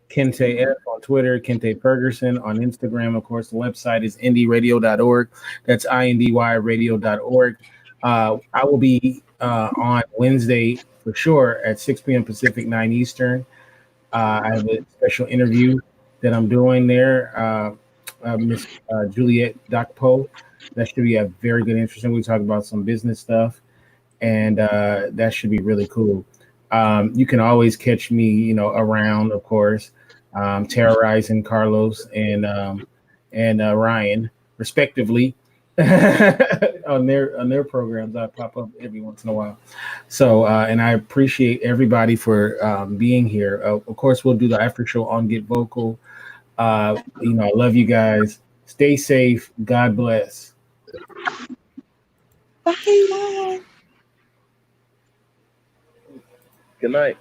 Kente F on Twitter, Kente Ferguson on Instagram. Of course, the website is indyradio.org. That's indyradio.org. I will be on Wednesday for sure at 6 p.m. Pacific, 9 Eastern. I have a special interview that I'm doing there. Miss Juliet Dakpo. That should be a very good, interesting. We talk about some business stuff, and that should be really cool. You can always catch me, around, of course, terrorizing Carlos and Ryan, respectively, on their programs. I pop up every once in a while. So, and I appreciate everybody for being here. Of course, we'll do the after show on Get Vocal. I love you guys. Stay safe. God bless. Bye. Good night.